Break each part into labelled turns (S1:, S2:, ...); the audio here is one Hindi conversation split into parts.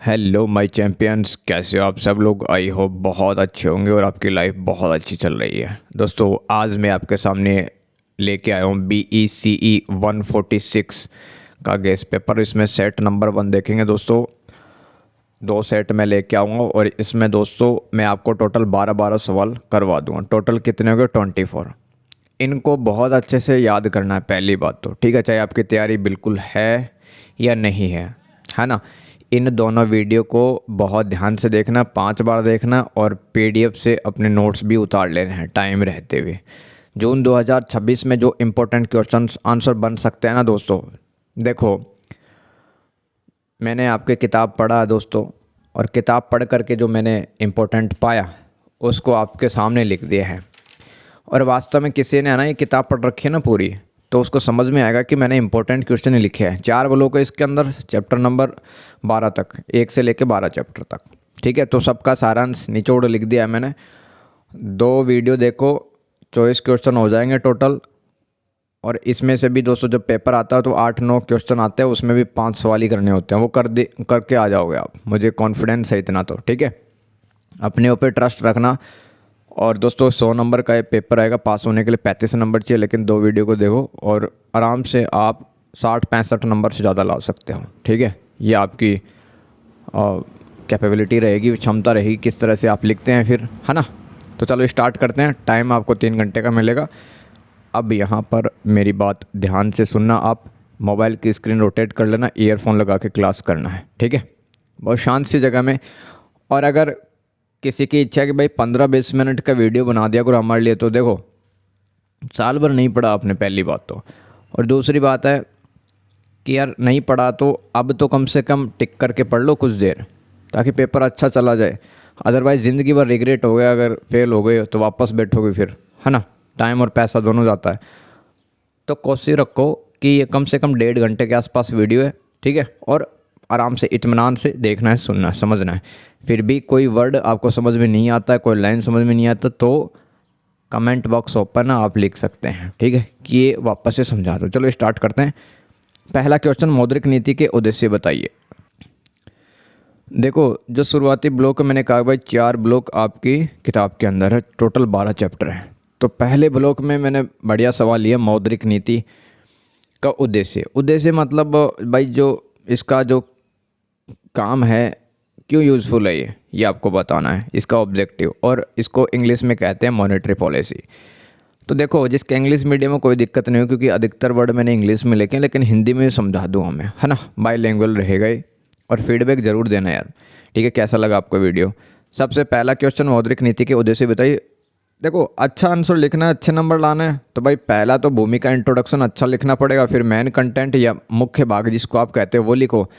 S1: हेलो माय चैम्पियंस, कैसे हो आप सब लोग। आई होप बहुत अच्छे होंगे और आपकी लाइफ बहुत अच्छी चल रही है। दोस्तों आज मैं आपके सामने लेके आया हूँ BECE 146 का गेस पेपर। इसमें सेट नंबर 1 देखेंगे दोस्तों। 2 सेट मैं लेके आऊँगा और इसमें दोस्तों मैं आपको टोटल 12-12 सवाल करवा दूँगा। टोटल कितने हो गए? 24। इनको बहुत अच्छे से याद करना है पहली बात तो, ठीक है। चाहे आपकी तैयारी बिल्कुल है या नहीं है ना। इन दोनों वीडियो को बहुत ध्यान से देखना, 5 बार देखना और PDF से अपने नोट्स भी उतार लेने हैं टाइम रहते हुए। जून 2026 में जो इम्पोर्टेंट क्वेश्चंस आंसर बन सकते हैं ना दोस्तों, देखो मैंने आपके किताब पढ़ा है दोस्तों, और किताब पढ़ करके जो मैंने इम्पोर्टेंट पाया उसको आपके सामने लिख दिया है। और वास्तव में किसी ने है ना ये किताब पढ़ रखी है ना पूरी, तो उसको समझ में आएगा कि मैंने इंपॉर्टेंट क्वेश्चन ही लिखे हैं। 4 ब्लॉक है इसके अंदर, चैप्टर नंबर 12 तक, 1 से लेके 12 चैप्टर तक, ठीक है। तो सबका सारांश निचोड़ लिख दिया है मैंने। 2 वीडियो देखो, 24 क्वेश्चन हो जाएंगे टोटल। और इसमें से भी दोस्तों जब पेपर आता है तो 8-9 क्वेश्चन आते हैं, उसमें भी 5 सवाल ही करने होते हैं। वो करके आ जाओगे आप, मुझे कॉन्फिडेंस है इतना तो, ठीक है। अपने ऊपर ट्रस्ट रखना। और दोस्तों 100 नंबर का ये पेपर आएगा, पास होने के लिए 35 नंबर चाहिए, लेकिन 2 वीडियो को देखो और आराम से आप 60-65 नंबर से ज़्यादा ला सकते हो, ठीक है। ये आपकी कैपेबिलिटी रहेगी, क्षमता रहेगी, किस तरह से आप लिखते हैं फिर, है ना। तो चलो स्टार्ट करते हैं। टाइम आपको 3 घंटे का मिलेगा। अब यहाँ पर मेरी बात ध्यान से सुनना, आप मोबाइल की स्क्रीन रोटेट कर लेना, ईयरफोन लगा के क्लास करना है, ठीक है, बहुत शांत सी जगह में। और अगर किसी की इच्छा है कि भाई 15-20 मिनट का वीडियो बना दिया करो हमारे लिए, तो देखो साल भर नहीं पढ़ा आपने, पहली बात तो। और दूसरी बात है कि यार नहीं पढ़ा तो अब तो कम से कम टिक करके पढ़ लो कुछ देर, ताकि पेपर अच्छा चला जाए। अदरवाइज़ ज़िंदगी भर रिग्रेट हो गया, अगर फेल हो गए तो वापस बैठोगे फिर, है ना। टाइम और पैसा दोनों जाता है। तो कोशिश रखो कि ये कम से कम 1.5 घंटे के आसपास वीडियो है, ठीक है। और आराम से इत्मीनान से देखना है, सुनना है, समझना है। फिर भी कोई वर्ड आपको समझ में नहीं आता है, कोई लाइन समझ में नहीं आता, तो कमेंट बॉक्स ओपन है, आप लिख सकते हैं, ठीक है, कि ये वापस से समझा दो। चलो स्टार्ट करते हैं। पहला क्वेश्चन, मौद्रिक नीति के उद्देश्य बताइए। देखो जो शुरुआती ब्लॉक मैंने कहा भाई 4 ब्लॉक आपकी किताब के अंदर है, टोटल 12 चैप्टर हैं। तो पहले ब्लॉक में मैंने बढ़िया सवाल लिया, मौद्रिक नीति का उद्देश्य मतलब भाई जो इसका जो काम है, क्यों यूज़फुल है ये आपको बताना है, इसका ऑब्जेक्टिव। और इसको इंग्लिश में कहते हैं मॉनेटरी पॉलिसी। तो देखो जिसके इंग्लिश मीडियम में कोई दिक्कत नहीं हो, क्योंकि अधिकतर वर्ड मैंने इंग्लिश में लिखे, लेकिन हिंदी में समझा दूँगा मैं, है ना। बाईलिंगुअल रहेगा ही। और फीडबैक ज़रूर देना यार, ठीक है, कैसा लगा आपको वीडियो। सबसे पहला क्वेश्चन, मौद्रिक नीति के उद्देश्य बताइए। देखो अच्छा आंसर लिखना है, अच्छे नंबर लाना है, तो भाई पहला तो भूमिका इंट्रोडक्शन अच्छा लिखना पड़ेगा, फिर मेन कंटेंट या मुख्य भाग जिसको आप कहते हो वो लिखो,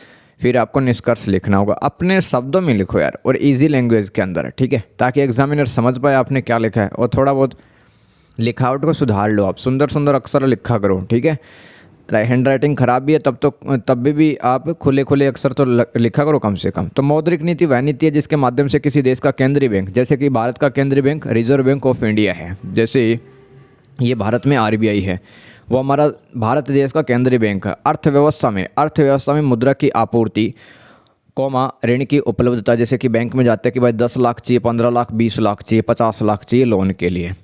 S1: फिर आपको निष्कर्ष लिखना होगा। अपने शब्दों में लिखो यार, और इजी लैंग्वेज के अंदर, ठीक है, ताकि एग्जामिनर समझ पाए आपने क्या लिखा है। और थोड़ा बहुत लिखावट को सुधार लो, आप सुंदर सुंदर अक्षर लिखा करो, ठीक है। हैंड राइटिंग ख़राब भी है तब भी आप खुले खुले अक्षर तो लिखा करो कम से कम। तो मौद्रिक नीति वह नीति है जिसके माध्यम से किसी देश का केंद्रीय बैंक, जैसे कि भारत का केंद्रीय bank reserve bank of India है, जैसे ये भारत में RBI है, वो हमारा भारत देश का केंद्रीय बैंक है। अर्थव्यवस्था में मुद्रा की आपूर्ति, ऋण की उपलब्धता, जैसे कि बैंक में जाते हैं कि भाई 10 लाख चाहिए, 15 लाख, 20 लाख चाहिए, 50 लाख चाहिए लोन के लिए,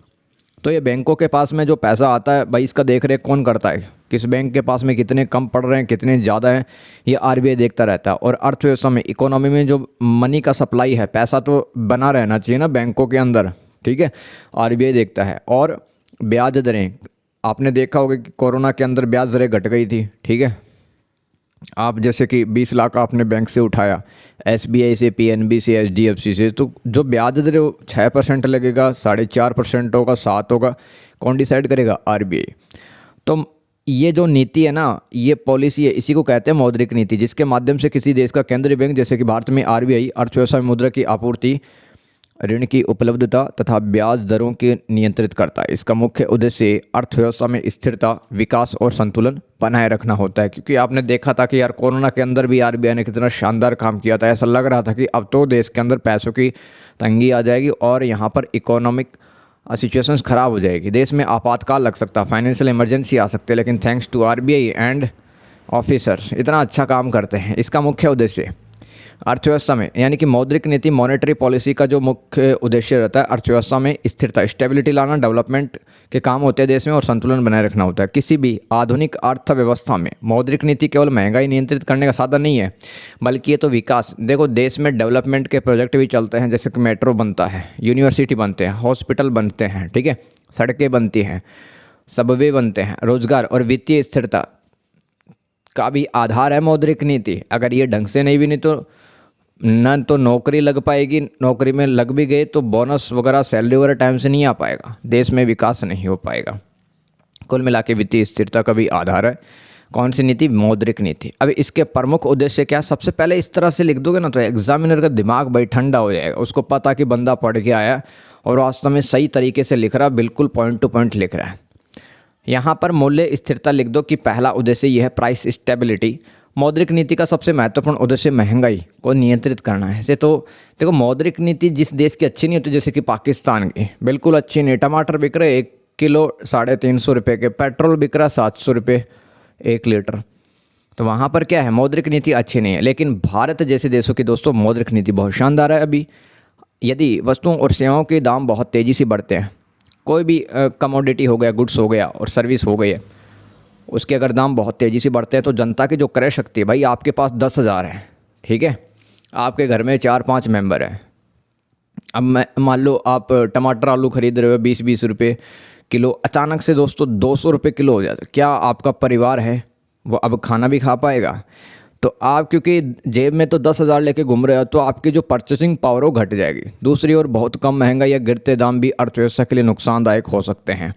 S1: तो ये बैंकों के पास में जो पैसा आता है भाई, इसका देख रेख कौन करता है, किस बैंक के पास में कितने कम पड़ रहे हैं, कितने ज़्यादा हैं, ये RBI देखता रहता है। और अर्थव्यवस्था में, इकोनॉमी में जो मनी का सप्लाई है, पैसा तो बना रहना चाहिए ना बैंकों के अंदर, ठीक है, RBI देखता है। और ब्याज दरें, आपने देखा होगा कि कोरोना के अंदर ब्याज दरें घट गई थी, ठीक है। आप जैसे कि 20 लाख आपने बैंक से उठाया, SBI से, PNB से, HDFC से, तो जो ब्याज दर 6% लगेगा, 4.5% होगा, 7 होगा, कौन डिसाइड करेगा? RBI। तो ये जो नीति है ना, ये पॉलिसी है, इसी को कहते हैं मौद्रिक नीति, जिसके माध्यम से किसी देश का केंद्रीय बैंक, जैसे कि भारत में RBI, अर्थव्यवस्था में मुद्रा की आपूर्ति, ऋण की उपलब्धता तथा ब्याज दरों के नियंत्रित करता है। इसका मुख्य उद्देश्य अर्थव्यवस्था में स्थिरता, विकास और संतुलन बनाए रखना होता है। क्योंकि आपने देखा था कि यार कोरोना के अंदर भी RBI ने कितना शानदार काम किया था। ऐसा लग रहा था कि अब तो देश के अंदर पैसों की तंगी आ जाएगी और यहाँ पर इकोनॉमिक सिचुएशंस ख़राब हो जाएगी, देश में आपातकाल लग सकता, फाइनेंशियल इमरजेंसी आ सकती है, लेकिन thanks to RBI and officers इतना अच्छा काम करते हैं। इसका मुख्य उद्देश्य अर्थव्यवस्था में यानी कि मौद्रिक नीति मॉनेटरी पॉलिसी का जो मुख्य उद्देश्य रहता है अर्थव्यवस्था में स्थिरता स्टेबिलिटी लाना, डेवलपमेंट के काम होते हैं देश में और संतुलन बनाए रखना होता है। किसी भी आधुनिक अर्थव्यवस्था में मौद्रिक नीति केवल महंगाई नियंत्रित करने का साधन नहीं है, बल्कि ये तो विकास, देखो देश में डेवलपमेंट के प्रोजेक्ट भी चलते हैं, जैसे कि मेट्रो बनता है, यूनिवर्सिटी बनते हैं, हॉस्पिटल बनते हैं, ठीक है, सड़कें बनती हैं, सबवे बनते हैं, रोजगार और वित्तीय स्थिरता का भी आधार है मौद्रिक नीति। अगर ये ढंग से नहीं भी नहीं तो न तो नौकरी लग पाएगी, नौकरी में लग भी गए तो बोनस वगैरह सैलरी वगैरह टाइम से नहीं आ पाएगा, देश में विकास नहीं हो पाएगा। कुल मिला के वित्तीय स्थिरता का भी आधार है कौन सी नीति? मौद्रिक नीति। अब इसके प्रमुख उद्देश्य क्या? सबसे पहले इस तरह से लिख दोगे ना तो एग्जामिनर का दिमाग भाई ठंडा हो जाएगा, उसको पता कि बंदा पढ़ के आया और वास्तव में सही तरीके से लिख रहा, बिल्कुल पॉइंट टू पॉइंट लिख रहा है। यहाँ पर मूल्य स्थिरता लिख दो कि पहला उद्देश्य यह है प्राइस स्टेबिलिटी। मौद्रिक नीति का सबसे महत्वपूर्ण उद्देश्य महंगाई को नियंत्रित करना है। ऐसे तो देखो मौद्रिक नीति जिस देश की अच्छी नहीं होती, जैसे कि पाकिस्तान की बिल्कुल अच्छी नहीं, टमाटर बिक रहे 1 किलो 350 रुपये के, पेट्रोल बिक रहा 700 रुपये 1 लीटर, तो वहाँ पर क्या है मौद्रिक नीति अच्छी नहीं है। लेकिन भारत जैसे देशों की दोस्तों मौद्रिक नीति बहुत शानदार है। अभी यदि वस्तुओं और सेवाओं के दाम बहुत तेज़ी से बढ़ते हैं, कोई भी कमोडिटी हो गया, गुड्स हो गया और सर्विस हो गई है, उसके अगर दाम बहुत तेज़ी से बढ़ते हैं तो जनता की जो क्रय शक्ति है, भाई आपके पास 10,000 है, ठीक है, आपके घर में 4-5 मेंबर हैं, अब मैं मान लो आप टमाटर आलू खरीद रहे हो 20-20 रुपये किलो, अचानक से दोस्तों 200 रुपये किलो हो जाता है, क्या आपका परिवार है वो अब खाना भी खा पाएगा? तो आप क्योंकि जेब में तो 10,000 लेके घूम रहे हो तो आपकी जो परचेसिंग पावर वो घट जाएगी। दूसरी ओर बहुत कम महंगाई या गिरते दाम भी अर्थव्यवस्था के लिए नुकसानदायक हो सकते हैं।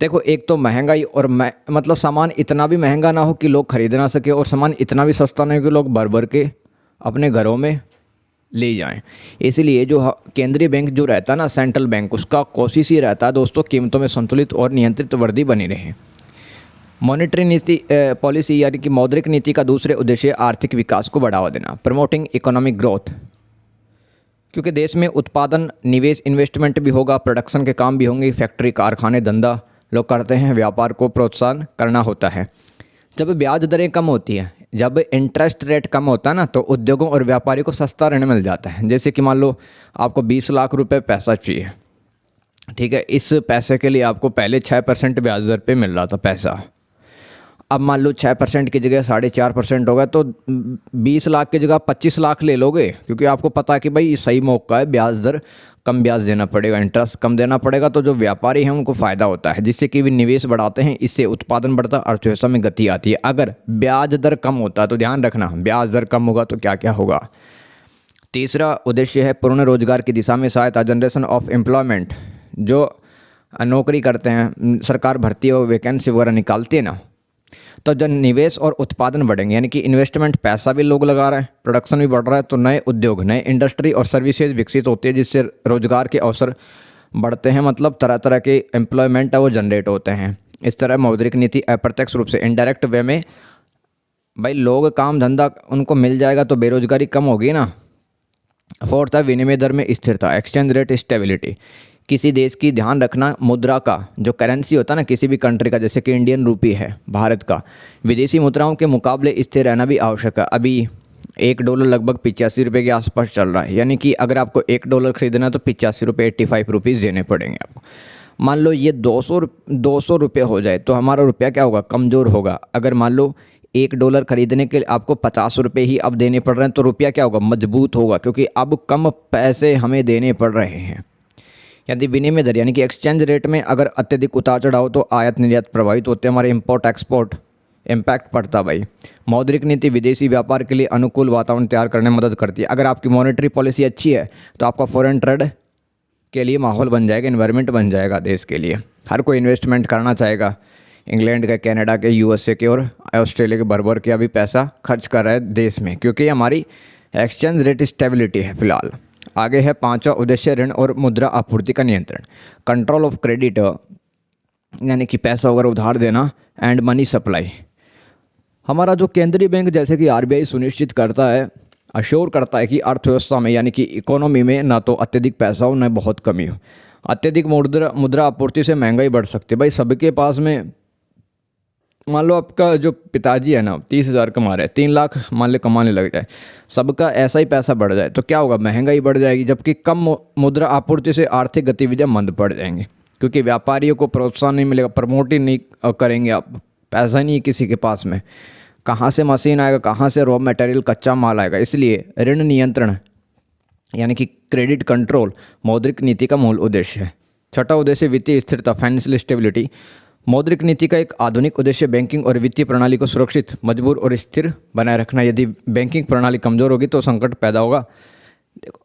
S1: देखो एक तो महंगाई और मतलब सामान इतना भी महंगा ना हो कि लोग खरीद ना सके, और सामान इतना भी सस्ता नहीं हो कि लोग भर भर के अपने घरों में ले जाएं। इसीलिए जो केंद्रीय बैंक जो रहता है ना, सेंट्रल बैंक, उसका कोशिश ही रहता है दोस्तों कीमतों में संतुलित और नियंत्रित वृद्धि बनी रहे। मॉनेटरी नीति पॉलिसी यानी कि मौद्रिक नीति का दूसरे उद्देश्य आर्थिक विकास को बढ़ावा देना, प्रमोटिंग इकोनॉमिक ग्रोथ, क्योंकि देश में उत्पादन, निवेश, इन्वेस्टमेंट भी होगा, प्रोडक्शन के काम भी होंगे, फैक्ट्री, कारखाने, धंधा लोग करते हैं, व्यापार को प्रोत्साहन करना होता है। जब ब्याज दरें कम होती हैं, जब इंटरेस्ट रेट कम होता है ना, तो उद्योगों और व्यापारियों को सस्ता ऋण मिल जाता है। जैसे कि मान लो आपको 20 लाख रुपए पैसा चाहिए, ठीक है, इस पैसे के लिए आपको पहले 6% ब्याज दर पे मिल रहा था पैसा, अब मान लो 6% की जगह 4.5% होगा, तो 20 लाख की जगह 25 लाख ले लोगे, क्योंकि आपको पता है कि भाई ये सही मौका है, ब्याज दर कम ब्याज देना पड़ेगा, इंटरेस्ट कम देना पड़ेगा, तो जो व्यापारी हैं उनको फ़ायदा होता है, जिससे कि वे निवेश बढ़ाते हैं, इससे उत्पादन बढ़ता है, अर्थव्यवस्था में गति आती है। अगर ब्याज दर कम होता है तो ध्यान रखना, ब्याज दर कम होगा तो क्या क्या होगा। तीसरा उद्देश्य है पूर्ण रोजगार की दिशा में सहायता, जनरेशन ऑफ एम्प्लॉयमेंट। जो नौकरी करते हैं, सरकार भर्ती और वैकेंसी वगैरह निकालती है ना, तो जब निवेश और उत्पादन बढ़ेंगे, यानी कि इन्वेस्टमेंट पैसा भी लोग लगा रहे हैं, प्रोडक्शन भी बढ़ रहा है, तो नए उद्योग, नए इंडस्ट्री और सर्विसेज विकसित होती है, जिससे रोजगार के अवसर बढ़ते हैं, मतलब तरह तरह के एम्प्लॉयमेंट है वो जनरेट होते हैं। इस तरह मौद्रिक नीति अप्रत्यक्ष रूप से, इनडायरेक्ट वे में भाई लोग काम धंधा उनको मिल जाएगा तो बेरोजगारी कम होगी ना। फोर्थ है विनिमय दर में स्थिरता, एक्सचेंज रेट स्टेबिलिटी। किसी देश की ध्यान रखना मुद्रा का जो करेंसी होता है ना किसी भी कंट्री का, जैसे कि इंडियन रूपी है भारत का, विदेशी मुद्राओं के मुकाबले स्थिर रहना भी आवश्यक है। अभी $1 लगभग 85 रुपये के आसपास चल रहा है, यानी कि अगर आपको $1 खरीदना है तो 85 रुपये 85 रुपीज़ देने पड़ेंगे आपको। मान लो ये 200 रुपये हो जाए तो हमारा रुपया क्या होगा, कमज़ोर होगा। अगर मान लो $1 खरीदने के लिए आपको 50 रुपये ही अब देने पड़ रहे हैं तो रुपया क्या होगा, मजबूत होगा, क्योंकि अब कम पैसे हमें देने पड़ रहे हैं। यदि विनिमय दर यानी कि एक्सचेंज रेट में अगर अत्यधिक उतार चढ़ाव तो आयात निर्यात प्रभावित होते हैं, हमारे इंपोर्ट एक्सपोर्ट इम्पैक्ट पड़ता भाई। मौद्रिक नीति विदेशी व्यापार के लिए अनुकूल वातावरण तैयार करने में मदद करती है। अगर आपकी मॉनेटरी पॉलिसी अच्छी है तो आपका फॉरेन ट्रेड के लिए माहौल बन जाएगा, इन्वायरमेंट बन जाएगा देश के लिए। हर कोई इन्वेस्टमेंट करना चाहेगा, इंग्लैंड के, कनाडा के, यूएसए के और ऑस्ट्रेलिया के भर के अभी पैसा खर्च कर रहा है देश में, क्योंकि हमारी एक्सचेंज रेट स्टेबिलिटी है फिलहाल। आगे है पांचवा उद्देश्य ऋण और मुद्रा आपूर्ति का नियंत्रण, कंट्रोल ऑफ क्रेडिट, यानी कि पैसा वगैरह उधार देना, एंड मनी सप्लाई। हमारा जो केंद्रीय बैंक जैसे कि आरबीआई सुनिश्चित करता है, अश्योर करता है कि अर्थव्यवस्था में यानी कि इकोनॉमी में ना तो अत्यधिक पैसा हो न बहुत कमी हो। अत्यधिक मुद्रा आपूर्ति से महंगाई बढ़ सकती है। भाई सबके पास में मान लो आपका जो पिताजी है ना 30,000 कमा रहे हैं, 3 लाख मान लो कमाने लग जाए, सबका ऐसा ही पैसा बढ़ जाए तो क्या होगा, महंगाई बढ़ जाएगी, जबकि कम मुद्रा आपूर्ति से आर्थिक गतिविधियां मंद पड़ जाएंगी, क्योंकि व्यापारियों को प्रोत्साहन नहीं मिलेगा, प्रमोट ही नहीं करेंगे आप, पैसा नहीं है किसी के पास में, कहाँ से मशीन आएगा, कहाँ से रॉ मटेरियल कच्चा माल आएगा। इसलिए ऋण नियंत्रण यानी कि क्रेडिट कंट्रोल मौद्रिक नीति का मूल उद्देश्य है। छठा उद्देश्य वित्तीय स्थिरता, फाइनेंशियल स्टेबिलिटी। मौद्रिक नीति का एक आधुनिक उद्देश्य बैंकिंग और वित्तीय प्रणाली को सुरक्षित, मजबूर और स्थिर बनाए रखना। यदि बैंकिंग प्रणाली कमज़ोर होगी तो संकट पैदा होगा। देखो,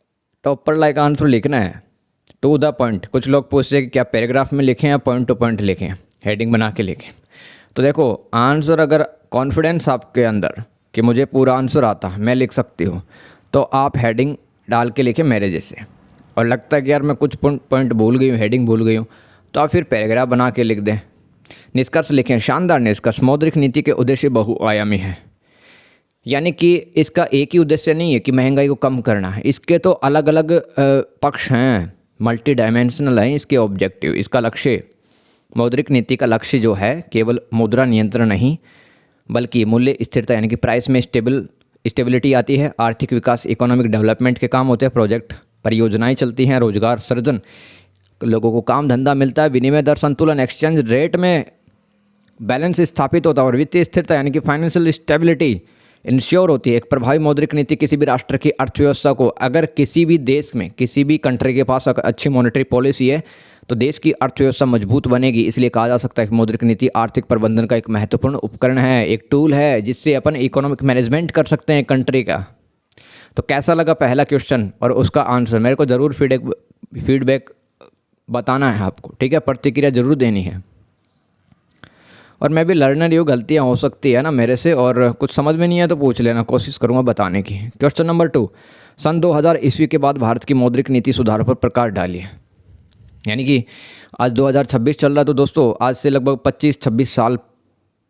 S1: टॉपर लाइक आंसर लिखना है, टू द पॉइंट। कुछ लोग पूछते हैं कि क्या पैराग्राफ में लिखें या पॉइंट टू पॉइंट लिखें, हेडिंग बना के लिखें। तो देखो, आंसर अगर कॉन्फिडेंस आपके अंदर कि मुझे पूरा आंसर आता, मैं लिख सकती हूँ, तो आप हेडिंग डाल के लिखें मेरे जैसे। और लगता है कि यार मैं कुछ पॉइंट भूल गई हूँ, हेडिंग भूल गई हूँ, तो आप फिर पैराग्राफ बना के लिख दें। निष्कर्ष लिखें, शानदार निष्कर्ष। मौद्रिक नीति के उद्देश्य बहुआयामी है, यानी कि इसका एक ही उद्देश्य नहीं है कि महंगाई को कम करना है, इसके तो अलग अलग पक्ष हैं, मल्टी डायमेंशनल हैं इसके ऑब्जेक्टिव। इसका लक्ष्य, मौद्रिक नीति का लक्ष्य जो है, केवल मुद्रा नियंत्रण नहीं बल्कि मूल्य स्थिरता यानी कि प्राइस में स्टेबिलिटी आती है, आर्थिक विकास, इकोनॉमिक डेवलपमेंट के काम होते हैं, प्रोजेक्ट परियोजनाएं चलती हैं, रोजगार सृजन, लोगों को काम धंधा मिलता है, विनिमय दर संतुलन, एक्सचेंज रेट में बैलेंस स्थापित होता है, और वित्तीय स्थिरता यानी कि फाइनेंशियल स्टेबिलिटी इंश्योर होती है। एक प्रभावी मौद्रिक नीति किसी भी राष्ट्र की अर्थव्यवस्था को, अगर किसी भी देश में, किसी भी कंट्री के पास अगर अच्छी मॉनेटरी पॉलिसी है तो देश की अर्थव्यवस्था मजबूत बनेगी। इसलिए कहा जा सकता है कि मौद्रिक नीति आर्थिक प्रबंधन का एक महत्वपूर्ण उपकरण है, एक टूल है जिससे अपन इकोनॉमिक मैनेजमेंट कर सकते हैं कंट्री का। तो कैसा लगा पहला क्वेश्चन और उसका आंसर, मेरे को ज़रूर फीडबैक बताना है आपको, ठीक है, प्रतिक्रिया जरूर देनी है। और मैं भी लर्नर हूँ, गलतियाँ हो सकती है ना मेरे से, और कुछ समझ में नहीं है तो पूछ लेना, कोशिश करूँगा बताने की। क्वेश्चन नंबर 2, सन 2000 ईस्वी के बाद भारत की मौद्रिक नीति सुधारों पर प्रकाश डालिए। यानी कि आज 2026 चल रहा, तो दोस्तों आज से लगभग 25-26 साल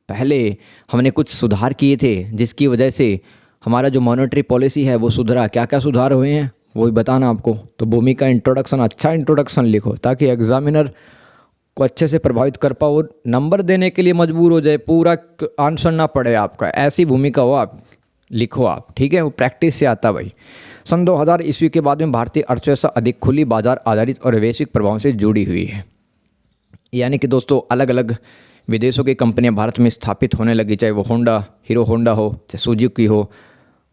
S1: पहले हमने कुछ सुधार किए थे, जिसकी वजह से हमारा जो मॉनेटरी पॉलिसी है वो सुधरा। क्या क्या सुधार हुए हैं वो ही बताना आपको। तो भूमिका इंट्रोडक्शन, अच्छा इंट्रोडक्शन लिखो ताकि एग्जामिनर को अच्छे से प्रभावित कर पाओ, नंबर देने के लिए मजबूर हो जाए, पूरा आंसर ना पड़े आपका, ऐसी भूमिका हो आप लिखो आप, ठीक है, वो प्रैक्टिस से आता भाई। सन 2000 ईस्वी के बाद में भारतीय अर्थव्यवस्था अधिक खुली, बाजार आधारित और वैश्विक प्रभाव से जुड़ी हुई है। यानी कि दोस्तों अलग अलग विदेशों की कंपनियां भारत में स्थापित होने लगी, चाहे वो होंडा, हीरो होंडा हो, चाहे सुजुकी हो,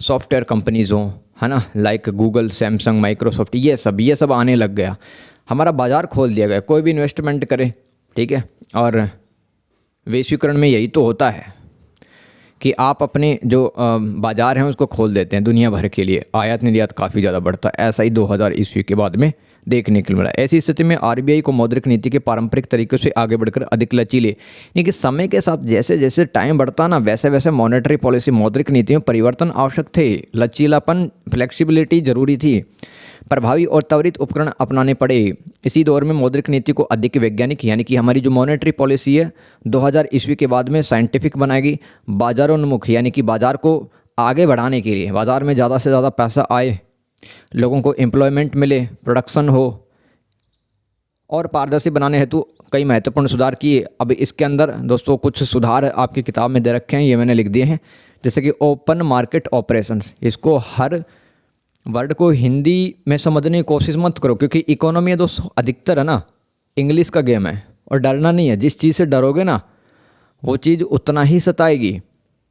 S1: सॉफ्टवेयर कंपनीज़ हो, है ना, लाइक गूगल, सैमसंग, माइक्रोसॉफ्ट, ये सब आने लग गया। हमारा बाज़ार खोल दिया गया, कोई भी इन्वेस्टमेंट करे, ठीक है। और वैश्वीकरण में यही तो होता है कि आप अपने जो बाज़ार हैं उसको खोल देते हैं दुनिया भर के लिए, आयात निर्यात काफ़ी ज़्यादा बढ़ता है। ऐसा ही 2000 ईस्वी के बाद में देखने को मिला। ऐसी स्थिति में आरबीआई को मौद्रिक नीति के पारंपरिक तरीकों से आगे बढ़कर अधिक लचीले, यानी कि समय के साथ जैसे जैसे टाइम बढ़ता ना वैसे वैसे मॉनेटरी पॉलिसी, मौद्रिक नीति में परिवर्तन आवश्यक थे। लचीलापन, फ्लेक्सिबिलिटी जरूरी थी, प्रभावी और त्वरित उपकरण अपनाने पड़े। इसी दौर में मौद्रिक नीति को अधिक वैज्ञानिक, यानी कि हमारी जो मॉनेटरी पॉलिसी है 2000 ईस्वी के बाद में साइंटिफिक बनाएगी, बाजारोन्मुख, यानी कि बाजार को आगे बढ़ाने के लिए, बाजार में ज़्यादा से ज़्यादा पैसा आए, लोगों को एम्प्लॉयमेंट मिले, प्रोडक्शन हो, और पारदर्शी बनाने हेतु कई महत्वपूर्ण सुधार किए। अब इसके अंदर दोस्तों कुछ सुधार आपकी किताब में दे रखे हैं, ये मैंने लिख दिए हैं। जैसे कि ओपन मार्केट ऑपरेशंस, इसको हर वर्ड को हिंदी में समझने की कोशिश मत करो, क्योंकि इकोनॉमी है दोस्तों अधिकतर है ना इंग्लिश का गेम है, और डरना नहीं है। जिस चीज़ से डरोगे ना वो चीज़ उतना ही सताएगी,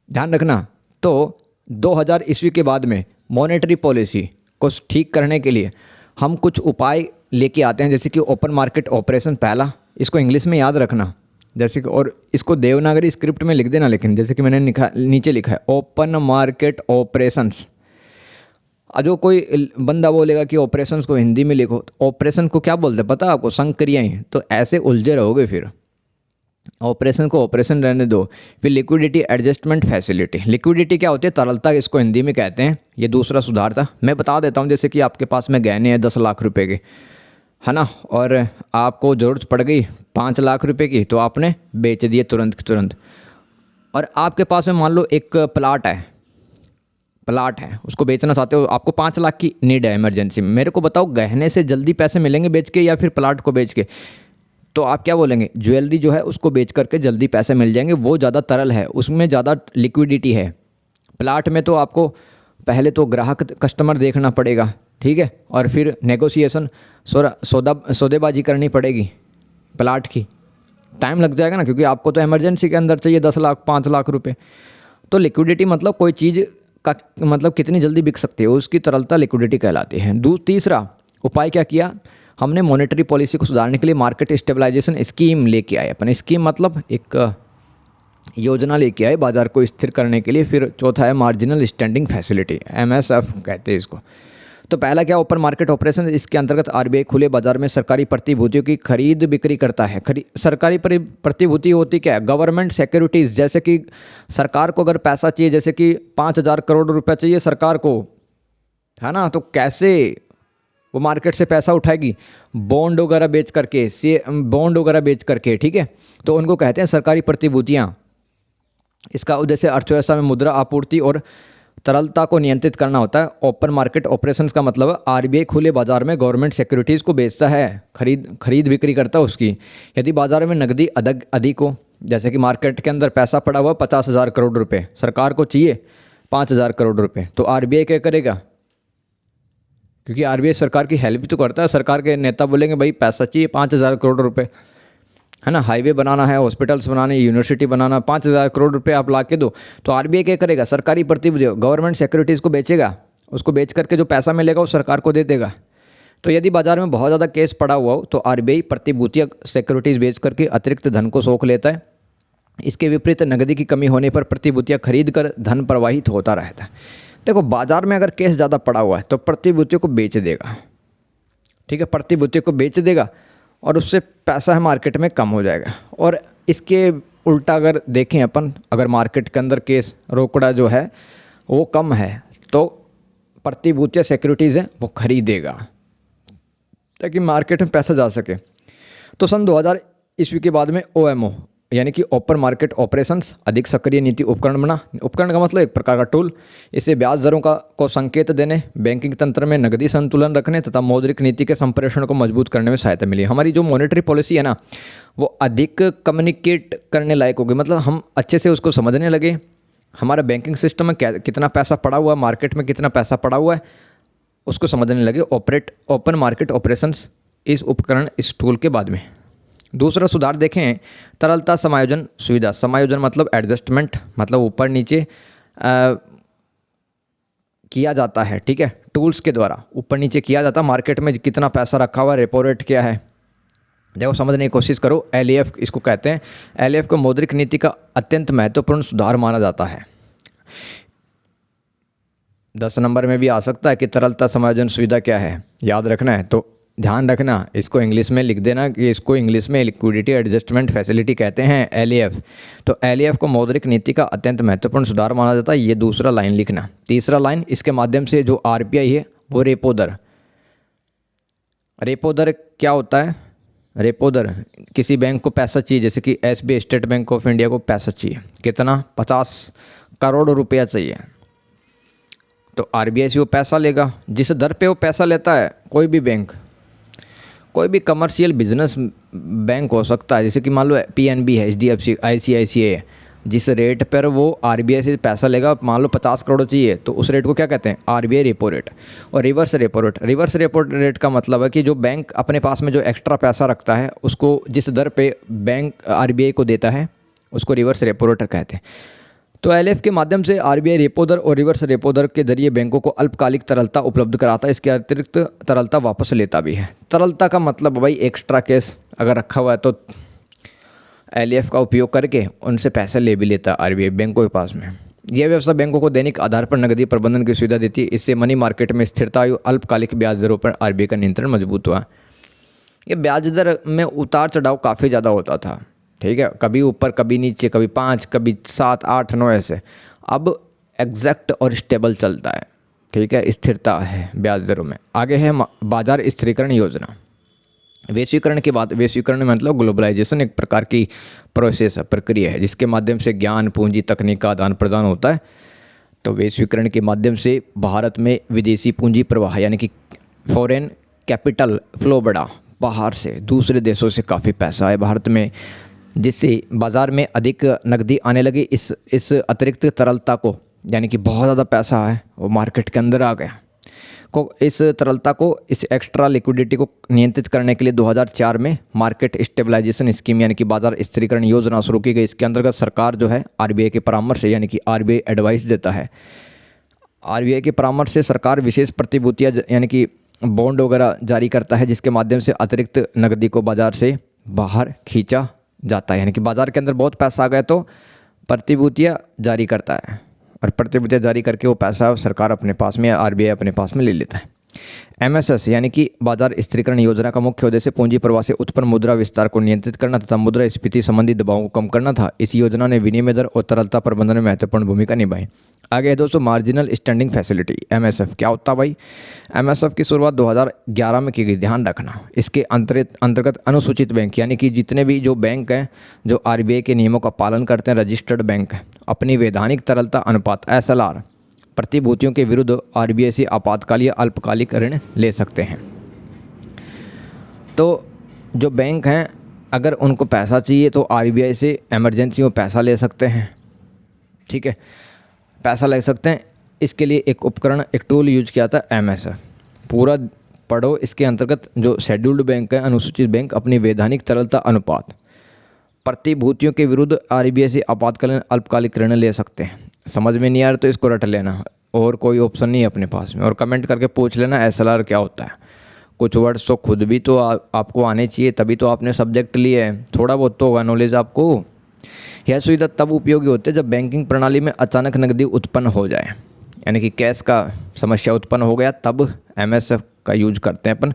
S1: ध्यान रखना। तो 2000 ईस्वी के बाद में मॉनेटरी पॉलिसी को ठीक करने के लिए हम कुछ उपाय लेके आते हैं, जैसे कि ओपन मार्केट ऑपरेशन पहला, इसको इंग्लिश में याद रखना, जैसे कि, और इसको देवनागरी स्क्रिप्ट में लिख देना, लेकिन जैसे कि मैंने नीचे लिखा है ओपन मार्केट ऑपरेशंस। जो कोई बंदा बोलेगा कि ऑपरेशंस को हिंदी में लिखो, तो ऑपरेशन को क्या बोलते हैं पता है आपको, संक्रियाएं, तो ऐसे उलझे रहोगे फिर। ऑपरेशन को ऑपरेशन रहने दो। फिर लिक्विडिटी एडजस्टमेंट फैसिलिटी, लिक्विडिटी क्या होती है, तरलता, इसको हिंदी में कहते हैं। ये दूसरा सुधार था, मैं बता देता हूँ। जैसे कि आपके पास में गहने हैं 10 लाख रुपए के, है ना, और आपको ज़रूरत पड़ गई 5 लाख रुपए की, तो आपने बेच दिए तुरंत। और आपके पास में मान लो एक प्लाट है, उसको बेचना चाहते हो, आपको 5 लाख की नीड है इमरजेंसी में। मेरे को बताओ, गहने से जल्दी पैसे मिलेंगे बेच के या फिर प्लाट को बेच के? तो आप क्या बोलेंगे, ज्वेलरी जो है उसको बेच करके जल्दी पैसे मिल जाएंगे, वो ज़्यादा तरल है, उसमें ज़्यादा लिक्विडिटी है। प्लाट में तो आपको पहले तो ग्राहक कस्टमर देखना पड़ेगा, ठीक है, और फिर नेगोशिएशन सौदेबाजी करनी पड़ेगी प्लाट की, टाइम लग जाएगा ना, क्योंकि आपको तो इमरजेंसी के अंदर चाहिए 10 लाख 5 लाख रुपए। तो लिक्विडिटी मतलब कोई चीज़ का मतलब कितनी जल्दी बिक सकती है, उसकी तरलता लिक्विडिटी कहलाती है। तीसरा उपाय क्या किया हमने, मॉनेटरी पॉलिसी को सुधारने के लिए मार्केट स्टेबलाइजेशन स्कीम लेके आए अपन। स्कीम मतलब एक योजना लेके आए बाज़ार को स्थिर करने के लिए। फिर चौथा है मार्जिनल स्टैंडिंग फैसिलिटी, MSF कहते हैं इसको। तो पहला क्या, ओपन मार्केट ऑपरेशन, इसके अंतर्गत RBI खुले बाजार में सरकारी प्रतिभूतियों की खरीद बिक्री करता है। सरकारी प्रतिभूति होती क्या है, गवर्नमेंट सिक्योरिटीज़। जैसे कि सरकार को अगर पैसा चाहिए, जैसे कि 5,000 करोड़ रुपया चाहिए सरकार को, है ना, तो कैसे वो मार्केट से पैसा उठाएगी, बॉन्ड वगैरह बेच करके, बॉन्ड वगैरह बेच करके, ठीक है। तो उनको कहते हैं सरकारी प्रतिभूतियाँ। इसका उद्देश्य अर्थव्यवस्था में मुद्रा आपूर्ति और तरलता को नियंत्रित करना होता है। ओपन मार्केट ऑपरेशंस का मतलब RBI खुले बाजार में गवर्नमेंट सिक्योरिटीज़ को बेचता है, खरीद बिक्री करता है उसकी। यदि बाजार में नकदी अधिक हो, जैसे कि मार्केट के अंदर पैसा पड़ा हुआ 50,000 करोड़ रुपए, सरकार को चाहिए 5,000 करोड़ रुपए, तो RBI क्या करेगा, क्योंकि RBI सरकार की हेल्प तो करता है। सरकार के नेता बोलेंगे भाई पैसा चाहिए 5,000 करोड़ रुपए, है ना, हाईवे बनाना है, हॉस्पिटल्स बनाने, यूनिवर्सिटी बनाना, 5,000 करोड़ रुपए आप ला के दो, तो RBI क्या करेगा, सरकारी प्रतिभूति गवर्नमेंट सिक्योरिटीज़ को बेचेगा, उसको बेच करके जो पैसा मिलेगा वो सरकार को दे देगा। तो यदि बाजार में बहुत ज़्यादा केस पड़ा हुआ हो तो RBI प्रतिभूतियाँ सिक्योरिटीज़ बेच करके अतिरिक्त धन को सोख लेता है। इसके विपरीत नकदी की कमी होने पर प्रतिभूतियाँ खरीद कर धन प्रवाहित होता रहता है। देखो, बाजार में अगर केस ज़्यादा पड़ा हुआ है तो प्रतिभूतियों को बेच देगा, ठीक है, प्रतिभूतियों को बेच देगा और उससे पैसा है मार्केट में कम हो जाएगा। और इसके उल्टा अगर देखें अपन, अगर मार्केट के अंदर केस रोकड़ा जो है वो कम है तो प्रतिभूतियाँ सिक्योरिटीज़ हैं वो खरीदेगा ताकि मार्केट में पैसा जा सके। तो सन 2000 ईस्वी के बाद में OMO यानी कि ओपन मार्केट ऑपरेशंस अधिक सक्रिय नीति उपकरण बना। उपकरण का मतलब एक प्रकार का टूल। इसे ब्याज दरों को संकेत देने, बैंकिंग तंत्र में नकदी संतुलन रखने तथा मौद्रिक नीति के संप्रेषण को मजबूत करने में सहायता मिली। हमारी जो मॉनेटरी पॉलिसी है ना, वो अधिक कम्युनिकेट करने लायक हो गई, मतलब हम अच्छे से उसको समझने लगे। हमारा बैंकिंग सिस्टम में कितना पैसा पड़ा हुआ है, मार्केट में कितना पैसा पड़ा हुआ है, उसको समझने लगे। ओपन मार्केट ऑपरेशंस इस उपकरण, इस टूल के बाद में। दूसरा सुधार देखें, तरलता समायोजन सुविधा। समायोजन मतलब एडजस्टमेंट, मतलब ऊपर नीचे किया जाता है, ठीक है, टूल्स के द्वारा ऊपर नीचे किया जाता है। मार्केट में कितना पैसा रखा हुआ है, रेपो रेट क्या है, देखो समझने की कोशिश करो। LAF इसको कहते हैं। LAF को मौद्रिक नीति का अत्यंत महत्वपूर्ण सुधार माना जाता है। 10 नंबर में भी आ सकता है कि तरलता समायोजन सुविधा क्या है, याद रखना है तो ध्यान रखना, इसको इंग्लिश में लिख देना कि इसको इंग्लिश में लिक्विडिटी एडजस्टमेंट फैसिलिटी कहते हैं, LAF। तो LAF को मौद्रिक नीति का अत्यंत महत्वपूर्ण सुधार माना जाता है, ये दूसरा लाइन लिखना। तीसरा लाइन, इसके माध्यम से जो RBI है वो रेपो दर। रेपो दर क्या होता है, रेपो दर किसी बैंक को पैसा चाहिए, जैसे कि SBI state bank of India को पैसा चाहिए, कितना 50 करोड़ रुपया चाहिए, तो RBI से वो पैसा लेगा। जिस दर पे वो पैसा लेता है, कोई भी बैंक, कोई भी कमर्शियल बिजनेस बैंक हो सकता है, जैसे कि मान लो PNB है, HDFC, ICICI है, जिस रेट पर वो RBI से पैसा लेगा, मान लो 50 करोड़ चाहिए, तो उस रेट को क्या कहते हैं, RBI रेपो रेट। और reverse repo rate, reverse repo rate का मतलब है कि जो बैंक अपने पास में जो एक्स्ट्रा पैसा रखता है उसको जिस दर पे बैंक RBI को देता है उसको रिवर्स रेपो रेट कहते हैं। तो LAF के माध्यम से RBI रेपो दर और रिवर्स रेपो दर के जरिए बैंकों को अल्पकालिक तरलता उपलब्ध कराता है, इसके अतिरिक्त तरलता वापस लेता भी है। तरलता का मतलब भाई एक्स्ट्रा कैश अगर रखा हुआ है तो LAF का उपयोग करके उनसे पैसा ले भी लेता है RBI बैंकों के पास में। यह व्यवस्था बैंकों को दैनिक आधार पर नकदी प्रबंधन की सुविधा देती है। इससे मनी मार्केट में स्थिरता और अल्पकालिक ब्याज दरों पर RBI का नियंत्रण मजबूत हुआ। ये ब्याज दर में उतार चढ़ाव काफ़ी ज़्यादा होता था, ठीक है, कभी ऊपर कभी नीचे, कभी 5 कभी 7 8 9 ऐसे। अब एग्जैक्ट और स्टेबल चलता है, ठीक है, स्थिरता है ब्याज दरों में। आगे है बाजार स्थिरीकरण योजना। वैश्वीकरण के बाद, वैश्वीकरण मतलब ग्लोबलाइजेशन एक प्रकार की प्रोसेस है, प्रक्रिया है, जिसके माध्यम से ज्ञान पूंजी तकनीक का आदान प्रदान होता है। तो वैश्वीकरण के माध्यम से भारत में विदेशी पूंजी प्रवाह यानी कि फॉरेन कैपिटल फ्लो बढ़ा, बाहर से दूसरे देशों से काफ़ी पैसा आया भारत में, जिससे बाज़ार में अधिक नकदी आने लगी। इस अतिरिक्त तरलता को, यानी कि बहुत ज़्यादा पैसा है वो मार्केट के अंदर आ गया, इस तरलता को, इस एक्स्ट्रा लिक्विडिटी को नियंत्रित करने के लिए 2004 में मार्केट स्टेबलाइजेशन स्कीम यानी कि बाजार स्थिरीकरण योजना शुरू की गई। इसके अंतर्गत सरकार जो है आरबीआई के परामर्श से, यानी कि आरबीआई एडवाइस देता है, आरबीआई के परामर्श से सरकार विशेष प्रतिभूतियाँ यानी कि बॉन्ड वगैरह जारी करता है, जिसके माध्यम से अतिरिक्त नकदी को बाज़ार से बाहर खींचा जाता है। यानी कि बाज़ार के अंदर बहुत पैसा आ गया तो प्रतिभूतियाँ जारी करता है, और प्रतिभूतियाँ जारी करके वो पैसा सरकार अपने पास में या आरबीआई अपने पास में ले लेता है। एमएसएस यानी कि बाजार स्थिरीकरण योजना का मुख्य उद्देश्य पूंजी प्रवाह से उत्पन्न मुद्रा विस्तार को नियंत्रित करना तथा मुद्रास्फीति संबंधी दबावों को कम करना था। इस योजना ने विनिमय दर और तरलता प्रबंधन में महत्वपूर्ण भूमिका निभाई। आगे है दोस्तों मार्जिनल स्टैंडिंग फैसिलिटी, एमएसएफ क्या होता है भाई। एमएसएफ की शुरुआत 2011 में की गई, ध्यान रखना। इसके अंतर्गत अनुसूचित बैंक यानी कि जितने भी जो बैंक हैं जो आरबीआई के नियमों का पालन करते हैं, रजिस्टर्ड बैंक, अपनी वैधानिक तरलता अनुपात एसएलआर प्रतिभूतियों के विरुद्ध आरबीआई से आपातकालीन या अल्पकालिक ऋण ले सकते हैं। तो जो बैंक हैं अगर उनको पैसा चाहिए तो आरबीआई से इमरजेंसी में पैसा ले सकते हैं, ठीक है, पैसा ले सकते हैं। इसके लिए एक उपकरण, एक टूल यूज किया था एमएसएफ। पूरा पढ़ो। इसके अंतर्गत जो शेड्यूल्ड बैंक है, अनुसूचित बैंक, अपनी वैधानिक तरलता अनुपात प्रतिभूतियों के विरुद्ध आरबीआई से आपातकालीन अल्पकालिक ऋण ले सकते हैं। समझ में नहीं आ रहा तो इसको रट लेना, और कोई ऑप्शन नहीं है अपने पास में, और कमेंट करके पूछ लेना एसएलआर क्या होता है। कुछ वर्ड्स तो खुद भी तो आपको आने चाहिए, तभी तो आपने सब्जेक्ट लिए है, थोड़ा बहुत तो होगा नॉलेज आपको। यह सुविधा तब उपयोगी होती है जब बैंकिंग प्रणाली में अचानक नकदी उत्पन्न हो जाए, यानी कि कैश का समस्या उत्पन्न हो गया, तब एमएसएफ का यूज करते हैं अपन।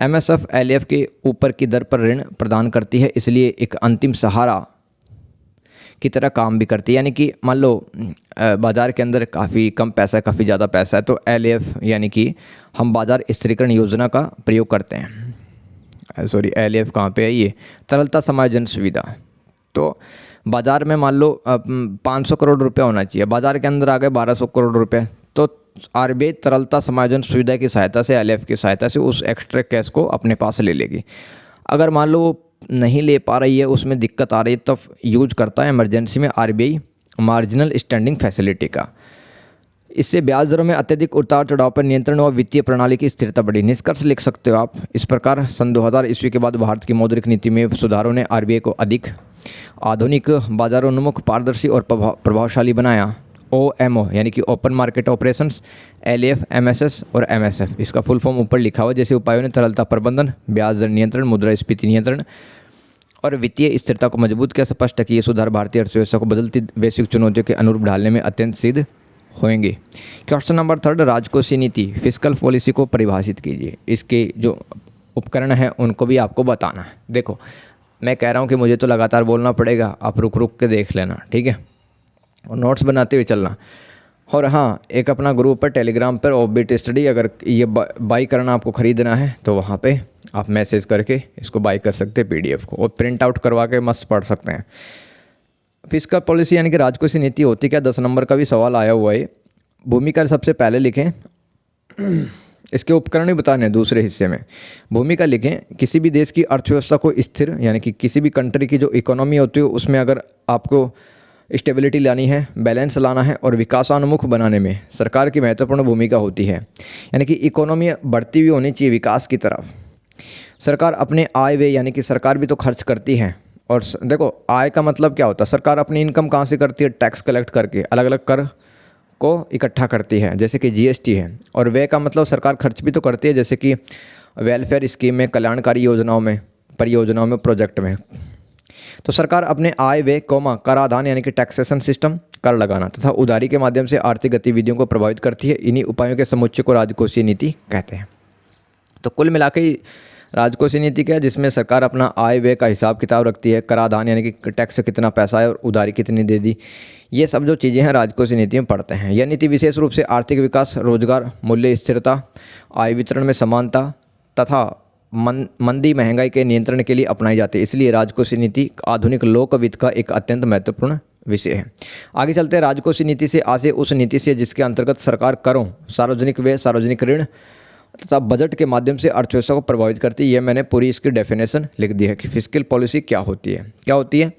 S1: एमएसएफ एलएफ के ऊपर की दर पर ऋण प्रदान करती है, इसलिए एक अंतिम सहारा की तरह काम भी करती है। यानी कि मान लो बाज़ार के अंदर काफ़ी कम पैसा है, काफ़ी ज़्यादा पैसा है, तो एलएफ यानी कि हम बाजार स्थिरीकरण योजना का प्रयोग करते हैं। सॉरी, एलएफ कहाँ पे है, ये तरलता समायोजन सुविधा। तो बाज़ार में मान लो 500 करोड़ रुपया होना चाहिए, बाज़ार के अंदर आ गए 1200 करोड़ रुपये, तो आरबीआई तरलता समायोजन सुविधा की सहायता से, एलएफ की सहायता से उस एक्स्ट्रा कैश को अपने पास ले लेगी। अगर मान लो नहीं ले पा रही है, उसमें दिक्कत आ रही है, तब यूज करता है इमरजेंसी में आरबीआई मार्जिनल स्टैंडिंग फैसिलिटी का। इससे ब्याज दरों में अत्यधिक उतार चढ़ाव पर नियंत्रण और वित्तीय प्रणाली की स्थिरता बढ़ी। निष्कर्ष लिख सकते हो आप इस प्रकार, सन 2000 ईस्वी के बाद भारत की मौद्रिक नीति में सुधारों ने आरबीआई को अधिक आधुनिक, बाजारोन्मुख, पारदर्शी और प्रभावशाली बनाया। ओएमओ यानी कि open market operations, LF, MSS और एमएसएफ, इसका फुल फॉर्म ऊपर लिखा हुआ। जैसे उपायों ने तरलता प्रबंधन, ब्याज दर नियंत्रण, मुद्रास्फीति नियंत्रण और वित्तीय स्थिरता को मजबूत किया। स्पष्ट कि ये सुधार भारतीय अर्थव्यवस्था को बदलती वैश्विक चुनौतियों के अनुरूप ढालने में अत्यंत सिद्ध होंगे। क्वेश्चन नंबर 3, राजकोषीय नीति, फिस्कल पॉलिसी को परिभाषित कीजिए। इसके जो उपकरण हैं उनको भी आपको बताना है। देखो मैं कह रहा हूँ कि मुझे तो लगातार बोलना पड़ेगा, आप रुक रुक के देख लेना, ठीक है, और नोट्स बनाते हुए चलना। और हाँ, एक अपना ग्रुप है टेलीग्राम पर, ऑफबीट स्टडी, अगर ये बाई करना आपको ख़रीदना है तो वहाँ पे आप मैसेज करके इसको बाई कर सकते हैं पीडीएफ को, और प्रिंट आउट करवा के मस्त पढ़ सकते हैं। फिस्कल पॉलिसी यानी कि राजकोषीय नीति होती क्या, 10 नंबर का भी सवाल आया हुआ है। भूमिका सबसे पहले लिखें, इसके उपकरण भी बताने हैं दूसरे हिस्से में। भूमिका लिखें, किसी भी देश की अर्थव्यवस्था को स्थिर, यानी कि किसी भी कंट्री की जो इकोनॉमी होती है उसमें अगर आपको स्टेबिलिटी लानी है, बैलेंस लाना है और विकासोन्मुख बनाने में सरकार की महत्वपूर्ण भूमिका होती है। यानी कि इकोनॉमी बढ़ती हुई होनी चाहिए विकास की तरफ। सरकार अपने आय व्यय, यानी कि सरकार भी तो खर्च करती है, और देखो आय का मतलब क्या होता है, सरकार अपनी इनकम कहाँ से करती है, टैक्स कलेक्ट करके अलग अलग कर को इकट्ठा करती है, जैसे कि जीएसटी है। और व्यय का मतलब सरकार खर्च भी तो करती है, जैसे कि वेलफेयर स्कीम में, कल्याणकारी योजनाओं में, परियोजनाओं में, प्रोजेक्ट में। तो सरकार अपने आय व्यय, कराधान यानी कि टैक्सेशन सिस्टम, कर लगाना तथा उधारी के माध्यम से आर्थिक गतिविधियों को प्रभावित करती है। इन्हीं उपायों के समुच्चय को राजकोषीय नीति कहते हैं। तो कुल मिला के राजकोषीय नीति क्या है, जिसमें सरकार अपना आय व्यय का हिसाब किताब रखती है, कराधान यानी कि टैक्स से कितना पैसा है और उधारी कितनी दे दी, ये सब जो चीज़ें हैं राजकोषीय नीति में पढ़ते हैं। यह नीति विशेष रूप से आर्थिक विकास, रोजगार, मूल्य स्थिरता, आय वितरण में समानता तथा मंदी, महंगाई के नियंत्रण के लिए अपनाई जाती है। इसलिए राजकोषीय नीति आधुनिक लोक वित्त का एक अत्यंत महत्वपूर्ण विषय है। आगे चलते हैं, राजकोषीय नीति से आशय उस नीति से जिसके अंतर्गत सरकार करों, सार्वजनिक व्यय, सार्वजनिक ऋण तथा बजट के माध्यम से अर्थव्यवस्था को प्रभावित करती है। ये मैंने पूरी इसकी डेफिनेशन लिख दी है कि फिस्कल पॉलिसी क्या होती है। क्या होती है?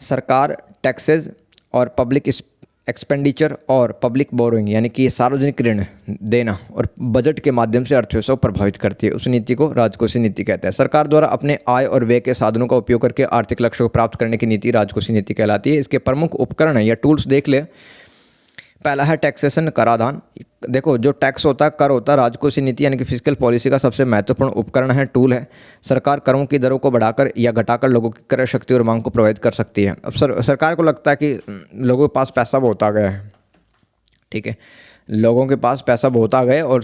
S1: सरकार टैक्सेस और पब्लिक एक्सपेंडिचर और पब्लिक बोरोइंग यानी कि सार्वजनिक ऋण देना और बजट के माध्यम से अर्थव्यवस्था को प्रभावित करती है। उस नीति को राजकोषीय नीति कहते हैं। सरकार द्वारा अपने आय और व्यय के साधनों का उपयोग करके आर्थिक लक्ष्यों को प्राप्त करने की नीति राजकोषीय नीति कहलाती है। इसके प्रमुख उपकरण है या टूल्स देख ले। पहला है टैक्सेशन, कराधान। देखो, जो टैक्स होता है, कर होता है, राजकोषीय नीति यानी कि फिस्कल पॉलिसी का सबसे महत्वपूर्ण उपकरण है, टूल है। सरकार करों की दरों को बढ़ाकर या घटाकर लोगों की क्रय शक्ति और मांग को प्रभावित कर सकती है। अब सरकार को लगता है कि लोगों के पास पैसा बहुत आ गया है, ठीक है, लोगों के पास पैसा बहुत आ गया और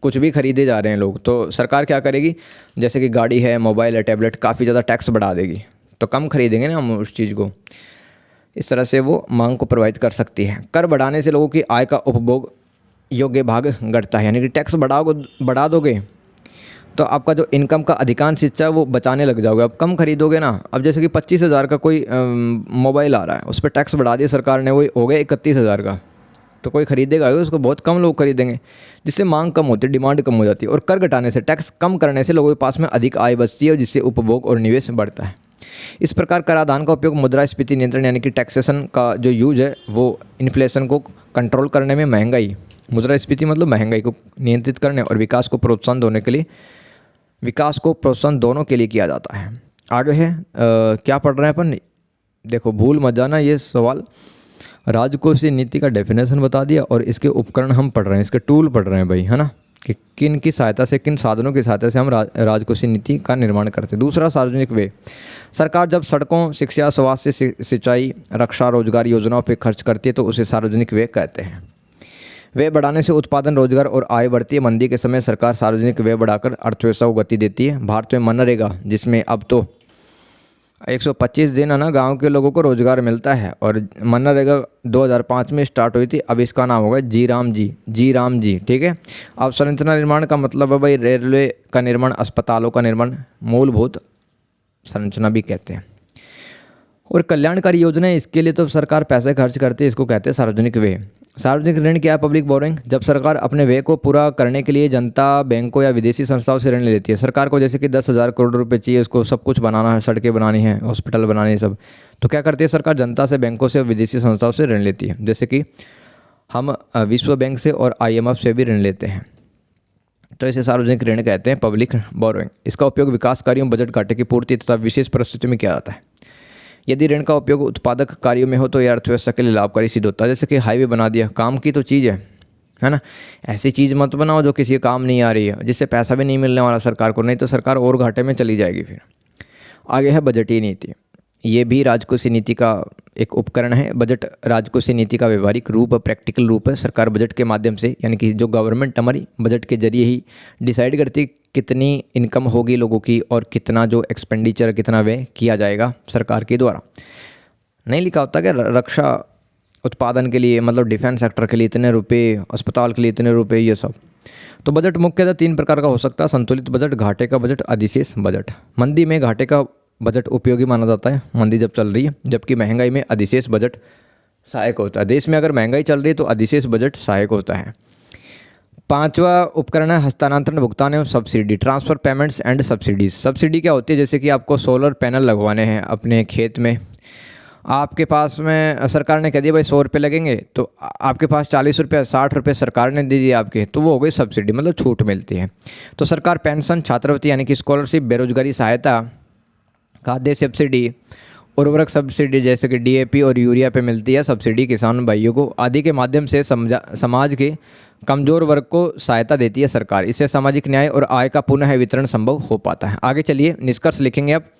S1: कुछ भी खरीदे जा रहे हैं लोग, तो सरकार क्या करेगी? जैसे कि गाड़ी है, मोबाइल है, टैबलेट, काफ़ी ज़्यादा टैक्स बढ़ा देगी, तो कम खरीदेंगे ना हम उस चीज़ को। इस तरह से वो मांग को प्रभावित कर सकती है। कर बढ़ाने से लोगों की आय का उपभोग योग्य भाग घटता है, यानी कि टैक्स बढ़ा दोगे तो आपका जो इनकम का अधिकांश हिस्सा है वो बचाने लग जाओगे। अब कम खरीदोगे ना। अब जैसे कि 25,000 का कोई मोबाइल आ रहा है, उस पर टैक्स बढ़ा दिया सरकार ने, वो हो गया 31,000 का, तो कोई खरीदेगा? उसको बहुत कम लोग खरीदेंगे, जिससे मांग कम होती है, डिमांड कम हो जाती है। और कर घटाने से, टैक्स कम करने से लोगों के पास में अधिक आय बचती है और जिससे उपभोग और निवेश बढ़ता है। इस प्रकार कराधान का उपयोग मुद्रास्फीति नियंत्रण यानी कि टैक्सेशन का जो यूज है वो इन्फ्लेशन को कंट्रोल करने में, महंगाई, मुद्रास्फीति मतलब महंगाई को नियंत्रित करने और विकास को प्रोत्साहन दोनों के लिए किया जाता है। आगे है क्या पढ़ रहे हैं अपन? देखो, भूल मत जाना ये सवाल। राजकोषीय नीति का डेफिनेशन बता दिया और इसके उपकरण हम पढ़ रहे हैं, इसके टूल पढ़ रहे हैं भाई, है ना, कि किन की सहायता से, किन साधनों की सहायता से हम राजकोषीय नीति का निर्माण करते हैं। दूसरा, सार्वजनिक व्यय। सरकार जब सड़कों, शिक्षा, स्वास्थ्य, सिंचाई, रक्षा, रोजगार योजनाओं पर खर्च करती है तो उसे सार्वजनिक व्यय कहते हैं। व्यय बढ़ाने से उत्पादन, रोजगार और आय बढ़ती है। मंदी के समय सरकार सार्वजनिक व्यय बढ़ाकर अर्थव्यवस्था को गति देती है। भारत में मनरेगा, जिसमें अब तो 125 दिन है ना गांव के लोगों को रोजगार मिलता है, और मनरेगा 2005 में स्टार्ट हुई थी। अब इसका नाम होगा जी राम जी, ठीक है। अब संरचना निर्माण का मतलब है भाई रेलवे का निर्माण, अस्पतालों का निर्माण, मूलभूत संरचना भी कहते हैं। और कल्याणकारी योजनाएं, इसके लिए तो सरकार पैसे खर्च करती है, इसको कहते हैं सार्वजनिक व्यय। सार्वजनिक ऋण क्या है? Public borrowing. जब सरकार अपने व्यय को पूरा करने के लिए जनता, बैंकों या विदेशी संस्थाओं से ऋण ले लेती है। सरकार को जैसे कि 10,000 करोड़ रुपए चाहिए, उसको सब कुछ बनाना है, सड़कें बनानी है, हॉस्पिटल बनानी है, सब, तो क्या करती है सरकार? जनता से, बैंकों से, विदेशी संस्थाओं से ऋण लेती है। जैसे कि हम विश्व बैंक से और IMF से भी ऋण लेते हैं, तो इसे सार्वजनिक ऋण कहते हैं, पब्लिक बोरोइंग। इसका उपयोग विकास कार्यों, बजट घाटे की पूर्ति तथा विशेष परिस्थितियों में किया जाता है। यदि ऋण का उपयोग उत्पादक कार्यों में हो तो यह अर्थव्यवस्था के लिए लाभकारी सिद्ध होता है। जैसे कि हाईवे बना दिया, काम की तो चीज़ है ना, ऐसी चीज़ मत बनाओ जो किसी काम नहीं आ रही है, जिससे पैसा भी नहीं मिलने वाला सरकार को, नहीं तो सरकार और घाटे में चली जाएगी फिर। आगे है बजटीय नीति। ये भी राजकोषीय नीति का एक उपकरण है। बजट राजकोषीय नीति का व्यवहारिक रूप, प्रैक्टिकल रूप है। सरकार बजट के माध्यम से, यानी कि जो गवर्नमेंट हमारी बजट के जरिए ही डिसाइड करती है कितनी इनकम होगी लोगों की और कितना जो एक्सपेंडिचर, कितना व्यय किया जाएगा सरकार के द्वारा। नहीं लिखा होता कि रक्षा उत्पादन के लिए, मतलब डिफेंस सेक्टर के लिए इतने रुपए, अस्पताल के लिए इतने रुपए, ये सब। तो बजट मुख्यतः 3 प्रकार का हो सकता है: संतुलित बजट, घाटे का बजट, अधिशेष बजट। मंदी में घाटे का बजट उपयोगी माना जाता है, मंदी जब चल रही है, जबकि महंगाई में अधिशेष बजट सहायक होता है। देश में अगर महंगाई चल रही है तो अधिशेष बजट सहायक होता है। 5वां उपकरण है हस्तांतरण, भुगतान एवं subsidy, transfer payments and subsidies. Subsidy क्या होती है? जैसे कि आपको सोलर पैनल लगवाने हैं अपने खेत में, आपके पास में सरकार ने कह दिया भाई 100 रुपये लगेंगे, तो आपके पास 40 रुपये, 60 रुपये सरकार ने दे दिए आपके, तो वो हो गई सब्सिडी, मतलब छूट मिलती है। तो सरकार पेंशन, छात्रवृत्ति यानी कि स्कॉलरशिप, बेरोजगारी सहायता, खाद्य सब्सिडी, उर्वरक सब्सिडी जैसे कि DAP और यूरिया पे मिलती है सब्सिडी किसान भाइयों को, आदि के माध्यम से समाज के कमज़ोर वर्ग को सहायता देती है सरकार। इससे सामाजिक न्याय और आय का पुनः वितरण संभव हो पाता है। आगे चलिए निष्कर्ष लिखेंगे अब।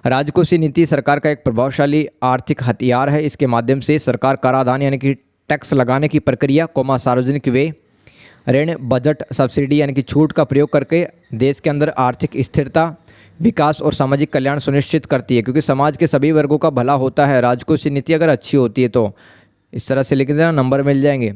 S1: राजकोषीय नीति सरकार का एक प्रभावशाली आर्थिक हथियार है। इसके माध्यम से सरकार कराधान यानी कि टैक्स लगाने की प्रक्रिया, सार्वजनिक व्यय, ऋण, बजट, सब्सिडी यानी कि छूट का प्रयोग करके देश के अंदर आर्थिक स्थिरता, विकास और सामाजिक कल्याण सुनिश्चित करती है, क्योंकि समाज के सभी वर्गों का भला होता है। राजकोषीय नीति अगर अच्छी होती है तो इस तरह से लिख देना, नंबर मिल जाएंगे,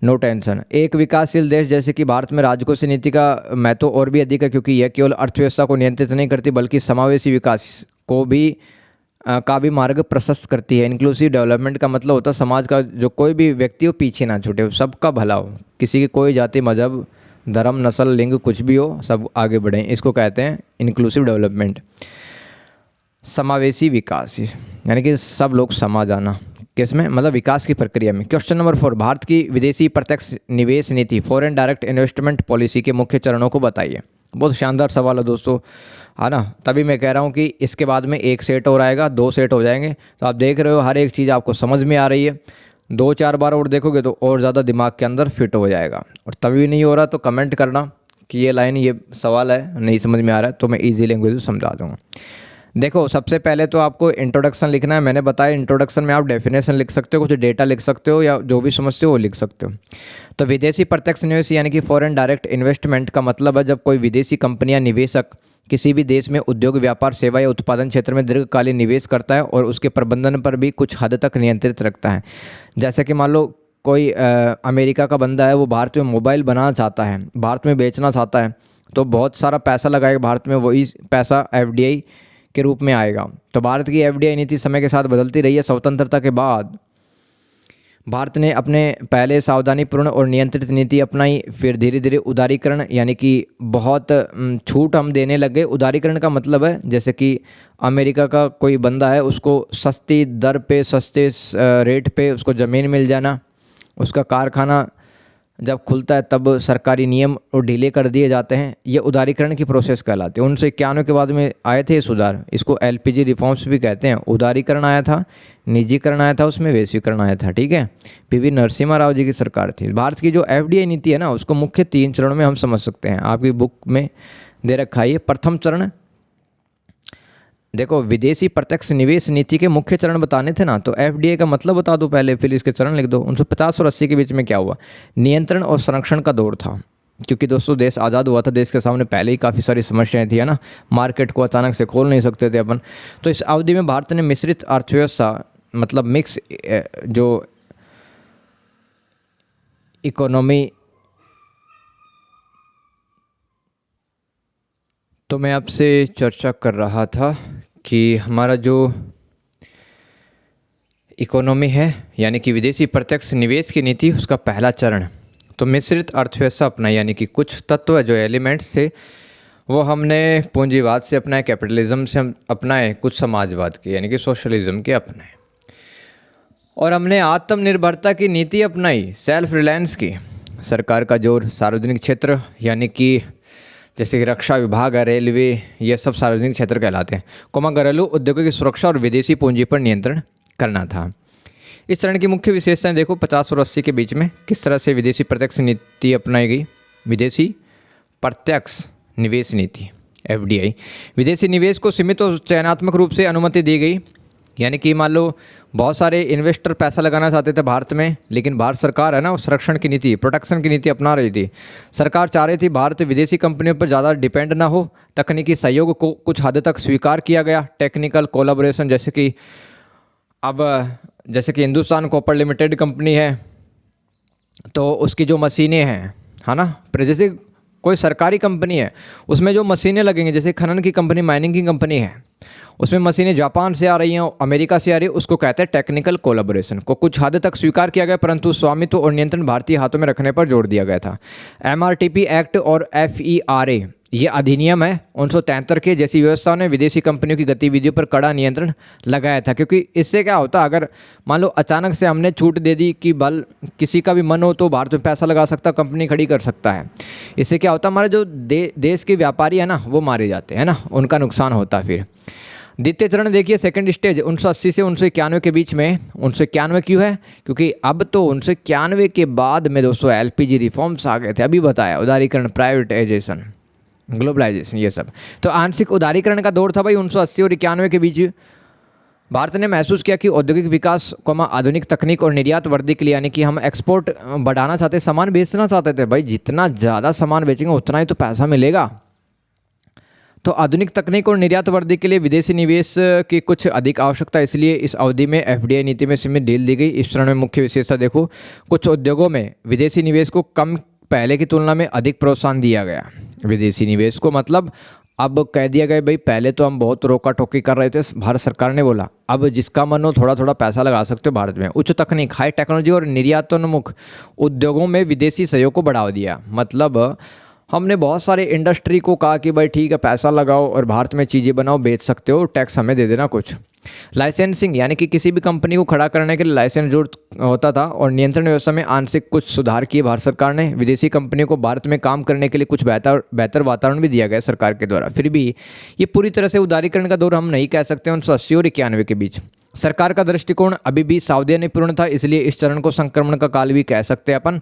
S1: नो टेंशन। एक विकासशील देश जैसे कि भारत में राजकोषीय नीति का महत्व और भी अधिक है, क्योंकि यह केवल अर्थव्यवस्था को नियंत्रित नहीं करती बल्कि समावेशी विकास को भी का भी मार्ग प्रशस्त करती है। इंक्लूसिव डेवलपमेंट का मतलब होता है समाज का जो कोई भी व्यक्ति हो पीछे ना छूटे, सबका भला हो, किसी की कोई जाति, मजहब, धर्म, नस्ल, लिंग कुछ भी हो, सब आगे बढ़ें, इसको कहते हैं इंक्लूसिव डेवलपमेंट। समावेशी विकास, यानी कि सब लोग समा जाना किसमें, मतलब विकास की प्रक्रिया में। क्वेश्चन नंबर 4, भारत की विदेशी प्रत्यक्ष निवेश नीति फॉरेन डायरेक्ट इन्वेस्टमेंट पॉलिसी के मुख्य चरणों को बताइए। बहुत शानदार सवाल है दोस्तों, है ना। तभी मैं कह रहा हूँ कि इसके बाद में एक सेट और आएगा, 2 सेट हो जाएंगे। तो आप देख रहे हो हर एक चीज़ आपको समझ में आ रही है। 2-4 बार और देखोगे तो और ज़्यादा दिमाग के अंदर फिट हो जाएगा। और तभी नहीं हो रहा तो कमेंट करना कि ये लाइन, ये सवाल है नहीं समझ में आ रहा है, तो मैं ईजी लैंग्वेज में समझा दूँगा। देखो, सबसे पहले तो आपको इंट्रोडक्शन लिखना है। मैंने बताया इंट्रोडक्शन में आप डेफिनेशन लिख सकते हो, कुछ डेटा लिख सकते हो, या जो भी समझते हो वो लिख सकते हो। तो विदेशी प्रत्यक्ष निवेश यानी कि फॉरेन डायरेक्ट इन्वेस्टमेंट का मतलब है जब कोई विदेशी कंपनियां, निवेशक किसी भी देश में उद्योग, व्यापार, सेवा या उत्पादन क्षेत्र में दीर्घकालीन निवेश करता है और उसके प्रबंधन पर भी कुछ हद तक नियंत्रित रखता है। जैसे कि मान लो कोई अमेरिका का बंदा है, वो भारत में मोबाइल बनाना चाहता है, भारत में बेचना चाहता है, तो बहुत सारा पैसा लगाएगा भारत में, वही पैसा एफडीआई के रूप में आएगा। तो भारत की एफडीआई नीति समय के साथ बदलती रही है। स्वतंत्रता के बाद भारत ने अपने पहले सावधानीपूर्ण और नियंत्रित नीति अपनाई, फिर धीरे धीरे उदारीकरण, यानी कि बहुत छूट हम देने लगे। उदारीकरण का मतलब है जैसे कि अमेरिका का कोई बंदा है, उसको सस्ती दर पे, सस्ते रेट पे उसको ज़मीन मिल जाना, उसका कारखाना जब खुलता है तब सरकारी नियम और ढीले कर दिए जाते हैं। ये उदारीकरण की प्रोसेस कहलाती है। 1991 के बाद में आए थे ये सुधार, इसको एलपीजी रिफॉर्म्स भी कहते हैं। उदारीकरण आया था, निजीकरण आया था, उसमें वैश्वीकरण आया था, ठीक है। पीवी नरसिम्हा राव जी की सरकार थी। भारत की जो एफडीआई नीति है ना, उसको मुख्य 3 चरणों में हम समझ सकते हैं। आपकी बुक में दे रखा है ये। प्रथम चरण, देखो विदेशी प्रत्यक्ष निवेश नीति के मुख्य चरण बताने थे ना, तो एफडीआई का मतलब बता दो पहले, फिर इसके चरण लिख दो। 1950 और 80 के बीच में क्या हुआ, नियंत्रण और संरक्षण का दौर था। क्योंकि दोस्तों देश आज़ाद हुआ था, देश के सामने पहले ही काफ़ी सारी समस्याएं थी, है ना। मार्केट को अचानक से खोल नहीं सकते थे अपन। तो इस अवधि में भारत ने मिश्रित अर्थव्यवस्था, मतलब मिक्स जो इकोनॉमी, तो मैं आपसे चर्चा कर रहा था कि हमारा जो इकोनॉमी है, यानी कि विदेशी प्रत्यक्ष निवेश की नीति, उसका पहला चरण तो मिश्रित अर्थव्यवस्था अपनाई, यानी कि कुछ तत्व जो एलिमेंट्स थे वो हमने पूंजीवाद से अपनाए, कैपिटलिज्म से हम अपनाए, कुछ समाजवाद के यानी कि सोशलिज्म के अपनाए, और हमने आत्मनिर्भरता की नीति अपनाई, सेल्फ रिलायंस की। सरकार का जोर, सार्वजनिक क्षेत्र यानी कि जैसे कि रक्षा विभाग है, रेलवे, ये सब सार्वजनिक क्षेत्र कहलाते हैं। घरेलू उद्योगों की सुरक्षा और विदेशी पूंजी पर नियंत्रण करना था। इस चरण की मुख्य विशेषताएं देखो, 50 और 80 के बीच में किस तरह से विदेशी प्रत्यक्ष नीति अपनाई गई। विदेशी प्रत्यक्ष निवेश नीति एफडीआई, विदेशी निवेश को सीमित और चयनात्मक रूप से अनुमति दी गई। यानी कि मान लो बहुत सारे इन्वेस्टर पैसा लगाना चाहते थे भारत में, लेकिन भारत सरकार है ना, वो संरक्षण की नीति, प्रोटेक्शन की नीति अपना रही थी। सरकार चाह रही थी भारत विदेशी कंपनियों पर ज़्यादा डिपेंड ना हो। तकनीकी सहयोग को कुछ हद तक स्वीकार किया गया, टेक्निकल कोलैबोरेशन, जैसे कि अब जैसे कि हिंदुस्तान कॉपर लिमिटेड कंपनी है, तो उसकी जो मशीनें हैं, है ना, जैसे कोई सरकारी कंपनी है उसमें जो मशीनें लगेंगी, जैसे खनन की कंपनी, माइनिंग की कंपनी है, उसमें मशीनें जापान से आ रही हैं, अमेरिका से आ रही है, उसको कहते हैं टेक्निकल कोलैबोरेशन, को कुछ हद तक स्वीकार किया गया, परंतु स्वामित्व और नियंत्रण भारतीय हाथों में रखने पर जोर दिया गया था। एमआरटीपी एक्ट और एफईआरए, ये अधिनियम है 1973 के, जैसी व्यवस्थाओं ने विदेशी कंपनियों की गतिविधियों पर कड़ा नियंत्रण लगाया था। क्योंकि इससे क्या होता, अगर मान लो अचानक से हमने छूट दे दी कि बल किसी का भी मन हो तो भारत में पैसा लगा सकता, कंपनी खड़ी कर सकता है, इससे क्या होता, हमारे जो देश के व्यापारी है ना, वो मारे जाते हैं ना, उनका नुकसान होता है। फिर द्वितीय चरण देखिए, सेकंड स्टेज 1980 से 1991 के बीच में। 1991 क्यों है, क्योंकि अब तो 1991 के बाद में दोस्तों एलपीजी रिफॉर्म्स आ गए थे, अभी बताया, उदारीकरण, प्राइवेटाइजेशन, ग्लोबलाइजेशन, ये सब। तो आंशिक उदारीकरण का दौर था भाई 1980 और 91 के बीच। भारत ने महसूस किया कि औद्योगिक विकास, आधुनिक तकनीक और निर्यात वृद्धि के लिए, यानी कि हम एक्सपोर्ट बढ़ाना चाहते, सामान बेचना चाहते थे। भाई जितना ज़्यादा सामान बेचेंगे उतना ही तो पैसा मिलेगा। तो आधुनिक तकनीक और निर्यात वृद्धि के लिए विदेशी निवेश की कुछ अधिक आवश्यकता, इसलिए इस अवधि में एफडीआई नीति में सीमित ढील दी गई। इस चरण में मुख्य विशेषता देखो, कुछ उद्योगों में विदेशी निवेश को कम, पहले की तुलना में अधिक प्रोत्साहन दिया गया। विदेशी निवेश को मतलब अब कह दिया गया भाई पहले तो हम बहुत रोका टोकी कर रहे थे, भारत सरकार ने बोला अब जिसका मन हो थोड़ा थोड़ा पैसा लगा सकते हो भारत में। उच्च तकनीक, हाई टेक्नोलॉजी और निर्यातोन्मुख उद्योगों में विदेशी सहयोग को बढ़ावा दिया। मतलब हमने बहुत सारे इंडस्ट्री को कहा कि भाई ठीक है पैसा लगाओ और भारत में चीज़ें बनाओ, बेच सकते हो, टैक्स हमें दे देना कुछ। लाइसेंसिंग यानी कि किसी भी कंपनी को खड़ा करने के लिए लाइसेंस जरूरत होता था, और नियंत्रण व्यवस्था में आंशिक कुछ सुधार किए भारत सरकार ने। विदेशी कंपनियों को भारत में काम करने के लिए कुछ बेहतर वातावरण भी दिया गया सरकार के द्वारा। फिर भी ये पूरी तरह से उदारीकरण का दौर हम नहीं कह सकते 1980 और 91 के बीच। सरकार का दृष्टिकोण अभी भी सावधानीपूर्ण था, इसलिए इस चरण को संक्रमण का काल भी कह सकते हैं अपन।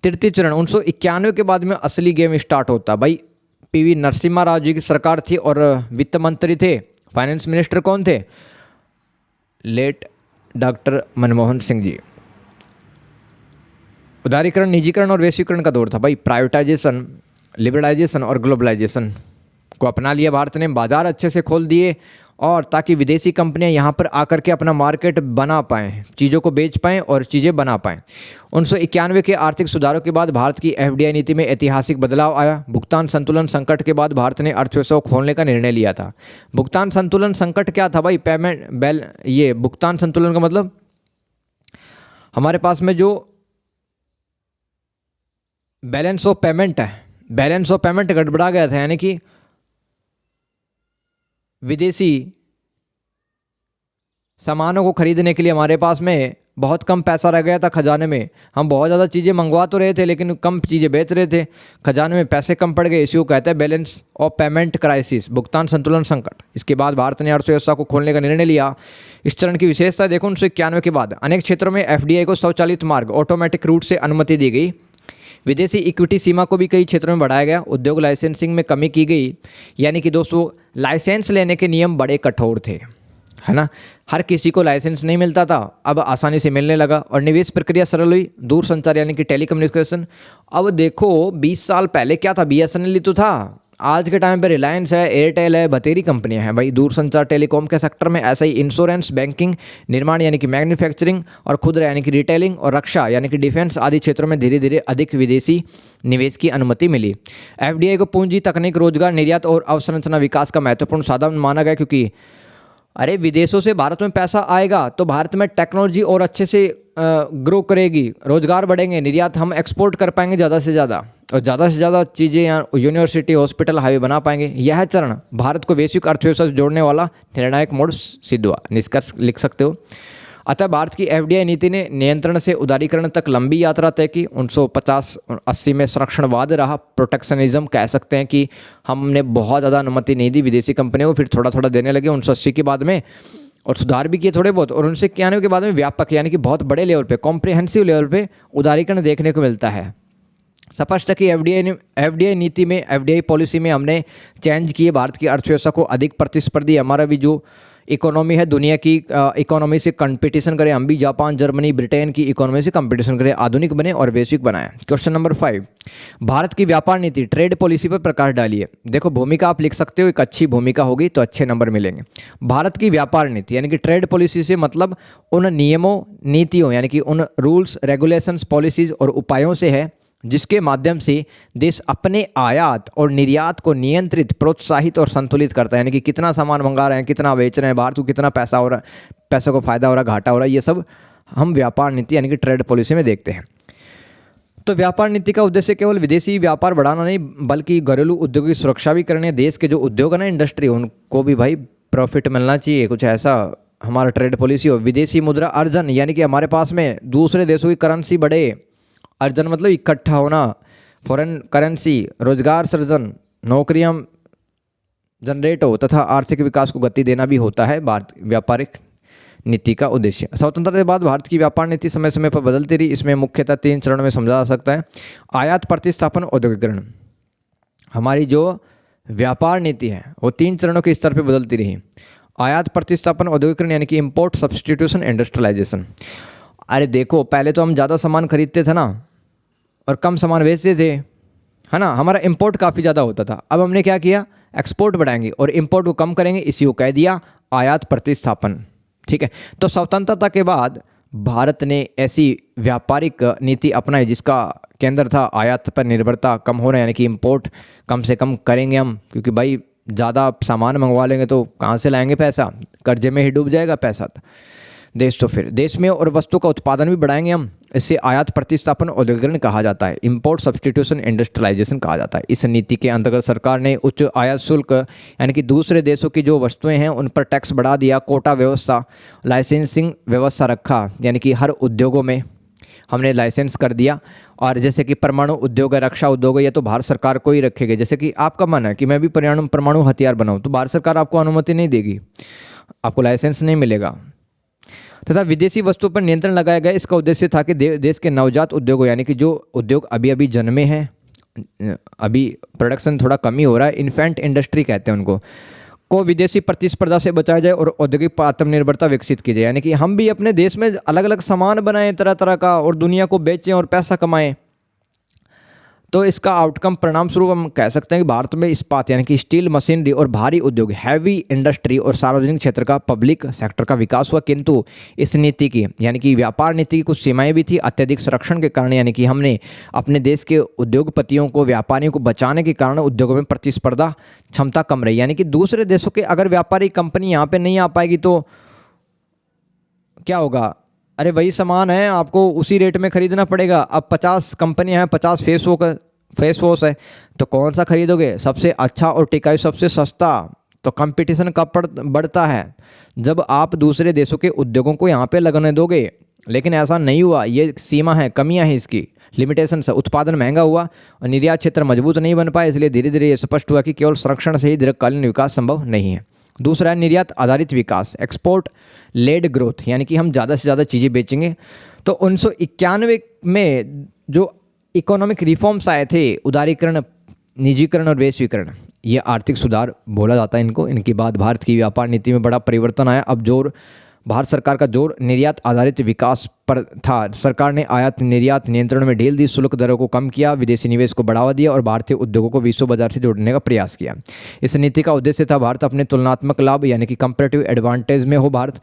S1: तृतीय चरण 1991 के बाद में असली गेम स्टार्ट होता। भाई पीवी नरसिम्हा राव जी की सरकार थी और वित्त मंत्री थे, फाइनेंस मिनिस्टर कौन थे? Late doctor Manmohan Singh ji. उदारीकरण, निजीकरण और वैश्वीकरण का दौर था। भाई प्राइवेटाइजेशन, लिबरलाइजेशन और ग्लोबलाइजेशन को अपना लिया भारत ने। बाजार अच्छे से खोल दिए और ताकि विदेशी कंपनियां यहाँ पर आकर के अपना मार्केट बना पाएँ, चीज़ों को बेच पाएँ और चीज़ें बना पाएँ। 1991 के आर्थिक सुधारों के बाद भारत की एफडीआई नीति में ऐतिहासिक बदलाव आया। भुगतान संतुलन संकट के बाद भारत ने अर्थव्यवस्था को खोलने का निर्णय लिया था। भुगतान संतुलन संकट क्या था भाई? ये भुगतान संतुलन का मतलब हमारे पास में जो बैलेंस ऑफ पेमेंट है, बैलेंस ऑफ पेमेंट गड़बड़ा गया था, यानी कि विदेशी सामानों को खरीदने के लिए हमारे पास में बहुत कम पैसा रह गया था खजाने में। हम बहुत ज़्यादा चीज़ें मंगवा तो रहे थे लेकिन कम चीज़ें बेच रहे थे, खजाने में पैसे कम पड़ गए। इसी को कहते हैं बैलेंस ऑफ पेमेंट क्राइसिस, भुगतान संतुलन संकट। इसके बाद भारत ने अर्थव्यवस्था को खोलने का निर्णय लिया। इस चरण की विशेषता देखो, 1991 के बाद अनेक क्षेत्रों में एफडीआई को स्वचालित मार्ग, ऑटोमेटिक रूट से अनुमति दी गई। विदेशी इक्विटी सीमा को भी कई क्षेत्रों में बढ़ाया गया। उद्योग लाइसेंसिंग में कमी की गई, यानी कि दोस्तों लाइसेंस लेने के नियम बड़े कठोर थे, है ना। हर किसी को लाइसेंस नहीं मिलता था, अब आसानी से मिलने लगा। और निवेश प्रक्रिया सरल हुई। दूर संचार यानी कि टेलीकम्युनिकेशन, अब देखो 20 साल पहले क्या था, बीएसएनएल ही तो था। आज के टाइम पे रिलायंस है, एयरटेल है, बतेरी कंपनियां हैं भाई दूर संचार टेलीकॉम के सेक्टर में। ऐसा ही इंश्योरेंस, बैंकिंग, निर्माण यानी कि मैन्युफैक्चरिंग, और खुदरा यानी कि रिटेलिंग, और रक्षा यानी कि डिफेंस आदि क्षेत्रों में धीरे धीरे अधिक विदेशी निवेश की अनुमति मिली। एफडीआई को पूंजी, तकनीक, रोजगार, निर्यात और अवसंरचना विकास का महत्वपूर्ण साधन माना गया, क्योंकि अरे विदेशों से भारत में पैसा आएगा तो भारत में टेक्नोलॉजी और अच्छे से ग्रो करेगी, रोजगार बढ़ेंगे, निर्यात हम एक्सपोर्ट कर पाएंगे ज़्यादा से ज़्यादा, और ज़्यादा से ज़्यादा चीज़ें यहाँ यूनिवर्सिटी, हॉस्पिटल, हाईवे बना पाएंगे। यह चरण भारत को वैश्विक अर्थव्यवस्था से जोड़ने वाला निर्णायक मोड़ सिद्ध हुआ। निष्कर्ष लिख सकते हो। अतः भारत की एफडीआई नीति ने नियंत्रण से उदारीकरण तक लंबी यात्रा तय की। 1950-80 में संरक्षणवाद रहा, प्रोटेक्शनिज्म कह सकते हैं कि हमने बहुत ज़्यादा अनुमति नहीं दी विदेशी कंपनियों को, फिर थोड़ा थोड़ा देने लगे 1980 के बाद में, और सुधार भी किए थोड़े बहुत। और 1991 के बाद में व्यापक यानी कि बहुत बड़े लेवल पे, कॉम्प्रिहेंसिव लेवल पे उदारीकरण देखने को मिलता है। स्पष्ट है कि एफडीआई नीति में, एफडीआई पॉलिसी में हमने चेंज किए भारत की अर्थव्यवस्था को अधिक प्रतिस्पर्धी, हमारा भी जो इकोनॉमी है दुनिया की इकोनॉमी से कंपटीशन करें, हम भी जापान, जर्मनी, ब्रिटेन की इकोनॉमी से कंपटीशन करें, आधुनिक बने और वैश्विक बनाएं। क्वेश्चन नंबर 5, भारत की व्यापार नीति, ट्रेड पॉलिसी पर प्रकाश डालिए। देखो भूमिका आप लिख सकते हो, एक अच्छी भूमिका होगी तो अच्छे नंबर मिलेंगे। भारत की व्यापार नीति यानी कि ट्रेड पॉलिसी से मतलब उन नियमों, नीतियों यानी कि उन रूल्स, रेगुलेशंस, पॉलिसीज और उपायों से है जिसके माध्यम से देश अपने आयात और निर्यात को नियंत्रित, प्रोत्साहित और संतुलित करता है। यानी कि कितना सामान मंगा रहे हैं, कितना बेच रहे हैं, भारत को कितना पैसा हो रहा है, पैसों को फायदा हो रहा है, घाटा हो रहा है, ये सब हम व्यापार नीति यानी कि ट्रेड पॉलिसी में देखते हैं। तो व्यापार नीति का उद्देश्य केवल विदेशी व्यापार बढ़ाना नहीं बल्कि घरेलू उद्योगों की सुरक्षा भी करनी है। देश के जो उद्योग है ना, इंडस्ट्री, उनको भी भाई प्रॉफिट मिलना चाहिए, कुछ ऐसा हमारा ट्रेड पॉलिसी हो। विदेशी मुद्रा अर्जन यानी कि हमारे पास में दूसरे देशों की करेंसी बढ़े, अर्जन मतलब इकट्ठा होना, फॉरेन करेंसी, रोजगार सृजन, नौकरियां जनरेट हो तथा आर्थिक विकास को गति देना भी होता है भारत व्यापारिक नीति का उद्देश्य। स्वतंत्रता के बाद भारत की व्यापार नीति समय समय पर बदलती रही। इसमें मुख्यतः 3 चरणों में समझा जा सकता है। आयात, प्रतिस्थापन, औद्योगिकरण। हमारी जो व्यापार नीति है वो 3 चरणों के स्तर पर बदलती रही। आयात, प्रतिस्थापन, औद्योगिकरण यानी कि इम्पोर्ट, सब्सटीट्यूशन, इंडस्ट्रियलाइजेशन। अरे देखो पहले तो हम ज़्यादा सामान खरीदते थे ना और कम सामान बेचते थे, है ना, हमारा इंपोर्ट काफ़ी ज़्यादा होता था। अब हमने क्या किया, एक्सपोर्ट बढ़ाएंगे और इंपोर्ट को कम करेंगे, इसी को कह दिया आयात प्रतिस्थापन। ठीक है, तो स्वतंत्रता के बाद भारत ने ऐसी व्यापारिक नीति अपनाई जिसका केंद्र था आयात पर निर्भरता कम होना, यानी कि इंपोर्ट कम से कम करेंगे हम, क्योंकि भाई ज़्यादा सामान मंगवा लेंगे तो कहाँ से लाएंगे पैसा, कर्जे में ही डूब जाएगा पैसा देश। तो फिर देश में और वस्तु का उत्पादन भी बढ़ाएंगे हम, इससे आयात प्रतिस्थापन औद्योगिकरण कहा जाता है, इंपोर्ट सब्सटीट्यूशन इंडस्ट्रियलाइजेशन कहा जाता है। इस नीति के अंतर्गत सरकार ने उच्च आयात शुल्क यानी कि दूसरे देशों की जो वस्तुएं हैं उन पर टैक्स बढ़ा दिया, कोटा व्यवस्था, लाइसेंसिंग व्यवस्था रखा, यानी कि हर उद्योगों में हमने लाइसेंस कर दिया। और जैसे कि परमाणु उद्योग है, रक्षा उद्योग है, ये तो भारत सरकार को ही रखेगी। जैसे कि आपका मन है कि मैं भी परमाणु हथियार बनाऊं, तो भारत सरकार आपको अनुमति नहीं देगी, आपको लाइसेंस नहीं मिलेगा। तथा विदेशी वस्तुओं पर नियंत्रण लगाया गया। इसका उद्देश्य था कि देश के नवजात उद्योगों यानी कि जो उद्योग अभी अभी जन्मे हैं, अभी प्रोडक्शन थोड़ा कम ही हो रहा है, इन्फेंट इंडस्ट्री कहते हैं उनको, को विदेशी प्रतिस्पर्धा से बचाया जाए और औद्योगिक आत्मनिर्भरता विकसित की जाए। यानी कि हम भी अपने देश में अलग अलग सामान बनाएं तरह तरह का और दुनिया को बेचें और पैसा कमाएं। तो इसका आउटकम परिणाम स्वरूप हम कह सकते हैं कि भारत में इस्पात यानी कि स्टील, मशीनरी और भारी उद्योग, हैवी इंडस्ट्री और सार्वजनिक क्षेत्र का, पब्लिक सेक्टर का विकास हुआ। किंतु इस नीति की यानी कि व्यापार नीति की कुछ सीमाएं भी थी। अत्यधिक संरक्षण के कारण यानी कि हमने अपने देश के उद्योगपतियों को, व्यापारियों को बचाने के कारण उद्योगों में प्रतिस्पर्धा क्षमता कम रही। यानी कि दूसरे देशों के अगर व्यापारी कंपनी यहाँ पर नहीं आ पाएगी तो क्या होगा, अरे वही सामान है, आपको उसी रेट में खरीदना पड़ेगा। अब 50 कंपनियां हैं, 50 फेस वॉश है, तो कौन सा खरीदोगे? सबसे अच्छा और टिकाऊ, सबसे सस्ता। तो कंपटीशन कब बढ़ता है? जब आप दूसरे देशों के उद्योगों को यहाँ पे लगने दोगे। लेकिन ऐसा नहीं हुआ, ये सीमा है, कमियां हैं इसकी, लिमिटेशन से उत्पादन महंगा हुआ और निर्यात क्षेत्र मजबूत नहीं बन पाए। इसलिए धीरे धीरे ये स्पष्ट हुआ कि केवल संरक्षण से ही दीर्घकालीन विकास संभव नहीं है। दूसरा है निर्यात आधारित विकास, एक्सपोर्ट लेड ग्रोथ, यानी कि हम ज़्यादा से ज़्यादा चीज़ें बेचेंगे। तो 1991 में जो इकोनॉमिक रिफॉर्म्स आए थे, उदारीकरण, निजीकरण और वैश्वीकरण, ये आर्थिक सुधार बोला जाता है इनको। इनके बाद भारत की व्यापार नीति में बड़ा परिवर्तन आया। अब भारत सरकार का जोर निर्यात आधारित विकास पर था। सरकार ने आयात निर्यात नियंत्रण में ढील दी, शुल्क दरों को कम किया, विदेशी निवेश को बढ़ावा दिया और भारतीय उद्योगों को विश्व बाजार से जोड़ने का प्रयास किया। इस नीति का उद्देश्य था भारत अपने तुलनात्मक लाभ यानी कि कंपैरेटिव एडवांटेज में हो। भारत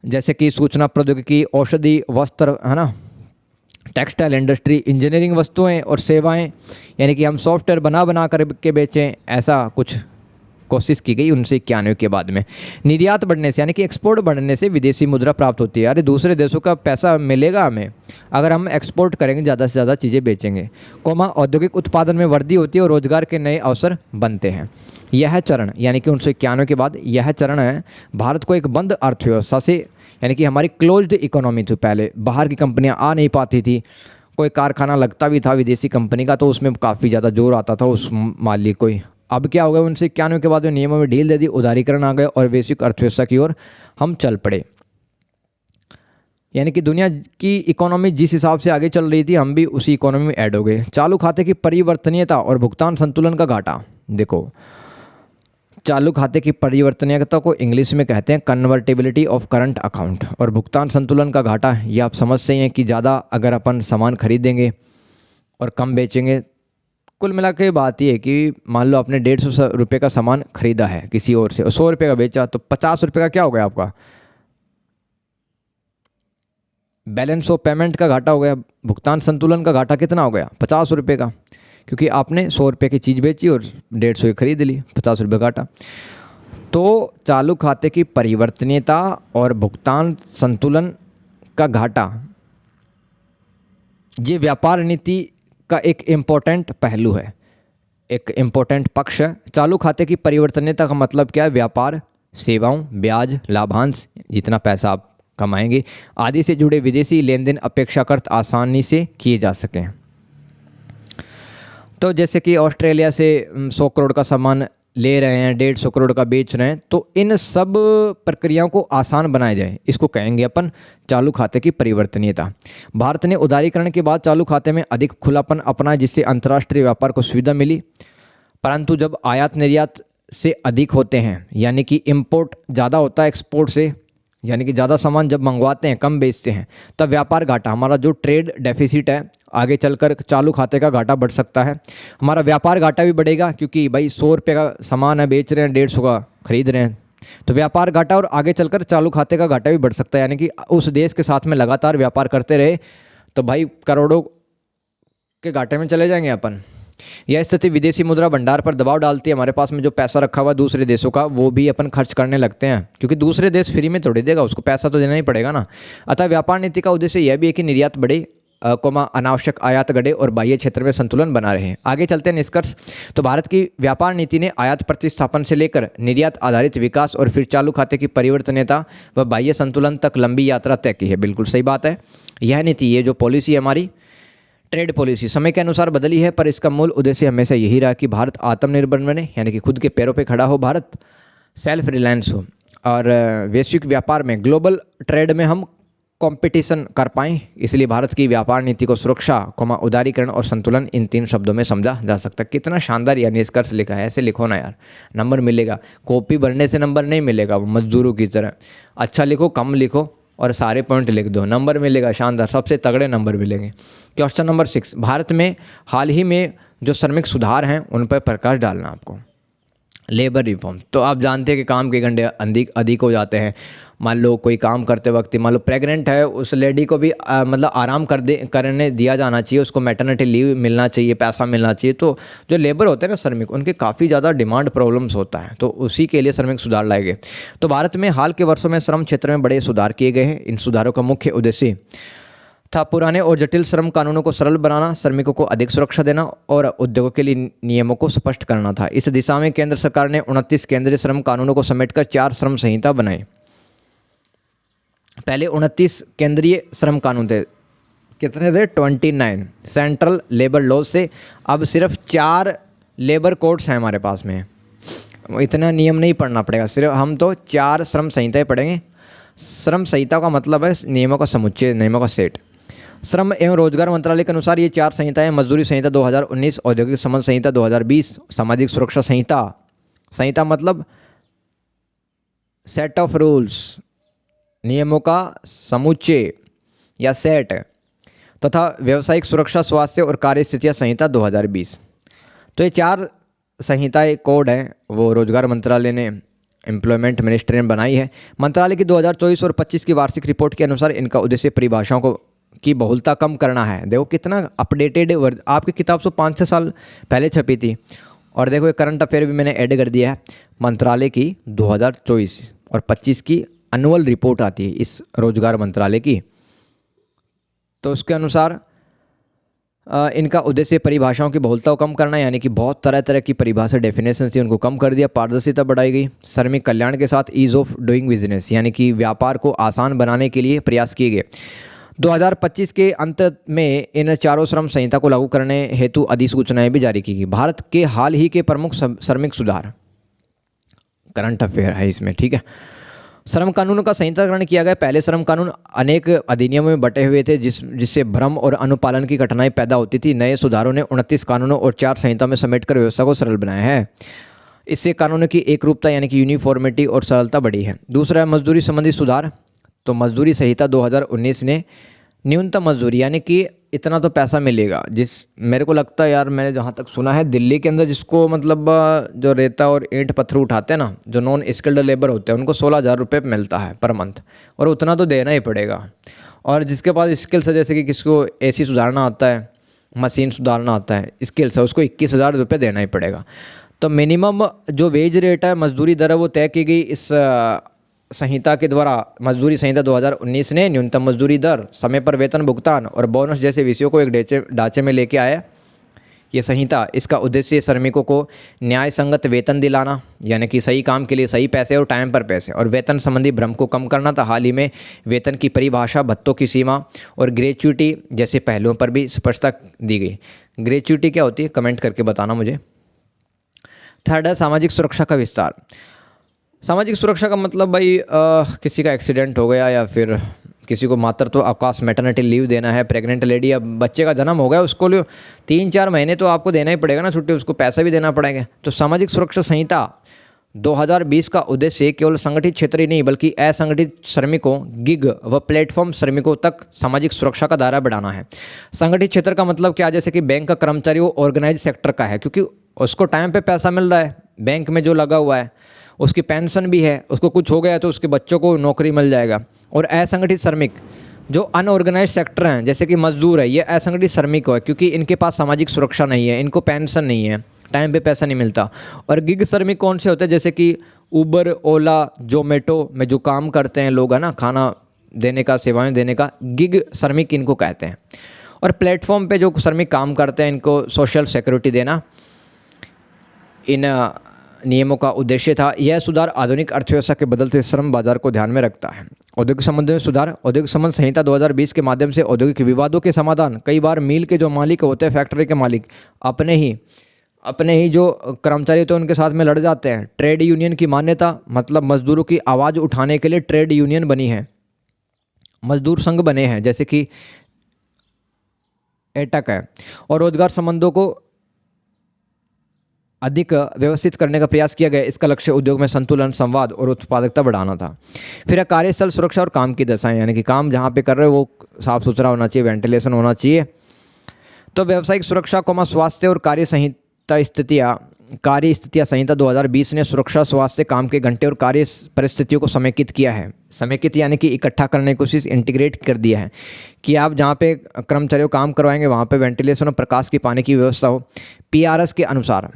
S1: जैसे कि सूचना प्रौद्योगिकी, औषधि, वस्त्र, है ना, टेक्सटाइल इंडस्ट्री, इंजीनियरिंग वस्तुएं और सेवाएं, यानी कि हम सॉफ्टवेयर बना कर के बेचें, ऐसा कुछ कोशिश की गई 1991 के बाद में। निर्यात बढ़ने से यानी कि एक्सपोर्ट बढ़ने से विदेशी मुद्रा प्राप्त होती है। अरे दूसरे देशों का पैसा मिलेगा हमें अगर हम एक्सपोर्ट करेंगे, ज़्यादा से ज़्यादा चीज़ें बेचेंगे। औद्योगिक उत्पादन में वृद्धि होती है और रोजगार के नए अवसर बनते हैं। यह चरण यानी कि 1991 के बाद यह चरण है भारत को एक बंद अर्थव्यवस्था से, यानी कि हमारी क्लोज्ड इकोनॉमी थी पहले, बाहर की कंपनियां आ नहीं पाती थी। कोई कारखाना लगता भी था विदेशी कंपनी का तो उसमें काफ़ी ज़्यादा जोर आता था उस मालिक को। अब क्या हो गया, 1991 के बाद में नियमों में ढील दे दी, उदारीकरण आ गए और वैश्विक अर्थव्यवस्था की ओर हम चल पड़े। यानी कि दुनिया की इकोनॉमी जिस हिसाब से आगे चल रही थी, हम भी उसी इकोनॉमी में ऐड हो गए। चालू खाते की परिवर्तनीयता और भुगतान संतुलन का घाटा। देखो, चालू खाते की परिवर्तनीयता को इंग्लिश में कहते हैं कन्वर्टेबिलिटी ऑफ करंट अकाउंट, और भुगतान संतुलन का घाटा ये आप समझ से हैं कि ज़्यादा अगर अपन सामान खरीदेंगे और कम बेचेंगे। कुल मिला के बात ये है कि मान लो आपने 150 रुपये का सामान खरीदा है किसी और से और 100 रुपये का बेचा, तो 50 रुपये का क्या हो गया आपका? बैलेंस ऑफ पेमेंट का घाटा हो गया। भुगतान संतुलन का घाटा कितना हो गया? 50 रुपये का, क्योंकि आपने 100 रुपये की चीज़ बेची और 150 की खरीद ली, 50 रुपये घाटा। तो चालू खाते की परिवर्तनीयता और भुगतान संतुलन का घाटा, ये व्यापार नीति का एक इम्पोर्टेंट पहलू है, एक इम्पोर्टेंट पक्ष है। चालू खाते की परिवर्तनीयता का मतलब क्या है? व्यापार, सेवाओं, ब्याज, लाभांश, जितना पैसा आप कमाएंगे आदि से जुड़े विदेशी लेन देन अपेक्षाकृत आसानी से किए जा सकें। तो जैसे कि ऑस्ट्रेलिया से 100 करोड़ का सामान ले रहे हैं, 150 करोड़ का बेच रहे हैं, तो इन सब प्रक्रियाओं को आसान बनाया जाए, इसको कहेंगे अपन चालू खाते की परिवर्तनीयता। भारत ने उदारीकरण के बाद चालू खाते में अधिक खुलापन अपनाया, जिससे अंतर्राष्ट्रीय व्यापार को सुविधा मिली। परंतु जब आयात निर्यात से अधिक होते हैं, यानी कि इम्पोर्ट ज़्यादा होता है एक्सपोर्ट से, यानी कि ज़्यादा सामान जब मंगवाते हैं कम बेचते हैं, तब व्यापार घाटा, हमारा जो ट्रेड डेफिसिट है, आगे चलकर चालू खाते का घाटा बढ़ सकता है। हमारा व्यापार घाटा भी बढ़ेगा, क्योंकि भाई 100 रुपये का सामान है बेच रहे हैं, 150 का खरीद रहे हैं, तो व्यापार घाटा और आगे चलकर चालू खाते का घाटा भी बढ़ सकता है। यानी कि उस देश के साथ में लगातार व्यापार करते रहे तो भाई करोड़ों के घाटे में चले जाएंगे अपन। यह स्थिति विदेशी मुद्रा भंडार पर दबाव डालती है। हमारे पास में जो पैसा रखा हुआ है दूसरे देशों का, वो भी अपन खर्च करने लगते हैं, क्योंकि दूसरे देश फ्री में थोड़ी देगा, उसको पैसा तो देना ही पड़ेगा ना। अतः व्यापार नीति का उद्देश्य यह भी है कि निर्यात बढ़े, अनावश्यक आयात घटे और बाह्य क्षेत्र में संतुलन बना रहे। आगे चलते हैं निष्कर्ष। तो भारत की व्यापार नीति ने आयात प्रतिस्थापन से लेकर निर्यात आधारित विकास और फिर चालू खाते की परिवर्तनीयता व बाह्य संतुलन तक लंबी यात्रा तय की है। बिल्कुल सही बात है। यह नीति, ये जो पॉलिसी है हमारी ट्रेड पॉलिसी, समय के अनुसार बदली है, पर इसका मूल उद्देश्य हमेशा यही रहा कि भारत आत्मनिर्भर बने, यानी कि खुद के पैरों पर खड़ा हो, भारत सेल्फ रिलायंस हो और वैश्विक व्यापार में, ग्लोबल ट्रेड में हम कंपटीशन कर पाएँ। इसलिए भारत की व्यापार नीति को सुरक्षा, उदारीकरण और संतुलन, इन 3 शब्दों में समझा जा सकता है। कितना शानदार यानी निष्कर्ष लिखा है। ऐसे लिखो ना यार, नंबर मिलेगा। कॉपी भरने से नंबर नहीं मिलेगा, मजदूरों की तरह। अच्छा लिखो, कम लिखो और सारे पॉइंट लिख दो, नंबर मिलेगा शानदार, सबसे तगड़े नंबर मिलेंगे। क्वेश्चन नंबर 6, भारत में हाल ही में जो श्रमिक सुधार हैं उन पर प्रकाश डालना आपको। लेबर रिफॉर्म, तो आप जानते हैं कि काम के घंटे अधिक हो जाते हैं। मान लो कोई काम करते वक्त, मान लो प्रेग्नेंट है, उस लेडी को भी मतलब आराम करने दिया जाना चाहिए, उसको मैटरनिटी लीव मिलना चाहिए, पैसा मिलना चाहिए। तो जो लेबर होते हैं ना श्रमिक, उनके काफ़ी ज़्यादा डिमांड प्रॉब्लम्स होता है, तो उसी के लिए श्रमिक सुधार लाए गए। तो भारत में हाल के वर्षों में श्रम क्षेत्र में बड़े सुधार किए गए हैं। इन सुधारों का मुख्य उद्देश्य था पुराने और जटिल श्रम कानूनों को सरल बनाना, श्रमिकों को अधिक सुरक्षा देना और उद्योगों के लिए नियमों को स्पष्ट करना था। इस दिशा में केंद्र सरकार ने 29 केंद्रीय श्रम कानूनों को समेटकर 4 श्रम संहिता बनाई। पहले 29 केंद्रीय श्रम कानून थे, कितने थे? 29 सेंट्रल लेबर लॉज से। अब सिर्फ 4 लेबर कोड्स हैं हमारे पास में, इतना नियम नहीं पढ़ना पड़ेगा, सिर्फ हम तो 4 श्रम संहिताएं पढ़ेंगे। श्रम संहिता का मतलब है नियमों का समुच्चय, नियमों का सेट। श्रम एवं रोजगार मंत्रालय के अनुसार ये 4 संहिताएं मजदूरी संहिता 2019, औद्योगिक संबंध संहिता 2020, सामाजिक सुरक्षा संहिता, संहिता मतलब सेट ऑफ रूल्स, नियमों का समुच्चय या सेट, तथा व्यावसायिक सुरक्षा, स्वास्थ्य और कार्य स्थितियाँ संहिता 2020। तो ये 4 संहिताएं कोड हैं, वो रोजगार मंत्रालय ने, एम्प्लॉयमेंट मिनिस्ट्री ने बनाई है। मंत्रालय की 2024 और 25 की वार्षिक रिपोर्ट के अनुसार इनका उद्देश्य परिभाषाओं की बहुलता कम करना है। देखो कितना अपडेटेड, आपकी किताब से 5-6 साल पहले छपी थी। और देखो ये करंट अफेयर भी मैंने ऐड कर दिया है। मंत्रालय की 2024 और 25 की एनुअल रिपोर्ट आती है इस रोजगार मंत्रालय की, तो उसके अनुसार इनका उद्देश्य परिभाषाओं की बहुलता को कम करना, यानी कि बहुत तरह तरह की परिभाषा डेफिनेशन थी, उनको कम कर दिया। पारदर्शिता बढ़ाई गई। श्रमिक कल्याण के साथ ईज ऑफ डूइंग बिजनेस, यानी कि व्यापार को आसान बनाने के लिए प्रयास किए गए। 2025 के अंत में इन 4 श्रम संहिता को लागू करने हेतु अधिसूचनाएं भी जारी की गई। भारत के हाल ही के प्रमुख श्रमिक सुधार, करंट अफेयर है इसमें, ठीक है। श्रम कानूनों का संहिताकरण किया गया। पहले श्रम कानून अनेक अधिनियमों में बटे हुए थे, जिससे भ्रम और अनुपालन की कठिनाई पैदा होती थी। नए सुधारों ने 29 कानूनों और 4 संहिता में समेटकर व्यवस्था को सरल बनाया है। इससे कानूनों की एक रूपता यानी कि यूनिफॉर्मिटी और सरलता बढ़ी है। दूसरा है मजदूरी संबंधी सुधार। तो मजदूरी संहिता 2019 ने न्यूनतम मजदूरी, यानी कि इतना तो पैसा मिलेगा, मेरे को लगता है यार, मैंने जहाँ तक सुना है दिल्ली के अंदर जिसको मतलब जो रेता और ईंट पत्थर उठाते हैं ना, जो नॉन स्किल्ड लेबर होते हैं, उनको 16,000 रुपये मिलता है पर मंथ, और उतना तो देना ही पड़ेगा। और जिसके पास स्किल्स है, जैसे कि किसको एसी सुधारना आता है, मशीन सुधारना आता है, स्किल्स है, उसको 21,000 रुपये देना ही पड़ेगा। तो मिनिमम जो वेज रेट है, मजदूरी दर है, वो तय की गई इस संहिता के द्वारा। मजदूरी संहिता 2019 ने न्यूनतम मजदूरी दर, समय पर वेतन भुगतान और बोनस जैसे विषयों को एक ढांचे में लेके आया ये संहिता। इसका उद्देश्य श्रमिकों को न्याय संगत वेतन दिलाना, यानी कि सही काम के लिए सही पैसे और टाइम पर पैसे, और वेतन संबंधी भ्रम को कम करना था। हाल ही में वेतन की परिभाषा, भत्तों की सीमा और ग्रेच्युटी जैसे पहलुओं पर भी स्पष्टता दी गई। ग्रेच्युटी क्या होती है, कमेंट करके बताना मुझे। थर्ड है सामाजिक सुरक्षा का विस्तार। सामाजिक सुरक्षा का मतलब भाई किसी का एक्सीडेंट हो गया या फिर किसी को मातृत्व अवकाश, मैटरनिटी लीव देना है, प्रेग्नेंट लेडी, अब बच्चे का जन्म हो गया, उसको 3-4 महीने तो आपको देना ही पड़ेगा ना छुट्टी, उसको पैसा भी देना पड़ेगा। तो सामाजिक सुरक्षा संहिता 2020 का उद्देश्य केवल संगठित क्षेत्र ही नहीं बल्कि असंगठित श्रमिकों, गिग व प्लेटफॉर्म श्रमिकों तक सामाजिक सुरक्षा का दायरा बढ़ाना है। संगठित क्षेत्र का मतलब क्या, जैसे कि बैंक का कर्मचारी वो ऑर्गेनाइज सेक्टर का है, क्योंकि उसको टाइम पे पैसा मिल रहा है, बैंक में जो लगा हुआ है, उसकी पेंशन भी है, उसको कुछ हो गया तो उसके बच्चों को नौकरी मिल जाएगा। और असंगठित श्रमिक जो अनऑर्गेनाइज सेक्टर हैं जैसे कि मजदूर है, ये असंगठित श्रमिक है, क्योंकि इनके पास सामाजिक सुरक्षा नहीं है, इनको पेंशन नहीं है, टाइम पे पैसा नहीं मिलता। और गिग श्रमिक कौन से होते हैं, जैसे कि उबर, ओला, जोमेटो में जो काम करते हैं लोग है ना, खाना देने का, सेवाएं देने का, गिग श्रमिक इनको कहते हैं। और प्लेटफॉर्म पे जो श्रमिक काम करते हैं इनको सोशल सिक्योरिटी देना इन नियमों का उद्देश्य था। यह सुधार आधुनिक अर्थव्यवस्था के बदलते श्रम बाजार को ध्यान में रखता है। औद्योगिक संबंध में सुधार। औद्योगिक संबंध संहिता 2020 के माध्यम से औद्योगिक विवादों के समाधान। कई बार मिल के जो मालिक होते हैं, फैक्ट्री के मालिक अपने ही जो कर्मचारी होते हैं उनके साथ में लड़ जाते हैं। ट्रेड यूनियन की मान्यता, मतलब मजदूरों की आवाज़ उठाने के लिए ट्रेड यूनियन बनी है, मजदूर संघ बने हैं, जैसे कि एटक है। और रोजगार संबंधों को अधिक व्यवस्थित करने का प्रयास किया गया। इसका लक्ष्य उद्योग में संतुलन, संवाद और उत्पादकता बढ़ाना था। फिर कार्यस्थल सुरक्षा और काम की दशाएं, यानी कि काम जहाँ पे कर रहे हो वो साफ़ सुथरा होना चाहिए, वेंटिलेशन होना चाहिए। तो व्यावसायिक सुरक्षा, स्वास्थ्य और कार्य स्थितियाँ संहिता 2020 ने सुरक्षा, स्वास्थ्य, काम के घंटे और कार्य परिस्थितियों को समेकित किया है। समेकित यानी कि इकट्ठा करने की कोशिश, इंटीग्रेट कर दिया है कि आप जहाँ पे कर्मचारियों काम करवाएंगे वहाँ पे वेंटिलेशन और प्रकाश की, पानी की व्यवस्था हो। पीआरएस के अनुसार,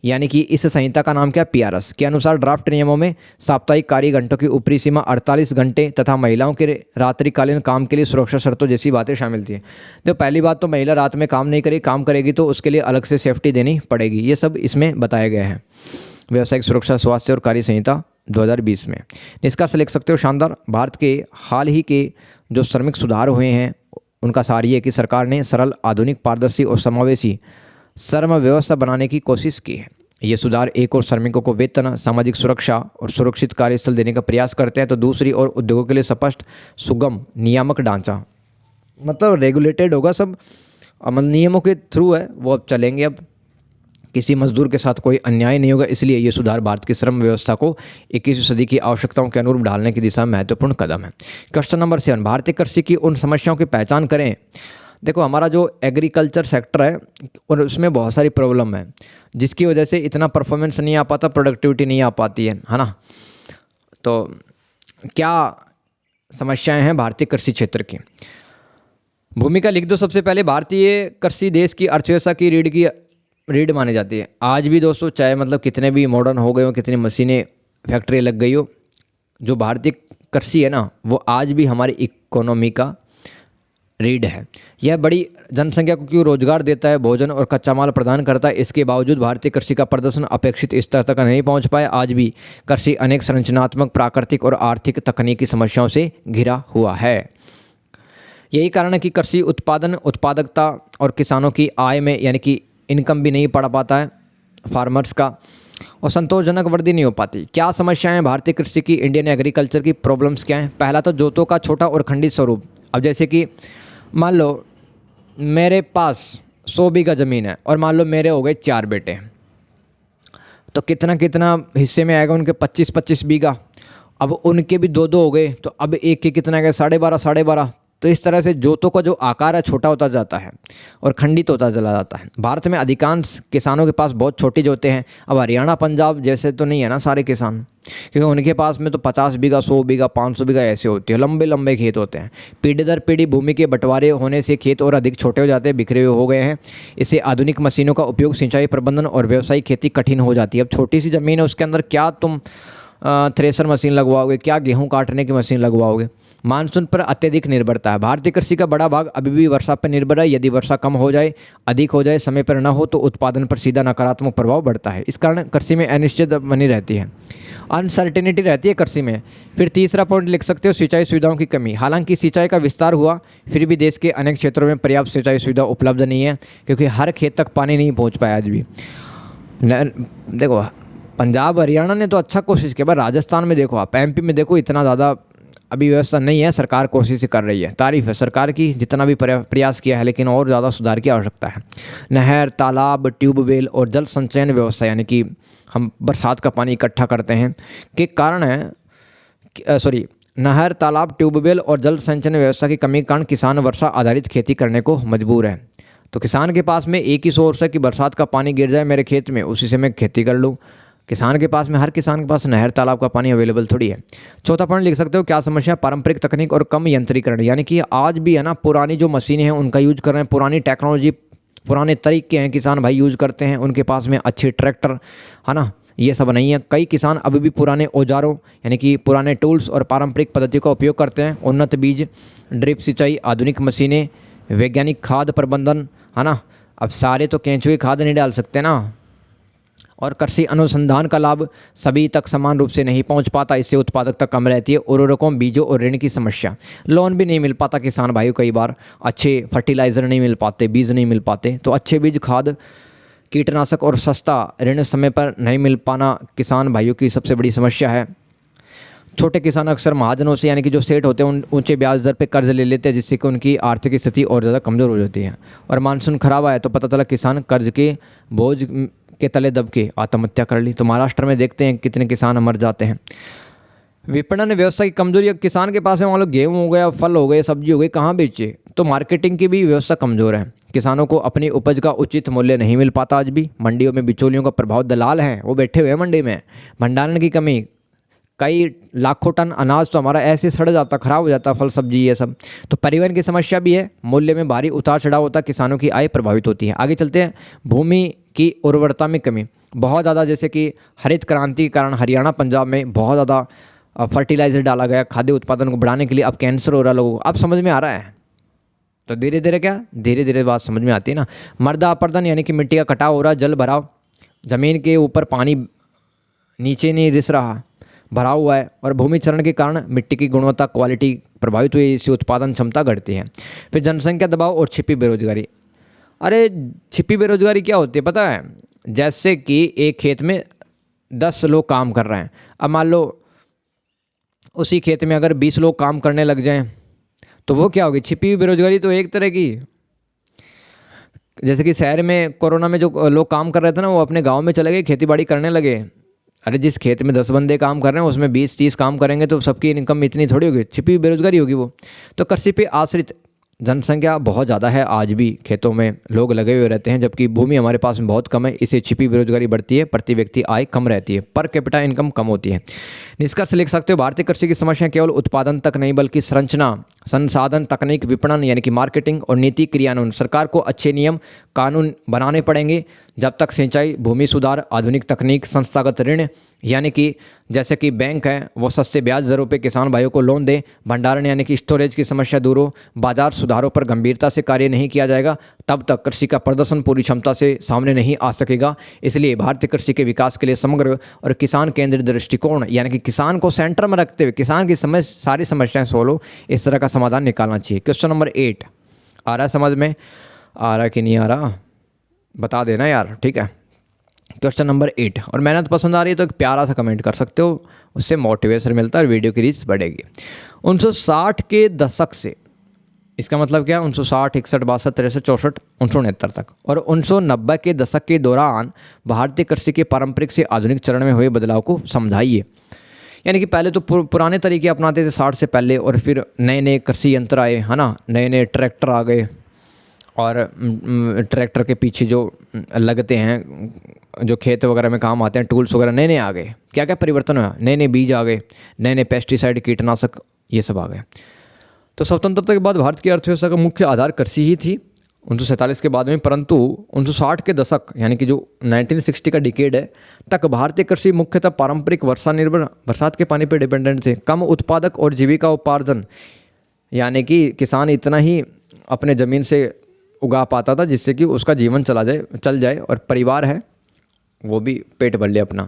S1: यानी कि इस संहिता का नाम क्या, पीआरएस के अनुसार ड्राफ्ट नियमों में साप्ताहिक कार्य घंटों की ऊपरी सीमा 48 घंटे तथा महिलाओं के रात्रिकालीन काम के लिए सुरक्षा शर्तों जैसी बातें शामिल थी। तो पहली बात तो महिला रात में काम नहीं करेगी, काम करेगी तो उसके लिए अलग से सेफ्टी देनी पड़ेगी। ये सब इसमें बताया गया है व्यावसायिक सुरक्षा, स्वास्थ्य और कार्य संहिता 2020 में। निष्कर्ष लिख सकते हो शानदार। भारत के हाल ही के जो श्रमिक सुधार हुए हैं उनका सार ये है कि सरकार ने सरल, आधुनिक, पारदर्शी और समावेशी श्रम व्यवस्था बनाने की कोशिश की है। ये सुधार एक और श्रमिकों को वेतन, सामाजिक सुरक्षा और सुरक्षित कार्यस्थल देने का प्रयास करते हैं, तो दूसरी ओर उद्योगों के लिए स्पष्ट, सुगम नियामक ढांचा, मतलब रेगुलेटेड होगा सब, अमल नियमों के थ्रू है वो अब चलेंगे। अब किसी मजदूर के साथ कोई अन्याय नहीं होगा। इसलिए ये सुधार भारत की श्रम व्यवस्था को 21वीं सदी की आवश्यकताओं के अनुरूप ढालने की दिशा में महत्वपूर्ण कदम है। क्वेश्चन नंबर 7, भारतीय कृषि की उन समस्याओं की पहचान करें। देखो, हमारा जो एग्रीकल्चर सेक्टर है और उसमें बहुत सारी प्रॉब्लम है जिसकी वजह से इतना परफॉर्मेंस नहीं आ पाता, प्रोडक्टिविटी नहीं आ पाती है ना। तो क्या समस्याएं हैं भारतीय कृषि क्षेत्र की? भूमिका लिख दो सबसे पहले। भारतीय कृषि देश की अर्थव्यवस्था की रीढ़ मानी जाती है आज भी दोस्तों, चाहे मतलब कितने भी मॉडर्न हो गए हो, कितनी मशीनें, फैक्ट्री लग गई हो, जो भारतीय कृषि है ना वो आज भी हमारी इकोनॉमी का रीढ़ है। यह बड़ी जनसंख्या को क्यों रोजगार देता है, भोजन और कच्चा माल प्रदान करता है। इसके बावजूद भारतीय कृषि का प्रदर्शन अपेक्षित स्तर तक नहीं पहुंच पाया। आज भी कृषि अनेक संरचनात्मक, प्राकृतिक और आर्थिक तकनीकी समस्याओं से घिरा हुआ है। यही कारण है कि कृषि उत्पादन, उत्पादकता और किसानों की आय में यानी कि इनकम भी नहीं पड़ पाता है फार्मर्स का, और संतोषजनक वृद्धि नहीं हो पाती। क्या समस्याएं भारतीय कृषि की, इंडियन एग्रीकल्चर की प्रॉब्लम्स क्या हैं? पहला तो जोतों का छोटा और खंडित स्वरूप। अब जैसे कि मान लो मेरे पास 100 बीघा ज़मीन है और मान लो मेरे हो गए 4 बेटे, तो कितना कितना हिस्से में आएगा उनके 25-25 बीघा। अब उनके भी 2-2 हो गए, तो अब एक के कितना गया 12.5। तो इस तरह से जोतों का जो आकार है छोटा होता जाता है और खंडित होता चला जाता है। भारत में अधिकांश किसानों के पास बहुत छोटी जोतें हैं। अब हरियाणा, पंजाब जैसे तो नहीं है ना सारे किसान, क्योंकि उनके पास में तो 50 बीघा, 100 बीघा, 500 बीघा ऐसे होते हैं, लंबे लंबे खेत होते हैं। पीढ़ी दर पीढ़ी भूमि के बंटवारे होने से खेत और अधिक छोटे हो जाते हैं, बिखरे हुए हो गए हैं। इससे आधुनिक मशीनों का उपयोग, सिंचाई प्रबंधन और व्यावसायिक खेती कठिन हो जाती है। अब छोटी सी ज़मीन है उसके अंदर क्या तुम थ्रेसर मशीन लगवाओगे, क्या गेहूँ काटने की मशीन लगवाओगे? मानसून पर अत्यधिक निर्भरता है। भारतीय कृषि का बड़ा भाग अभी भी वर्षा पर निर्भर है। यदि वर्षा कम हो जाए, अधिक हो जाए, समय पर न हो तो उत्पादन पर सीधा नकारात्मक प्रभाव बढ़ता है। इस कारण कृषि में अनिश्चित बनी रहती है, अनसर्टेनिटी रहती है कृषि में। फिर तीसरा पॉइंट लिख सकते हो, सिंचाई सुविधाओं की कमी। हालांकि सिंचाई का विस्तार हुआ, फिर भी देश के अनेक क्षेत्रों में पर्याप्त सिंचाई सुविधा उपलब्ध नहीं है, क्योंकि हर खेत तक पानी नहीं पहुँच पाया आज भी। देखो, पंजाब, हरियाणा ने तो अच्छा कोशिश किया, पर राजस्थान में देखो, आप एमपी में देखो, इतना ज़्यादा अभी व्यवस्था नहीं है। सरकार कोशिश कर रही है, तारीफ है सरकार की, जितना भी प्रयास किया है, लेकिन और ज़्यादा सुधार की आवश्यकता है। नहर, तालाब, ट्यूबवेल और जल संचयन व्यवस्था, यानी कि हम बरसात का पानी इकट्ठा करते हैं के कारण है नहर, तालाब, ट्यूबवेल और जल संचयन व्यवस्था की कमी के कारण किसान वर्षा आधारित खेती करने को मजबूर है। तो किसान के पास में एक ही सोर्स है कि बरसात का पानी गिर जाए मेरे खेत में, उसी से मैं खेती कर लूँ। किसान के पास में, हर किसान के पास नहर तालाब का पानी अवेलेबल थोड़ी है। चौथा पॉइंट लिख सकते हो, क्या समस्या, पारंपरिक तकनीक और कम यंत्रीकरण, यानी कि आज भी है ना पुरानी जो मशीनें हैं उनका यूज कर रहे हैं, पुरानी टेक्नोलॉजी, पुराने तरीके हैं किसान भाई यूज़ करते हैं, उनके पास में अच्छे ट्रैक्टर है ना, ये सब नहीं है। कई किसान अभी भी पुराने औजारों यानी कि पुराने टूल्स और पारंपरिक पद्धतियों का उपयोग करते हैं। उन्नत बीज, ड्रिप सिंचाई, आधुनिक मशीनें, वैज्ञानिक खाद प्रबंधन है ना। अब सारे तो केंचुए खाद नहीं डाल सकते ना। और कृषि अनुसंधान का लाभ सभी तक समान रूप से नहीं पहुंच पाता, इससे उत्पादकता कम रहती है। उर्वरकों, बीजों और ऋण की समस्या, लोन भी नहीं मिल पाता किसान भाइयों, कई बार अच्छे फर्टिलाइज़र नहीं मिल पाते, बीज नहीं मिल पाते। तो अच्छे बीज, खाद, कीटनाशक और सस्ता ऋण समय पर नहीं मिल पाना किसान भाइयों की सबसे बड़ी समस्या है। छोटे किसान अक्सर महाजनों से यानी कि जो सेठ होते हैं उन ऊंचे ब्याज दर पे कर्ज ले लेते हैं, जिससे कि उनकी आर्थिक स्थिति और ज़्यादा कमज़ोर हो जाती है। और मानसून खराब आया तो पता चला किसान कर्ज के बोझ के तले दब के आत्महत्या कर ली। तो महाराष्ट्र में देखते हैं कितने किसान मर जाते हैं। विपणन व्यवस्था की कमजोरी, किसान के पास में मान लो गेहूँ हो गया, फल हो गए, सब्जी हो गई, कहाँ बेचे? तो मार्केटिंग की भी व्यवस्था कमज़ोर है। किसानों को अपनी उपज का उचित मूल्य नहीं मिल पाता आज भी। मंडियों में बिचौलियों का प्रभाव, दलाल हैं वो बैठे हुए हैं मंडी में। भंडारण की कमी, कई लाखों टन अनाज तो हमारा ऐसे सड़ जाता, खराब हो जाता, फल सब्जी ये सब। तो परिवहन की समस्या भी है, मूल्य में भारी उतार चढ़ाव होता है, किसानों की आय प्रभावित होती है। आगे चलते हैं, भूमि की उर्वरता में कमी बहुत ज़्यादा, जैसे कि हरित क्रांति के कारण हरियाणा, पंजाब में बहुत ज़्यादा फर्टिलाइज़र डाला गया खाद्य उत्पादन को बढ़ाने के लिए। अब कैंसर हो रहा है लोगों को, अब समझ में आ रहा है। तो धीरे धीरे क्या, धीरे धीरे बात समझ में आती है ना। मृदा अपरदन यानी कि मिट्टी का कटाव हो रहा, जल भराव, ज़मीन के ऊपर पानी नीचे नहीं रिस रहा, भरा हुआ है। और भूमि क्षरण के कारण मिट्टी की गुणवत्ता, क्वालिटी प्रभावित हुई, इससे उत्पादन क्षमता घटती है। फिर जनसंख्या दबाव और छिपी बेरोजगारी। अरे छिपी बेरोजगारी क्या होती है पता है? जैसे कि एक खेत में 10 लोग काम कर रहे हैं, अब मान लो उसी खेत में अगर 20 लोग काम करने लग जाएं तो वो क्या होगी? छिपी हुई बेरोजगारी। तो एक तरह की, जैसे कि शहर में कोरोना में जो लोग काम कर रहे थे ना, वो अपने गांव में चले गए, खेती बाड़ी करने लगे। अरे जिस खेत में 10 बंदे काम कर रहे हैं उसमें 20-30 काम करेंगे तो सबकी इनकम इतनी थोड़ी होगी, छिपी हुई बेरोजगारी होगी वो। तो कृषि पे आश्रित जनसंख्या बहुत ज़्यादा है, आज भी खेतों में लोग लगे हुए रहते हैं, जबकि भूमि हमारे पास में बहुत कम है। इससे छिपी बेरोजगारी बढ़ती है, प्रति व्यक्ति आय कम रहती है, पर कैपिटा इनकम कम होती है। निष्कर्ष लिख सकते हो, भारतीय कृषि की समस्या केवल उत्पादन तक नहीं बल्कि संरचना, संसाधन, तकनीक, विपणन यानी कि मार्केटिंग और नीति क्रियान्वयन। सरकार को अच्छे नियम कानून बनाने पड़ेंगे जब तक सिंचाई, भूमि सुधार, आधुनिक तकनीक, संस्थागत ऋण यानी कि जैसे कि बैंक है वो सस्ते ब्याज दरों पे किसान भाइयों को लोन दें, भंडारण यानी कि स्टोरेज की समस्या दूर हो, बाजार सुधारों पर गंभीरता से कार्य नहीं किया जाएगा तब तक कृषि का प्रदर्शन पूरी क्षमता से सामने नहीं आ सकेगा। इसलिए भारतीय कृषि के विकास के लिए समग्र और किसान केंद्रित दृष्टिकोण यानी कि किसान को सेंटर में रखते हुए किसान की सारी समस्याएं सोल्व, इस तरह का समाधान निकालना चाहिए। क्वेश्चन नंबर 8 आ रहा है समझ में? आ रहा कि नहीं आ रहा बता देना यार, ठीक है। क्वेश्चन नंबर 8, और मेहनत पसंद आ रही है तो एक प्यारा सा कमेंट कर सकते हो, उससे मोटिवेशन मिलता है और वीडियो की रीच बढ़ेगी। 1960 के दशक से, इसका मतलब क्या? 1960, 61, 62, 63, 64, 1969 तक, और 1990 के दशक के दौरान भारतीय कृषि के पारंपरिक से आधुनिक चरण में हुए बदलाव को समझाइए। यानी कि पहले तो पुराने तरीके अपनाते थे 60 से पहले, और फिर नए नए कृषि यंत्र आए है ना, नए नए ट्रैक्टर आ गए, और ट्रैक्टर के पीछे जो लगते हैं जो खेत वगैरह में काम आते हैं टूल्स वगैरह नए नए आ गए। क्या क्या परिवर्तन हुआ? नए नए बीज आ गए, नए नए पेस्टिसाइड, कीटनाशक, ये सब आ गए। तो स्वतंत्रता के बाद भारत की अर्थव्यवस्था का मुख्य आधार कृषि ही थी 1947 के बाद में, परंतु 1960 के दशक यानी कि जो 1960 का डिकेड है तक भारतीय कृषि मुख्यतः पारंपरिक वर्षा निर्भर, बरसात के पानी पर डिपेंडेंट थे। कम उत्पादक और जीविका उपार्जन यानी कि किसान इतना ही अपने ज़मीन से उगा पाता था जिससे कि उसका जीवन चल जाए और परिवार है वो भी पेट भर ले अपना।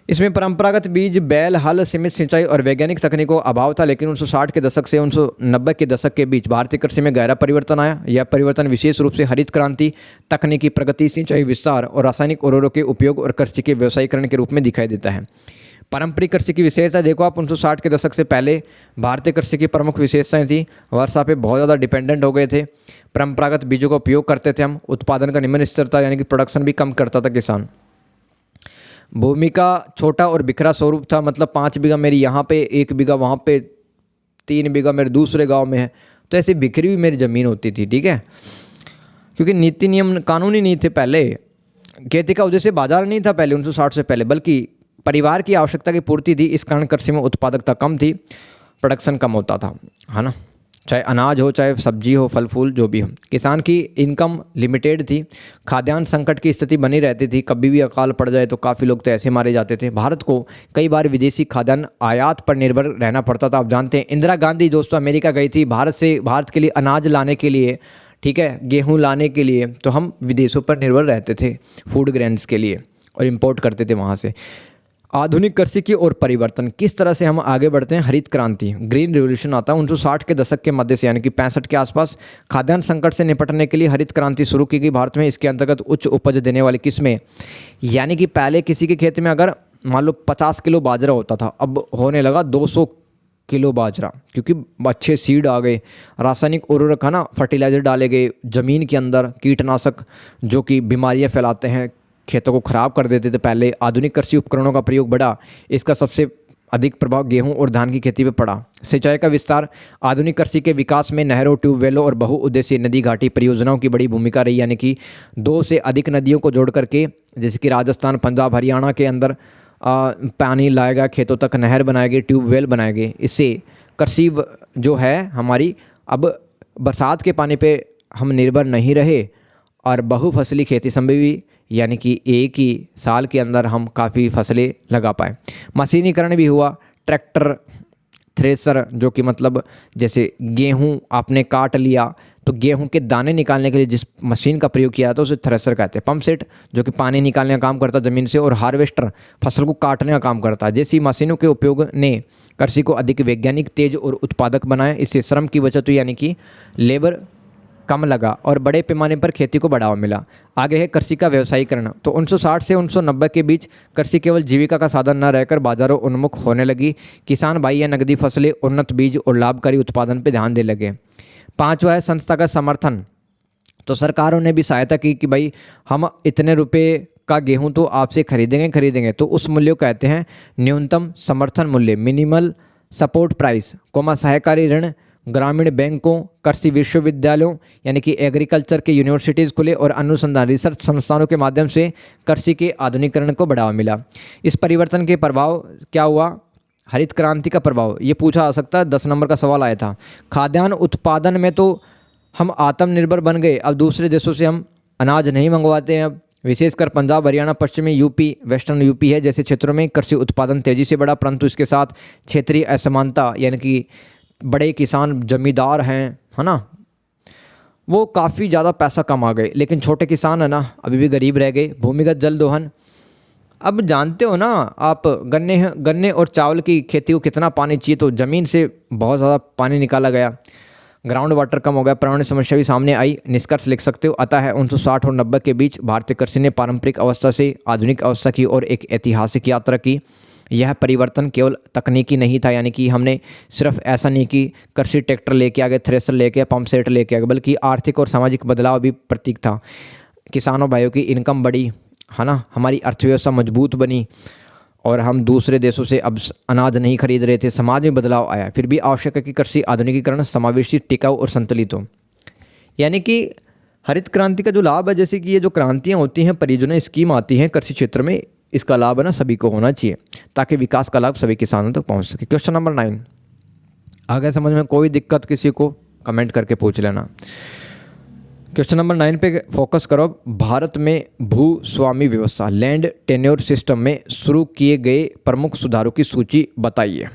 S1: इसमें परंपरागत बीज, बैल, हल, सीमित सिंचाई और वैज्ञानिक तकनीकों का अभाव था। लेकिन 1960 के दशक से 1990 के दशक के बीच भारतीय कृषि में गहरा परिवर्तन आया। यह परिवर्तन विशेष रूप से हरित क्रांति, तकनीकी प्रगति, सिंचाई विस्तार और रासायनिक उर्वरकों के उपयोग और कृषि के व्यवसायीकरण के रूप में दिखाई देता है। पारंपरिक कृषि की विशेषता देखो आप, 1960 के दशक से पहले भारतीय कृषि की प्रमुख विशेषताएं थी, वर्षा पे बहुत ज़्यादा डिपेंडेंट हो गए थे, परंपरागत बीजों का उपयोग करते थे हम, उत्पादन का निम्न स्तर था यानी कि प्रोडक्शन भी कम करता था किसान, भूमि का छोटा और बिखरा स्वरूप था, मतलब 5 बीघा मेरी यहाँ पे, 1 बीघा वहाँ पे, 3 बीघा मेरे दूसरे गाँव में है, तो ऐसी बिखरी हुई मेरी ज़मीन होती थी, ठीक है। क्योंकि नीति नियम कानून ही नहीं थे पहले, खेती का उद्देश्य बाजार नहीं था पहले 1960 से पहले, बल्कि परिवार की आवश्यकता की पूर्ति थी। इस कारण कृषि में उत्पादकता कम थी, प्रोडक्शन कम होता था, है ना। चाहे अनाज हो, चाहे सब्जी हो, फल फूल जो भी हो। किसान की इनकम लिमिटेड थी, खाद्यान्न संकट की स्थिति बनी रहती थी। कभी भी अकाल पड़ जाए तो काफ़ी लोग तो ऐसे मारे जाते थे। भारत को कई बार विदेशी खाद्यान्न आयात पर निर्भर रहना पड़ता था। आप जानते हैं इंदिरा गांधी दोस्तों अमेरिका गई थी भारत के लिए अनाज लाने के लिए, ठीक है, गेहूँ लाने के लिए। तो हम विदेशों पर निर्भर रहते थे फूड ग्रेन्स के लिए और इम्पोर्ट करते थे वहाँ से। आधुनिक कृषि की ओर परिवर्तन, किस तरह से हम आगे बढ़ते हैं। हरित क्रांति, ग्रीन रिवोल्यूशन आता है 1960 के दशक के मध्य से, यानी कि 65 के आसपास। खाद्यान्न संकट से निपटने के लिए हरित क्रांति शुरू की गई भारत में। इसके अंतर्गत उच्च उपज देने वाली किस्में, यानी कि पहले किसी के खेत में अगर मान लो 50 किलो बाजरा होता था, अब होने लगा 200 किलो बाजरा, क्योंकि अच्छे सीड आ गए, रासायनिक उर्वरक है ना, फर्टिलाइज़र डाले गए ज़मीन के अंदर, कीटनाशक जो कि बीमारियां फैलाते हैं, खेतों को ख़राब कर देते थे पहले। आधुनिक कृषि उपकरणों का प्रयोग बढ़ा। इसका सबसे अधिक प्रभाव गेहूं और धान की खेती पर पड़ा। सिंचाई का विस्तार, आधुनिक कृषि के विकास में नहरों, ट्यूबवेलों और बहुउद्देशीय नदी घाटी परियोजनाओं की बड़ी भूमिका रही। यानी कि 2 से अधिक नदियों को जोड़ करके, जैसे कि राजस्थान, पंजाब, हरियाणा के अंदर पानी लाया गया, खेतों तक नहर बनाए गए, ट्यूबवेल बनाए गए। इससे कृषि जो है हमारी, अब बरसात के पानी पे हम निर्भर नहीं रहे और बहुफसली खेती संभव हुई, यानी कि एक ही साल के अंदर हम काफ़ी फसलें लगा पाए। मशीनीकरण भी हुआ, ट्रैक्टर, थ्रेसर, जो कि मतलब जैसे गेहूं आपने काट लिया तो गेहूं के दाने निकालने के लिए जिस मशीन का प्रयोग किया जाता है उसे थ्रेसर कहते हैं। पंप सेट जो कि पानी निकालने का काम करता है ज़मीन से, और हार्वेस्टर फसल को काटने का काम करता है। जैसी मशीनों के उपयोग ने कृषि को अधिक वैज्ञानिक, तेज और उत्पादक बनाया। इससे श्रम की बचत हुई, यानी कि लेबर कम लगा और बड़े पैमाने पर खेती को बढ़ावा मिला। आगे है कृषि का व्यवसायीकरण। तो 1960 से 1990 के बीच कृषि केवल जीविका का साधन न रहकर बाजारों उन्मुख होने लगी। किसान भाई या नकदी फसलें, उन्नत बीज और लाभकारी उत्पादन पर ध्यान देने लगे। 5वां है संस्थागत समर्थन। तो सरकारों ने भी सहायता की कि भाई हम इतने रुपए का गेहूं तो आपसे खरीदेंगे, तो उस मूल्य को कहते हैं न्यूनतम समर्थन मूल्य, मिनिमल सपोर्ट प्राइस। सहकारी ऋण, ग्रामीण बैंकों, कृषि विश्वविद्यालयों यानी कि एग्रीकल्चर के यूनिवर्सिटीज़ खुले और अनुसंधान रिसर्च संस्थानों के माध्यम से कृषि के आधुनिकीकरण को बढ़ावा मिला। इस परिवर्तन के प्रभाव क्या हुआ? हरित क्रांति का प्रभाव, ये पूछा जा सकता है, 10 नंबर का सवाल आया था। खाद्यान्न उत्पादन में तो हम आत्मनिर्भर बन गए, अब दूसरे देशों से हम अनाज नहीं मंगवाते हैं। अब विशेषकर पंजाब, हरियाणा, पश्चिमी यूपी, वेस्टर्न यूपी है जैसे क्षेत्रों में कृषि उत्पादन तेज़ी से बढ़ा, परंतु इसके साथ क्षेत्रीय असमानता, यानी कि बड़े किसान जमींदार हैं, है ना, वो काफ़ी ज़्यादा पैसा कमा गए, लेकिन छोटे किसान है ना अभी भी गरीब रह गए। भूमिगत जल दोहन, अब जानते हो ना आप, गन्ने और चावल की खेती को कितना पानी चाहिए, तो ज़मीन से बहुत ज़्यादा पानी निकाला गया, ग्राउंड वाटर कम हो गया, पर्यावरण समस्या भी सामने आई। निष्कर्ष लिख सकते हो, अतः 1960 और 90 के बीच भारतीय कृषि ने पारंपरिक अवस्था से आधुनिक अवस्था की ओर एक ऐतिहासिक यात्रा की। यह परिवर्तन केवल तकनीकी नहीं था, यानी कि हमने सिर्फ ऐसा नहीं कि कृषि ट्रैक्टर लेके आ गए, थ्रेसर लेके आए, पंप सेट लेके आ गए, बल्कि आर्थिक और सामाजिक बदलाव भी प्रतीक था। किसानों भाइयों की इनकम बढ़ी, है ना, हमारी अर्थव्यवस्था मजबूत बनी और हम दूसरे देशों से अब अनाज नहीं खरीद रहे थे, समाज में बदलाव आया। फिर भी आवश्यक है कि कृषि आधुनिकीकरण समावेशी, टिकाऊ और संतुलित हो। यानी कि हरित क्रांति का जो लाभ है, जैसे कि ये जो क्रांतियाँ होती हैं, परियोजना स्कीम आती हैं कृषि क्षेत्र में, इसका लाभ है ना सभी को होना चाहिए ताकि विकास का लाभ सभी किसानों तक पहुंच सके। क्वेश्चन नंबर 9 आगे समझ में कोई दिक्कत किसी को कमेंट करके पूछ लेना। क्वेश्चन नंबर 9 पे फोकस करो। भारत में भूस्वामी व्यवस्था, लैंड टेन्योर सिस्टम में शुरू किए गए प्रमुख सुधारों की सूची बताइए।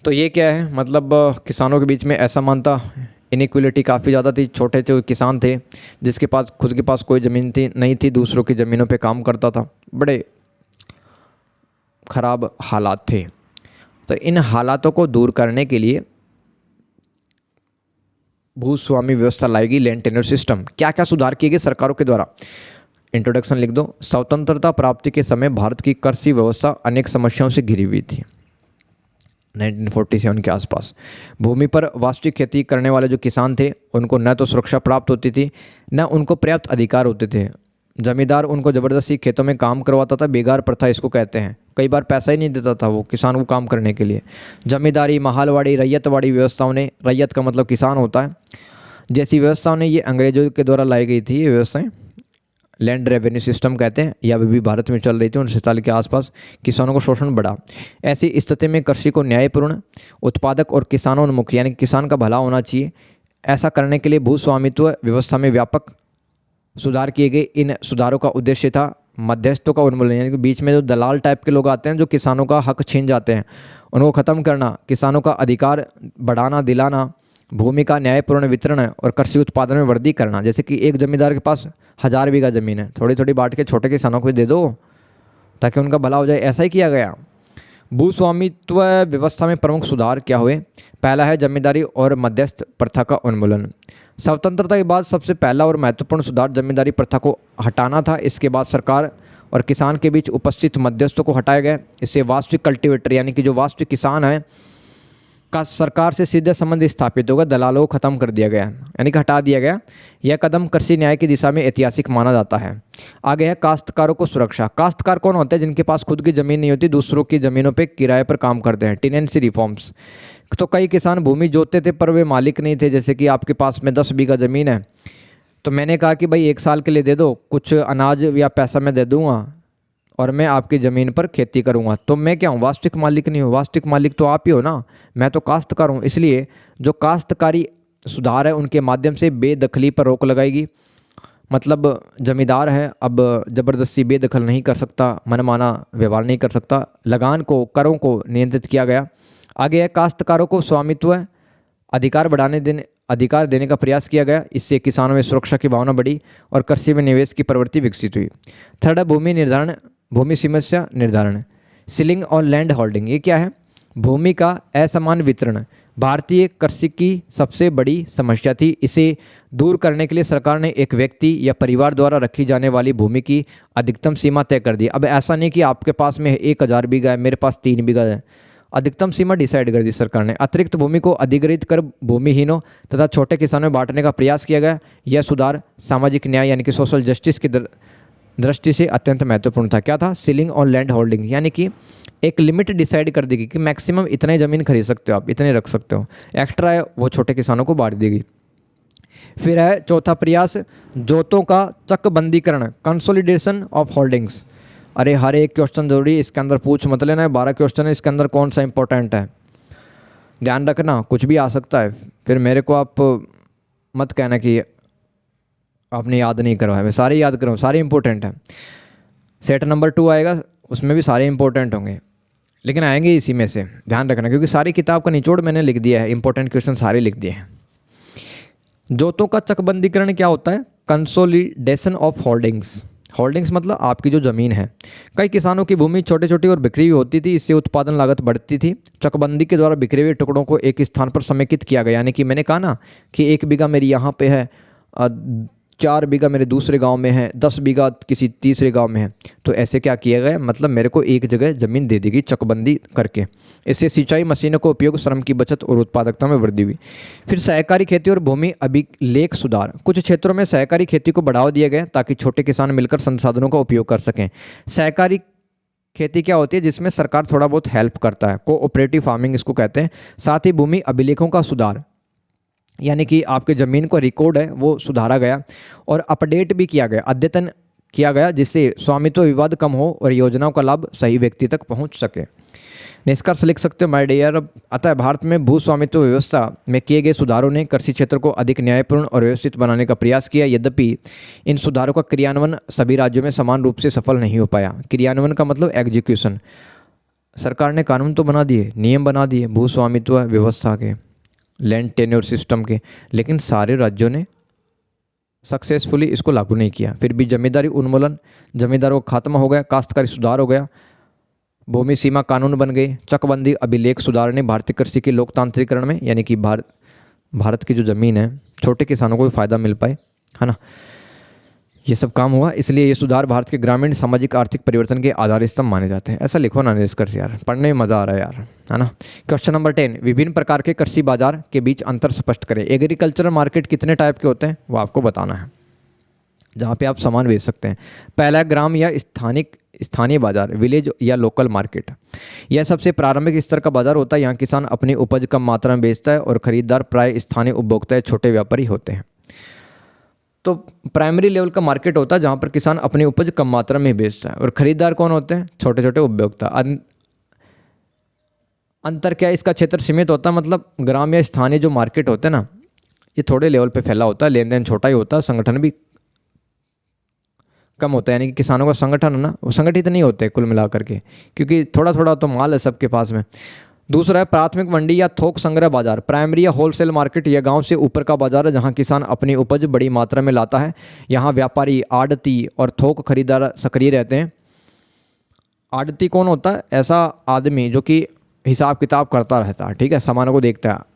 S1: तो ये क्या है, मतलब किसानों के बीच में असमानता, इनइक्वलिटी काफ़ी ज़्यादा थी। छोटे जो किसान थे जिसके पास खुद के पास कोई ज़मीन नहीं थी, दूसरों की ज़मीनों पे काम करता था, बड़े ख़राब हालात थे। तो इन हालातों को दूर करने के लिए भूस्वामी व्यवस्था लाई गई, लैंड टेन्योर सिस्टम। क्या क्या सुधार किए गए सरकारों के द्वारा? इंट्रोडक्शन लिख दो। स्वतंत्रता प्राप्ति के समय भारत की कृषि व्यवस्था अनेक समस्याओं से घिरी हुई थी। 1947 के आसपास भूमि पर वास्तविक खेती करने वाले जो किसान थे उनको न तो सुरक्षा प्राप्त होती थी, न उनको पर्याप्त अधिकार होते थे। जमींदार उनको ज़बरदस्ती खेतों में काम करवाता था, बेगार प्रथा इसको कहते हैं। कई बार पैसा ही नहीं देता था वो किसान को काम करने के लिए। जमींदारी, महालवाड़ी, रैयतवाड़ी व्यवस्थाओं ने, रैयत का मतलब किसान होता है, जैसी व्यवस्थाओं ने ये अंग्रेजों के द्वारा लाई गई थी ये व्यवस्थाएँ, लैंड रेवेन्यू सिस्टम कहते हैं, यह अभी भी भारत में चल रही थी 1947 के आसपास। किसानों को शोषण बढ़ा। ऐसी स्थिति में कृषि को न्यायपूर्ण, उत्पादक और किसानोन्मुख यानी किसान का भला होना चाहिए, ऐसा करने के लिए भूस्वामित्व व्यवस्था में व्यापक सुधार किए गए। इन सुधारों का उद्देश्य था मध्यस्थों का उन्मूलन, यानी कि बीच में जो दलाल टाइप के लोग आते हैं जो किसानों का हक छीन जाते हैं, उनको ख़त्म करना, किसानों का अधिकार बढ़ाना दिलाना, भूमि का न्यायपूर्ण वितरण और कृषि उत्पादन में वृद्धि करना। जैसे कि एक जमींदार के पास 1000 बीघा ज़मीन है, थोड़ी थोड़ी बांट के छोटे किसानों को भी दे दो ताकि उनका भला हो जाए, ऐसा ही किया गया। भूस्वामित्व व्यवस्था में प्रमुख सुधार क्या हुए? पहला है जमींदारी और मध्यस्थ प्रथा का उन्मूलन। स्वतंत्रता के बाद सबसे पहला और महत्वपूर्ण सुधार जमींदारी प्रथा को हटाना था। इसके बाद सरकार और किसान के बीच उपस्थित मध्यस्थों को हटाया गया। इससे वास्तविक कल्टीवेटर यानी कि जो वास्तविक किसान है का सरकार से सीधे संबंध स्थापित होगा। दलालों को खत्म कर दिया गया, यानी कि हटा दिया गया। यह कदम कृषि न्याय की दिशा में ऐतिहासिक माना जाता है। आगे है काश्तकारों को सुरक्षा। काश्तकार कौन होते हैं? जिनके पास खुद की ज़मीन नहीं होती, दूसरों की ज़मीनों पे किराए पर काम करते हैं, टेनेंसी रिफॉर्म्स। तो कई किसान भूमि जोतते थे पर वे मालिक नहीं थे। जैसे कि आपके पास में 10 बीघा ज़मीन है, तो मैंने कहा कि भाई 1 साल के लिए दे दो, कुछ अनाज या पैसा मैं दे दूँगा और मैं आपकी ज़मीन पर खेती करूँगा। तो मैं क्या हूँ? वास्तविक मालिक नहीं हूँ। वास्तविक मालिक तो आप ही हो ना, मैं तो काश्तकार हूँ। इसलिए जो काश्तकारी सुधार है उनके माध्यम से बेदखली पर रोक लगाएगी। मतलब जमींदार है अब ज़बरदस्ती बेदखल नहीं कर सकता, मनमाना व्यवहार नहीं कर सकता। लगान को, करों को नियंत्रित किया गया। आगे है काश्तकारों को स्वामित्व अधिकार देने का प्रयास किया गया। इससे किसानों में सुरक्षा की भावना बढ़ी और कृषि में निवेश की प्रवृत्ति विकसित हुई। थर्ड है भूमि समस्या निर्धारण, सीलिंग और लैंड होल्डिंग। ये क्या है? भूमि का असमान वितरण भारतीय कृषि की सबसे बड़ी समस्या थी। इसे दूर करने के लिए सरकार ने एक व्यक्ति या परिवार द्वारा रखी जाने वाली भूमि की अधिकतम सीमा तय कर दी। अब ऐसा नहीं कि आपके पास में 1000 बीघा है, मेरे पास 3 बीघा है। अधिकतम सीमा डिसाइड कर दी सरकार ने। अतिरिक्त भूमि को अधिग्रहित कर भूमिहीनों तथा छोटे किसानों में बांटने का प्रयास किया गया। यह सुधार सामाजिक न्याय यानी कि सोशल जस्टिस की दृष्टि से अत्यंत महत्वपूर्ण था। क्या था? सीलिंग और लैंड होल्डिंग, यानी कि एक लिमिट डिसाइड कर देगी कि मैक्सिमम इतने ज़मीन खरीद सकते हो आप, इतने रख सकते हो, एक्स्ट्रा है वो छोटे किसानों को बांट देगी। फिर है चौथा प्रयास जोतों का चकबंदीकरण, कंसोलिडेशन ऑफ होल्डिंग्स। अरे हर एक क्वेश्चन जरूरी, इसके अंदर पूछ मत लेना है। 12 क्वेश्चन है, इसके अंदर कौन सा इंपॉर्टेंट है ध्यान रखना, कुछ भी आ सकता है। फिर मेरे को आप मत कहना कि आपने याद नहीं करवाया, मैं सारे याद कराऊँ, सारे इंपॉर्टेंट हैं। सेट नंबर 2 आएगा, उसमें भी सारे इंपॉर्टेंट होंगे, लेकिन आएंगे इसी में से, ध्यान रखना, क्योंकि सारी किताब का निचोड़ मैंने लिख दिया है, इंपॉर्टेंट क्वेश्चन सारे लिख दिए हैं। जोतों का चकबंदीकरण क्या होता है? Consolidation of holdings. होल्डिंग्स मतलब आपकी जो ज़मीन है। कई किसानों की भूमि छोटी छोटी और बिखरी हुई होती थी, इससे उत्पादन लागत बढ़ती थी। चकबंदी के द्वारा बिखरे हुए टुकड़ों को एक स्थान पर समेकित किया गया, यानी कि मैंने कहा ना कि 1 बीघा मेरी यहाँ पे है, 4 बीघा मेरे दूसरे गांव में है, 10 बीघा किसी तीसरे गांव में है, तो ऐसे क्या किया गया? मतलब मेरे को एक जगह ज़मीन दे देगी चकबंदी करके। इससे सिंचाई मशीनों का उपयोग, श्रम की बचत और उत्पादकता में वृद्धि हुई। फिर सहकारी खेती और भूमि अभिलेख सुधार। कुछ क्षेत्रों में सहकारी खेती को बढ़ावा दिया गया ताकि छोटे किसान मिलकर संसाधनों का उपयोग कर सकें। सहकारी खेती क्या होती है? जिसमें सरकार थोड़ा बहुत हेल्प करता है, कोऑपरेटिव फार्मिंग इसको कहते हैं। साथ ही भूमि अभिलेखों का सुधार, यानी कि आपके ज़मीन का रिकॉर्ड है वो सुधारा गया और अपडेट भी किया गया, अद्यतन किया गया, जिससे स्वामित्व विवाद कम हो और योजनाओं का लाभ सही व्यक्ति तक पहुंच सके। निष्कर्ष लिख सकते हो माय डियर। अतः भारत में भू स्वामित्व व्यवस्था में किए गए सुधारों ने कृषि क्षेत्र को अधिक न्यायपूर्ण और व्यवस्थित बनाने का प्रयास किया। यद्यपि इन सुधारों का क्रियान्वयन सभी राज्यों में समान रूप से सफल नहीं हो पाया। क्रियान्वयन का मतलब एग्जीक्यूशन। सरकार ने कानून तो बना दिए, नियम बना दिए भू स्वामित्व व्यवस्था के, लैंड टेन्योर सिस्टम के, लेकिन सारे राज्यों ने सक्सेसफुली इसको लागू नहीं किया। फिर भी जमींदारी उन्मूलन, जमींदारों का खात्मा हो गया, काश्तकारी सुधार हो गया, भूमि सीमा कानून बन गए, चकबंदी अभिलेख सुधार ने भारतीय कृषि के लोकतांत्रिकरण में, यानी कि भारत की जो ज़मीन है छोटे किसानों को भी फ़ायदा मिल पाए, है ना, ये सब काम हुआ। इसलिए ये सुधार भारत के ग्रामीण सामाजिक आर्थिक परिवर्तन के आधार स्तंभ माने जाते हैं। ऐसा लिखो ना निष्कर्ष यार, पढ़ने में मज़ा आ रहा है यार, है ना। क्वेश्चन नंबर 10, विभिन्न प्रकार के कृषि बाजार के बीच अंतर स्पष्ट करें। एग्रीकल्चरल मार्केट कितने टाइप के होते हैं वो आपको बताना है, जहाँ पे आप सामान बेच सकते हैं। पहला ग्राम या स्थानीय बाजार, विलेज या लोकल मार्केट। यह सबसे प्रारंभिक स्तर का बाजार होता है। यहाँ किसान अपनी उपज कम मात्रा में बेचता है और खरीदार प्राय स्थानीय उपभोक्ता या छोटे व्यापारी होते हैं। तो प्राइमरी लेवल का मार्केट होता है जहाँ पर किसान अपनी उपज कम मात्रा में बेचता है, और खरीदार कौन होते हैं? छोटे छोटे उपभोक्ता। अंतर क्या है? इसका क्षेत्र सीमित होता है, मतलब ग्राम या स्थानीय जो मार्केट होते हैं ना, ये थोड़े लेवल पे फैला होता है, लेन देन छोटा ही होता है, संगठन भी कम होता है। यानी कि किसानों का संगठन है ना, वो संगठित नहीं होते कुल मिलाकर के, क्योंकि थोड़ा थोड़ा तो माल है सबके पास में। दूसरा है प्राथमिक मंडी या थोक संग्रह बाजार। प्राइमरी या होलसेल मार्केट यह गांव से ऊपर का बाजार है जहां किसान अपनी उपज बड़ी मात्रा में लाता है। यहां व्यापारी, आड़ती और थोक खरीदार सक्रिय रहते हैं। आड़ती कौन होता है? ऐसा आदमी जो कि हिसाब किताब करता रहता है, ठीक है, सामानों को देखता है।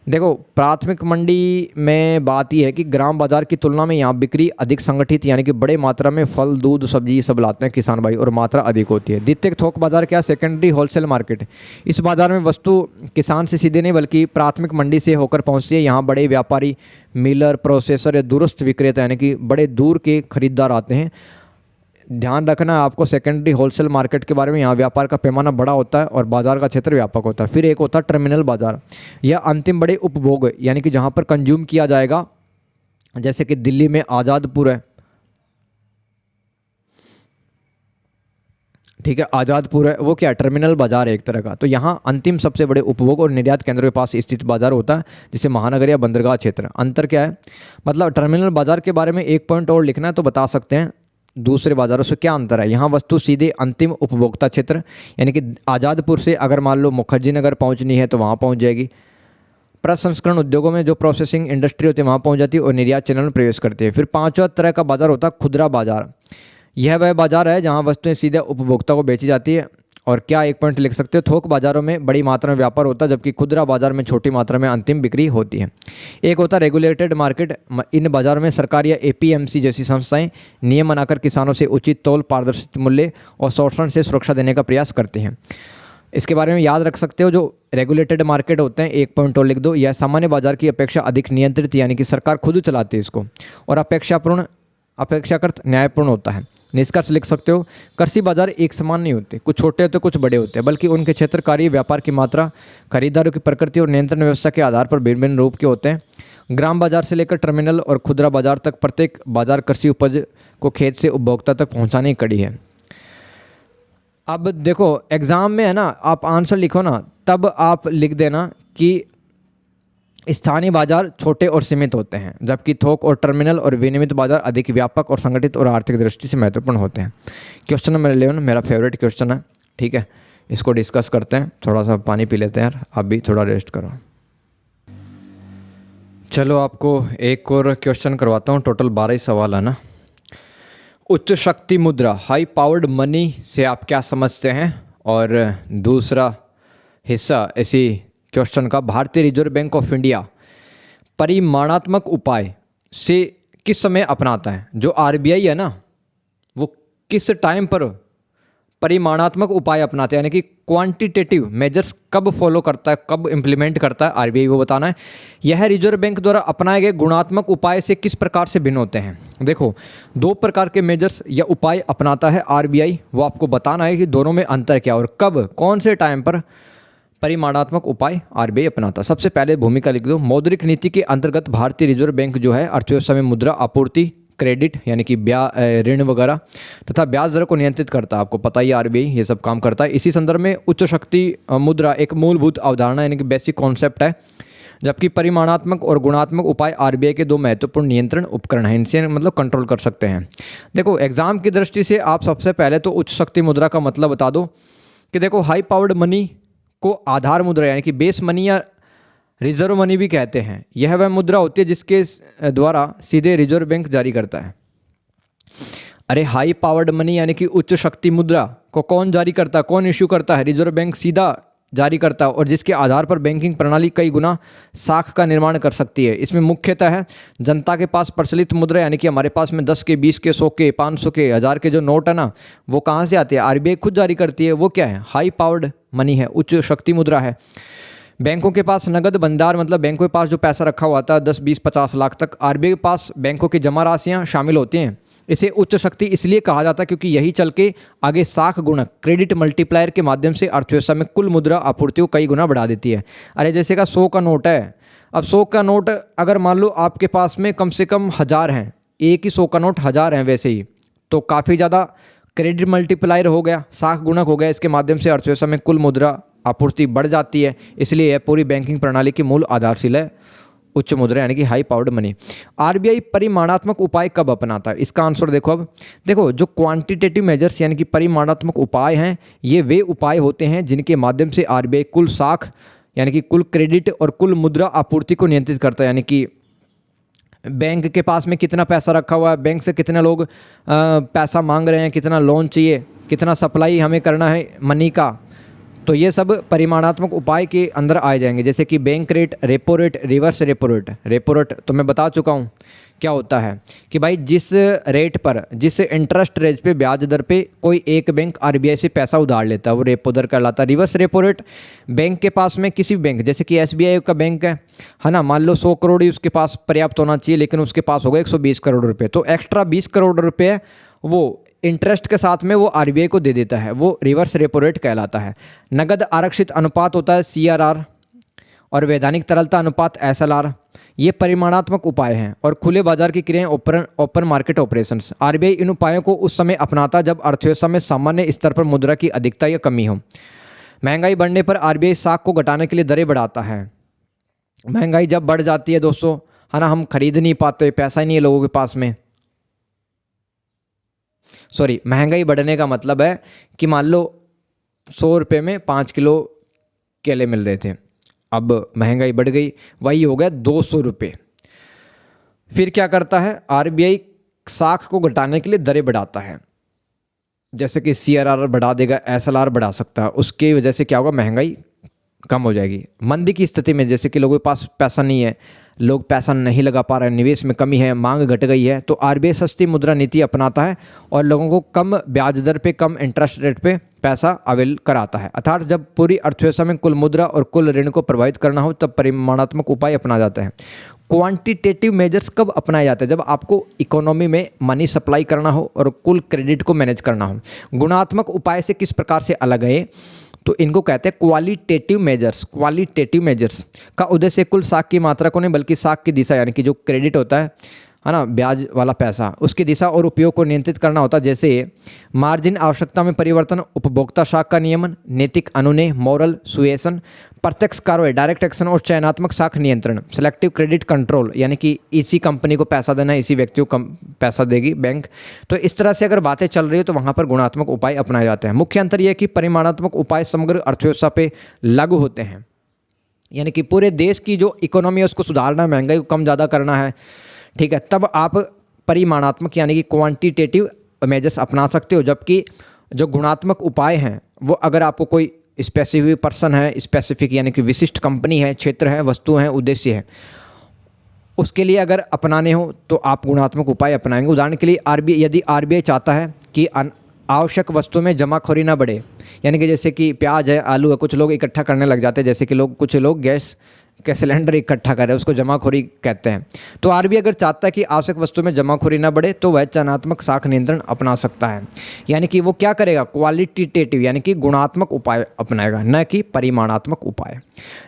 S1: देखो, प्राथमिक मंडी में बात यह है कि ग्राम बाजार की तुलना में यहाँ बिक्री अधिक संगठित, यानी कि बड़े मात्रा में फल, दूध, सब्जी सब लाते हैं किसान भाई, और मात्रा अधिक होती है। द्वितीयक थोक बाजार क्या? Secondary wholesale market. इस बाजार में वस्तु किसान से सीधे नहीं बल्कि प्राथमिक मंडी से होकर पहुँचती है। यहाँ बड़े व्यापारी, मिलर, प्रोसेसर या दूरस्थ विक्रेता, यानी कि बड़े दूर के खरीदार आते हैं। ध्यान रखना है आपको सेकेंडरी होलसेल मार्केट के बारे में। यहाँ व्यापार का पैमाना बड़ा होता है और बाजार का क्षेत्र व्यापक होता है। फिर एक होता है टर्मिनल बाजार। यह अंतिम बड़े उपभोग, यानी कि जहाँ पर कंज्यूम किया जाएगा, जैसे कि दिल्ली में आज़ादपुर है, ठीक है, आज़ादपुर है, वो क्या है? टर्मिनल बाजार है एक तरह का। तो यहाँ अंतिम सबसे बड़े उपभोग और निर्यात केंद्रों के पास स्थित बाजार होता है, जिसे महानगर या बंदरगाह क्षेत्र। अंतर क्या है? मतलब टर्मिनल बाजार के बारे में एक पॉइंट और लिखना है तो बता सकते हैं, दूसरे बाज़ारों से क्या अंतर है। यहाँ वस्तु सीधे अंतिम उपभोक्ता क्षेत्र, यानी कि आज़ादपुर से अगर मान लो मुखर्जी नगर पहुँचनी है तो वहाँ पहुँच जाएगी। प्रसंस्करण उद्योगों में जो प्रोसेसिंग इंडस्ट्री होती है वहाँ पहुँच जाती है और निर्यात चैनल में प्रवेश करती है। फिर पांचवा तरह का बाजार होता है खुदरा बाजार। यह वह बाजार है जहाँ वस्तुएं सीधे उपभोक्ता को बेची जाती है। और क्या एक पॉइंट लिख सकते हो? थोक बाज़ारों में बड़ी मात्रा में व्यापार होता है, जबकि खुदरा बाजार में छोटी मात्रा में अंतिम बिक्री होती है। एक होता है रेगुलेटेड मार्केट। इन बाज़ारों में सरकार या एपीएमसी जैसी संस्थाएं नियम बनाकर किसानों से उचित तौल, पारदर्शी मूल्य और शोषण से सुरक्षा देने का प्रयास करते हैं। इसके बारे में याद रख सकते हो, जो रेगुलेटेड मार्केट होते हैं, एक पॉइंट और लिख दो, यह सामान्य बाजार की अपेक्षा अधिक नियंत्रित, यानी कि सरकार खुद चलाती है इसको, और अपेक्षाकृत न्यायपूर्ण होता है। निष्कर्ष लिख सकते हो, कृषि बाजार एक समान नहीं होते, कुछ छोटे होते कुछ बड़े होते हैं, बल्कि उनके क्षेत्र, कार्य, व्यापार की मात्रा, खरीदारों की प्रकृति और नियंत्रण व्यवस्था के आधार पर भिन्न भिन्न रूप के होते हैं। ग्राम बाजार से लेकर टर्मिनल और खुदरा बाजार तक प्रत्येक बाजार कृषि उपज को खेत से उपभोक्ता तक पहुँचाने की कड़ी है। अब देखो एग्ज़ाम में है ना, आप आंसर लिखो ना, तब आप लिख देना कि स्थानीय बाजार छोटे और सीमित होते हैं, जबकि थोक और टर्मिनल और विनियमित बाजार अधिक व्यापक और संगठित और आर्थिक दृष्टि से महत्वपूर्ण होते हैं। क्वेश्चन नंबर 11 मेरा फेवरेट क्वेश्चन है, ठीक है, इसको डिस्कस करते हैं। थोड़ा सा पानी पी लेते हैं यार, आप भी थोड़ा रेस्ट करो। चलो आपको एक और क्वेश्चन करवाता हूँ, टोटल 12 सवाल है ना। उच्च शक्ति मुद्रा, हाई पावर्ड मनी से आप क्या समझते हैं? और दूसरा हिस्सा इसी क्वेश्चन का, भारतीय रिजर्व बैंक ऑफ इंडिया परिमाणात्मक उपाय से किस समय अपनाता है? जो आरबीआई है ना, वो किस टाइम पर परिमाणात्मक उपाय अपनाते हैं, यानी कि क्वांटिटेटिव मेजर्स कब फॉलो करता है, कब इंप्लीमेंट करता है आरबीआई, वो बताना है। यह रिजर्व बैंक द्वारा अपनाए गए गुणात्मक उपाय से किस प्रकार से भिन्न होते हैं? देखो, दो प्रकार के मेजर्स या उपाय अपनाता है आरबीआई, वो आपको बताना है कि दोनों में अंतर क्या और कब, कौन से टाइम पर परिमाणात्मक उपाय आरबीआई अपनाता। सबसे पहले भूमिका लिख दो। मौद्रिक नीति के अंतर्गत भारतीय रिजर्व बैंक जो है अर्थव्यवस्था में मुद्रा आपूर्ति, क्रेडिट यानी कि ऋण वगैरह तथा ब्याज दर को नियंत्रित करता है। आपको पता ही आरबीआई ये सब काम करता है। इसी संदर्भ में उच्च शक्ति मुद्रा एक मूलभूत अवधारणा यानी कि बेसिक कॉन्सेप्ट है, जबकि परिमाणात्मक और गुणात्मक उपाय आरबीआई के दो महत्वपूर्ण नियंत्रण उपकरण हैं। इनसे मतलब कंट्रोल कर सकते हैं। देखो एग्जाम की दृष्टि से आप सबसे पहले तो उच्च शक्ति मुद्रा का मतलब बता दो कि देखो हाई पावर्ड मनी को आधार मुद्रा यानी कि बेस मनी या रिजर्व मनी भी कहते हैं। यह वह मुद्रा होती है जिसके द्वारा सीधे रिजर्व बैंक जारी करता है। अरे हाई पावर्ड मनी यानी कि उच्च शक्ति मुद्रा को कौन जारी करता है, कौन इश्यू करता है? रिजर्व बैंक सीधा जारी करता है और जिसके आधार पर बैंकिंग प्रणाली कई गुना साख का निर्माण कर सकती है। इसमें मुख्यतः है जनता के पास प्रचलित मुद्रा यानी कि हमारे पास में 10 के, 20 के, 100 के, 500 के, 1000 के जो नोट है ना, वो कहाँ से आते हैं? आरबीआई खुद जारी करती है। वो क्या है? हाई पावर्ड मनी है, उच्च शक्ति मुद्रा है। बैंकों के पास नगद भंडार मतलब बैंकों के पास जो पैसा रखा हुआ था 10, 20, 50 लाख तक, आरबीआई के पास बैंकों की जमा राशियाँ शामिल होती हैं। इसे उच्च शक्ति इसलिए कहा जाता है क्योंकि यही चल के आगे साख गुणक क्रेडिट मल्टीप्लायर के माध्यम से अर्थव्यवस्था में कुल मुद्रा आपूर्ति को कई गुना बढ़ा देती है। अरे जैसे का 100 का नोट है, अब 100 का नोट अगर मान लो आपके पास में कम से कम 1000 हैं, एक ही 100 का नोट 1000 हैं वैसे ही, तो काफ़ी ज़्यादा क्रेडिट मल्टीप्लायर हो गया, साख गुणक हो गया। इसके माध्यम से अर्थव्यवस्था में कुल मुद्रा आपूर्ति बढ़ जाती है। इसलिए यह पूरी बैंकिंग प्रणाली की मूल आधारशिला है, उच्च मुद्रा यानी कि हाई पावर्ड मनी। आरबीआई परिमाणात्मक उपाय कब अपनाता है? इसका आंसर देखो। अब देखो, जो क्वांटिटेटिव मेजर्स यानी कि परिमाणात्मक उपाय हैं, ये वे उपाय होते हैं जिनके माध्यम से आरबीआई कुल साख यानी कि कुल क्रेडिट और कुल मुद्रा आपूर्ति को नियंत्रित करता है। यानी कि बैंक के पास में कितना पैसा रखा हुआ है, बैंक से कितने लोग पैसा मांग रहे हैं, कितना लोन चाहिए, कितना सप्लाई हमें करना है मनी का, तो ये सब परिमाणात्मक उपाय के अंदर आए जाएंगे। जैसे कि bank rate, repo rate, reverse repo rate. Repo rate तो मैं बता चुका हूँ क्या होता है कि भाई जिस रेट पर, जिस इंटरेस्ट रेट पे, ब्याज दर पे कोई एक बैंक आरबीआई से पैसा उधार लेता है वो रेपो दर कहलाता है। रिवर्स रेपो रेट, बैंक के पास में किसी बैंक, जैसे कि एसबीआई का बैंक है ना, मान लो 100 करोड़ ही उसके पास पर्याप्त होना चाहिए, लेकिन उसके पास होगा 120 करोड़ रुपये, तो एक्स्ट्रा 20 करोड़ रुपये वो इंटरेस्ट के साथ में वो आरबीआई को दे देता है, वो रिवर्स रेपो रेट कहलाता है। नगद आरक्षित अनुपात होता है सीआरआर, और वैधानिक तरलता अनुपात एसएलआर, ये परिमाणात्मक उपाय हैं। और खुले बाजार की क्रियाएं, ओपन मार्केट ऑपरेशंस। आरबीआई इन उपायों को उस समय अपनाता जब अर्थव्यवस्था में सामान्य स्तर पर मुद्रा की अधिकता या कमी हो। महंगाई बढ़ने पर आरबीआई साख को घटाने के लिए दरें बढ़ाता है। महंगाई जब बढ़ जाती है दोस्तों, है ना, हम खरीद नहीं पाते, पैसा ही नहीं है लोगों के पास में। सॉरी, महंगाई बढ़ने का मतलब है कि मान लो 100 रुपये में 5 किलो केले मिल रहे थे, अब महंगाई बढ़ गई, वही हो गया 200 रुपये। फिर क्या करता है आरबीआई? साख को घटाने के लिए दरें बढ़ाता है, जैसे कि सीआरआर बढ़ा देगा, एसएलआर बढ़ा सकता है। उसकी वजह से क्या होगा? महंगाई कम हो जाएगी। मंदी की स्थिति में, जैसे कि लोगों के पास पैसा नहीं है, लोग पैसा नहीं लगा पा रहे हैं, निवेश में कमी है, मांग घट गई है, तो आरबीआई सस्ती मुद्रा नीति अपनाता है और लोगों को कम ब्याज दर पे, कम इंटरेस्ट रेट पे पैसा अवेल कराता है। अर्थात जब पूरी अर्थव्यवस्था में कुल मुद्रा और कुल ऋण को प्रभावित करना हो तब परिमाणात्मक उपाय अपना जाता है। क्वांटिटेटिव मेजर्स कब अपनाए जाते हैं? जब आपको इकोनॉमी में मनी सप्लाई करना हो और कुल क्रेडिट को मैनेज करना हो। गुणात्मक उपाय से किस प्रकार से अलग है? तो इनको कहते हैं क्वालिटेटिव मेजर्स। क्वालिटेटिव मेजर्स का उद्देश्य कुल साख की मात्रा को नहीं बल्कि साख की दिशा, यानी कि जो क्रेडिट होता है ना, ब्याज वाला पैसा, उसकी दिशा और उपयोग को नियंत्रित करना होता है। जैसे मार्जिन आवश्यकता में परिवर्तन, उपभोक्ता साख का नियमन, नैतिक अनुनय, मॉरल सुएसन, प्रत्यक्ष कार्रवाई डायरेक्ट एक्शन और चयनात्मक साख नियंत्रण, सेलेक्टिव क्रेडिट कंट्रोल, यानी कि इसी कंपनी को पैसा देना है, इसी व्यक्ति को पैसा देगी बैंक। तो इस तरह से अगर बातें चल रही है तो वहाँ पर गुणात्मक उपाय अपनाए जाते हैं। मुख्य अंतर यह है कि परिमाणात्मक उपाय समग्र अर्थव्यवस्था पे लागू होते हैं, यानी कि पूरे देश की जो इकोनॉमी है उसको सुधारना है, महंगाई को कम ज़्यादा करना है, ठीक है, तब आप परिमाणात्मक यानी कि क्वांटिटेटिव मेजर्स अपना सकते हो। जबकि जो गुणात्मक उपाय हैं वो अगर आपको कोई स्पेसिफिक पर्सन है, स्पेसिफिक यानी कि विशिष्ट कंपनी है, क्षेत्र है, वस्तु है, उद्देश्य है, उसके लिए अगर अपनाने हो तो आप गुणात्मक उपाय अपनाएंगे। उदाहरण के लिए आरबीआई, यदि आरबीआई चाहता है कि आवश्यक वस्तुओं में जमाखोरी ना बढ़े, यानी कि जैसे कि प्याज है, आलू है, कुछ लोग इकट्ठा करने लग जाते हैं, जैसे कि कुछ लोग गैस के सिलेंडर इकट्ठा कर रहे हैं, उसको जमाखोरी कहते हैं। तो आरबीआई अगर चाहता है कि आवश्यक वस्तु में जमाखोरी ना बढ़े तो वह चयनात्मक साख नियंत्रण अपना सकता है, यानी कि वो क्या करेगा? क्वालिटेटिव यानी कि गुणात्मक उपाय अपनाएगा, न कि परिमाणात्मक उपाय।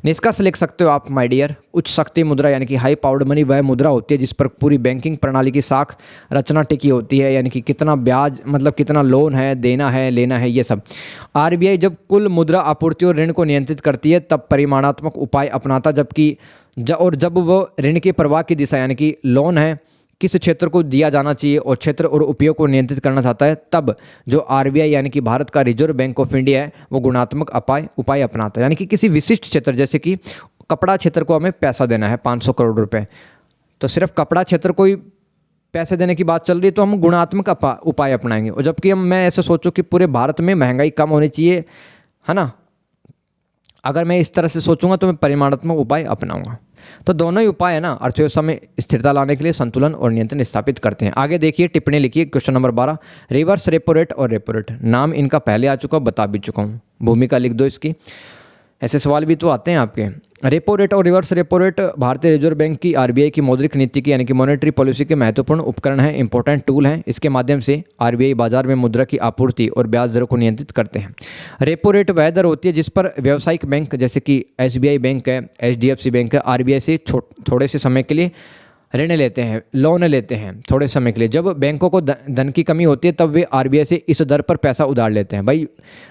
S1: निष्कर्ष लिख सकते हो आप माय डियर, उच्च शक्ति मुद्रा यानी कि हाई पावर्ड मनी वह मुद्रा होती है जिस पर पूरी बैंकिंग प्रणाली की साख रचना टिकी होती है, यानी कि कितना ब्याज, मतलब कितना लोन है, देना है, लेना है, ये सब। आरबीआई जब कुल मुद्रा आपूर्ति और ऋण को नियंत्रित करती है तब परिमाणात्मक उपाय अपनाता, जबकि जब वो ऋण के प्रवाह की दिशा यानी कि लोन है किस क्षेत्र को दिया जाना चाहिए और क्षेत्र और उपयोग को नियंत्रित करना चाहता है, तब जो आरबीआई यानी कि भारत का रिजर्व बैंक ऑफ इंडिया है वो गुणात्मक उपाय अपनाता है। यानी कि किसी विशिष्ट क्षेत्र, जैसे कि कपड़ा क्षेत्र को हमें पैसा देना है 500 करोड़ रुपए, तो सिर्फ कपड़ा क्षेत्र को ही पैसे देने की बात चल रही है तो हम गुणात्मक उपाय अपनाएंगे। और जबकि मैं ऐसे सोचूं कि पूरे भारत में महंगाई कम होनी चाहिए, है ना, अगर मैं इस तरह से सोचूंगा तो मैं परिमाणात्मक उपाय अपनाऊंगा। तो दोनों ही उपाय है ना अर्थव्यवस्था में स्थिरता लाने के लिए संतुलन और नियंत्रण स्थापित करते हैं। आगे देखिए, टिप्पणी लिखिए question number 12, reverse repo rate और रेपो रेट। नाम इनका पहले आ चुका, बता भी चुका हूँ, भूमिका लिख दो इसकी। ऐसे सवाल भी तो आते हैं आपके। रेपो रेट और रिवर्स रेपो रेट भारतीय रिजर्व बैंक की आरबीआई की मौद्रिक नीति की यानी कि मॉनेटरी पॉलिसी के महत्वपूर्ण उपकरण है, इंपॉर्टेंट टूल हैं। इसके माध्यम से आरबीआई बाजार में मुद्रा की आपूर्ति और ब्याज दरों को नियंत्रित करते हैं। रेपो रेट वह दर होती है जिस पर व्यावसायिक बैंक जैसे कि एसबीआई बैंक है, एचडीएफसी बैंक है, आरबीआई से थोड़े से समय के लिए ऋण लेते हैं, लोन लेते हैं थोड़े समय के लिए। जब बैंकों को धन की कमी होती है तब वे आरबीआई से इस दर पर पैसा उधार लेते हैं। भाई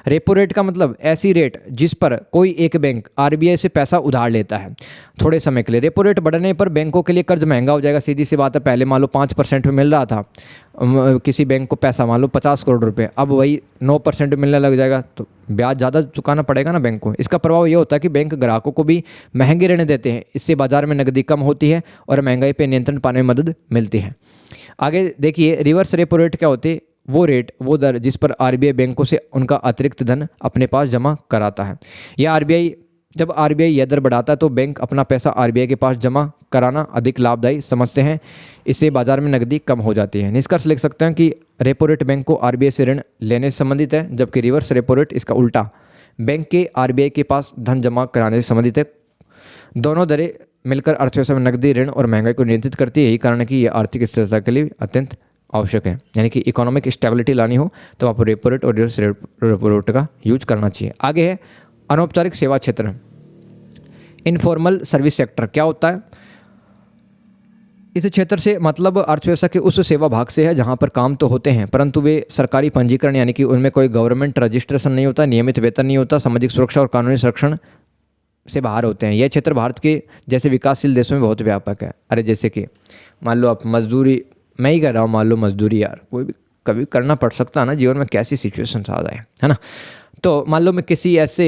S1: रेपो रेट का मतलब ऐसी रेट जिस पर कोई एक बैंक आरबीआई से पैसा उधार लेता है थोड़े समय के लिए। रेपो रेट बढ़ने पर बैंकों के लिए कर्ज महंगा हो जाएगा, सीधी सी बात है। पहले मान लो 5% में मिल रहा था किसी बैंक को पैसा, मान लो 50 करोड़ रुपए, अब वही 9% मिलने लग जाएगा, तो ब्याज ज़्यादा चुकाना पड़ेगा ना बैंक को। इसका प्रभाव ये होता है कि बैंक ग्राहकों को भी महंगे ऋण देते हैं, इससे बाजार में नकदी कम होती है और महंगाई पर नियंत्रण पाने में मदद मिलती है। आगे देखिए रिवर्स रेपो रेट क्या होती है। वो दर जिस पर आरबीआई बैंकों से उनका अतिरिक्त धन अपने पास जमा कराता है। जब आरबीआई यह दर बढ़ाता है तो बैंक अपना पैसा आरबीआई के पास जमा कराना अधिक लाभदायी समझते हैं, इससे बाजार में नकदी कम हो जाती है। निष्कर्ष लिख सकते हैं कि रेपो रेट बैंक को आरबीआई से ऋण लेने से संबंधित है, जबकि रिवर्स रेपो रेट इसका उल्टा, बैंक के आरबीआई के पास धन जमा कराने से संबंधित है। दोनों दरें मिलकर अर्थव्यवस्था में नकदी, ऋण और महंगाई को नियंत्रित करती है। यही कारण है कि यह आर्थिक स्थिरता के लिए अत्यंत आवश्यक है। यानी कि इकोनॉमिक स्टेबिलिटी लानी हो तो आपको रेपो रेट और रिवर्स रेपो रेट का यूज करना चाहिए। आगे है अनौपचारिक सेवा क्षेत्र, इनफॉर्मल सर्विस सेक्टर। क्या होता है? इस क्षेत्र से मतलब अर्थव्यवस्था के उस सेवा भाग से है जहां पर काम तो होते हैं परंतु वे सरकारी पंजीकरण यानी कि उनमें कोई गवर्नमेंट रजिस्ट्रेशन नहीं होता, नियमित वेतन नहीं होता, सामाजिक सुरक्षा और कानूनी संरक्षण से बाहर होते हैं। यह क्षेत्र भारत के जैसे विकासशील देशों में बहुत व्यापक है। अरे जैसे कि मान लो आप मजदूरी, मैं ही कर रहा हूँ, मान लो मजदूरी, यार कोई भी कभी करना पड़ सकता है ना जीवन में, कैसी सिचुएशन आ जाए, है ना। तो मान लो मैं किसी ऐसे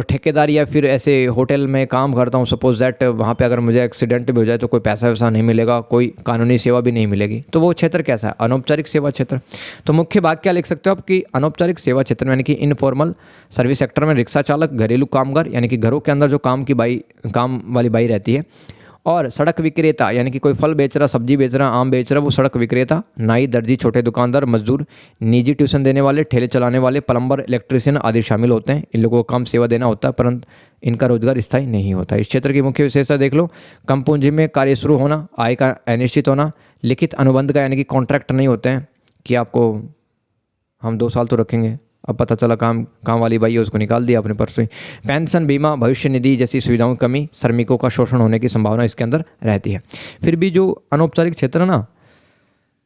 S1: ठेकेदार या फिर ऐसे होटल में काम करता हूँ, सपोज दैट वहाँ पे अगर मुझे एक्सीडेंट भी हो जाए तो कोई पैसा वैसा नहीं मिलेगा, कोई कानूनी सेवा भी नहीं मिलेगी, तो वो क्षेत्र कैसा है? अनौपचारिक सेवा क्षेत्र। तो मुख्य बात क्या लिख सकते हो आप कि अनौपचारिक सेवा क्षेत्र में यानी कि इनफॉर्मल सर्विस सेक्टर में रिक्शा चालक, घरेलू कामगार यानी कि घरों के अंदर जो काम वाली बाई रहती है, और सड़क विक्रेता यानी कि कोई फल बेच रहा, सब्जी बेच रहा, आम बेच रहा, वो सड़क विक्रेता, नाई, दर्जी, छोटे दुकानदार, मजदूर, निजी ट्यूशन देने वाले, ठेले चलाने वाले, प्लम्बर, इलेक्ट्रीशियन आदि शामिल होते हैं। इन लोगों को कम सेवा देना होता है परंतु इनका रोजगार स्थायी नहीं होता। इस क्षेत्र की मुख्य विशेषता देख लो, कम पूंजी में कार्य शुरू होना, आय का अनिश्चित होना, लिखित अनुबंध का यानी कि कॉन्ट्रैक्ट नहीं होते हैं कि आपको हम 2 साल तो रखेंगे, अब पता चला काम वाली बाई है उसको निकाल दिया अपने पर्स से। पेंशन, बीमा, भविष्य निधि जैसी सुविधाओं की कमी, श्रमिकों का शोषण होने की संभावना इसके अंदर रहती है। फिर भी जो अनौपचारिक क्षेत्र है ना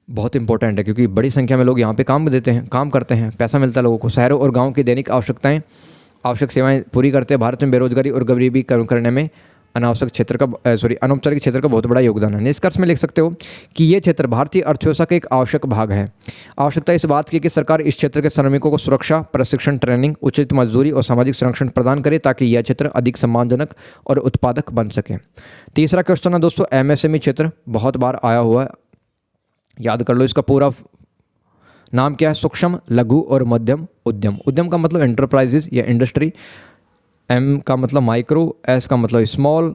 S1: बहुत इंपॉर्टेंट है क्योंकि बड़ी संख्या में लोग यहाँ पे काम करते हैं, पैसा मिलता है लोगों को, शहरों और गाँव की दैनिक आवश्यक सेवाएँ पूरी करते हैं। भारत में बेरोजगारी और गरीबी कम करने में अनौपचारिक क्षेत्र का बहुत बड़ा योगदान है। निष्कर्ष में लिख सकते हो कि ये क्षेत्र भारतीय अर्थव्यवस्था का एक आवश्यक भाग है। आवश्यकता इस बात की कि सरकार इस क्षेत्र के श्रमिकों को सुरक्षा, प्रशिक्षण, ट्रेनिंग, उचित मजदूरी और सामाजिक संरक्षण प्रदान करे ताकि यह क्षेत्र अधिक सम्मानजनक और उत्पादक बन सके। तीसरा क्वेश्चन है दोस्तों, एमएसएमई क्षेत्र, बहुत बार आया हुआ है, याद कर लो। इसका पूरा नाम क्या है? सूक्ष्म, लघु और मध्यम उद्यम। उद्यम का मतलब एंटरप्राइजेज या इंडस्ट्री, एम का मतलब माइक्रो, एस का मतलब स्मॉल,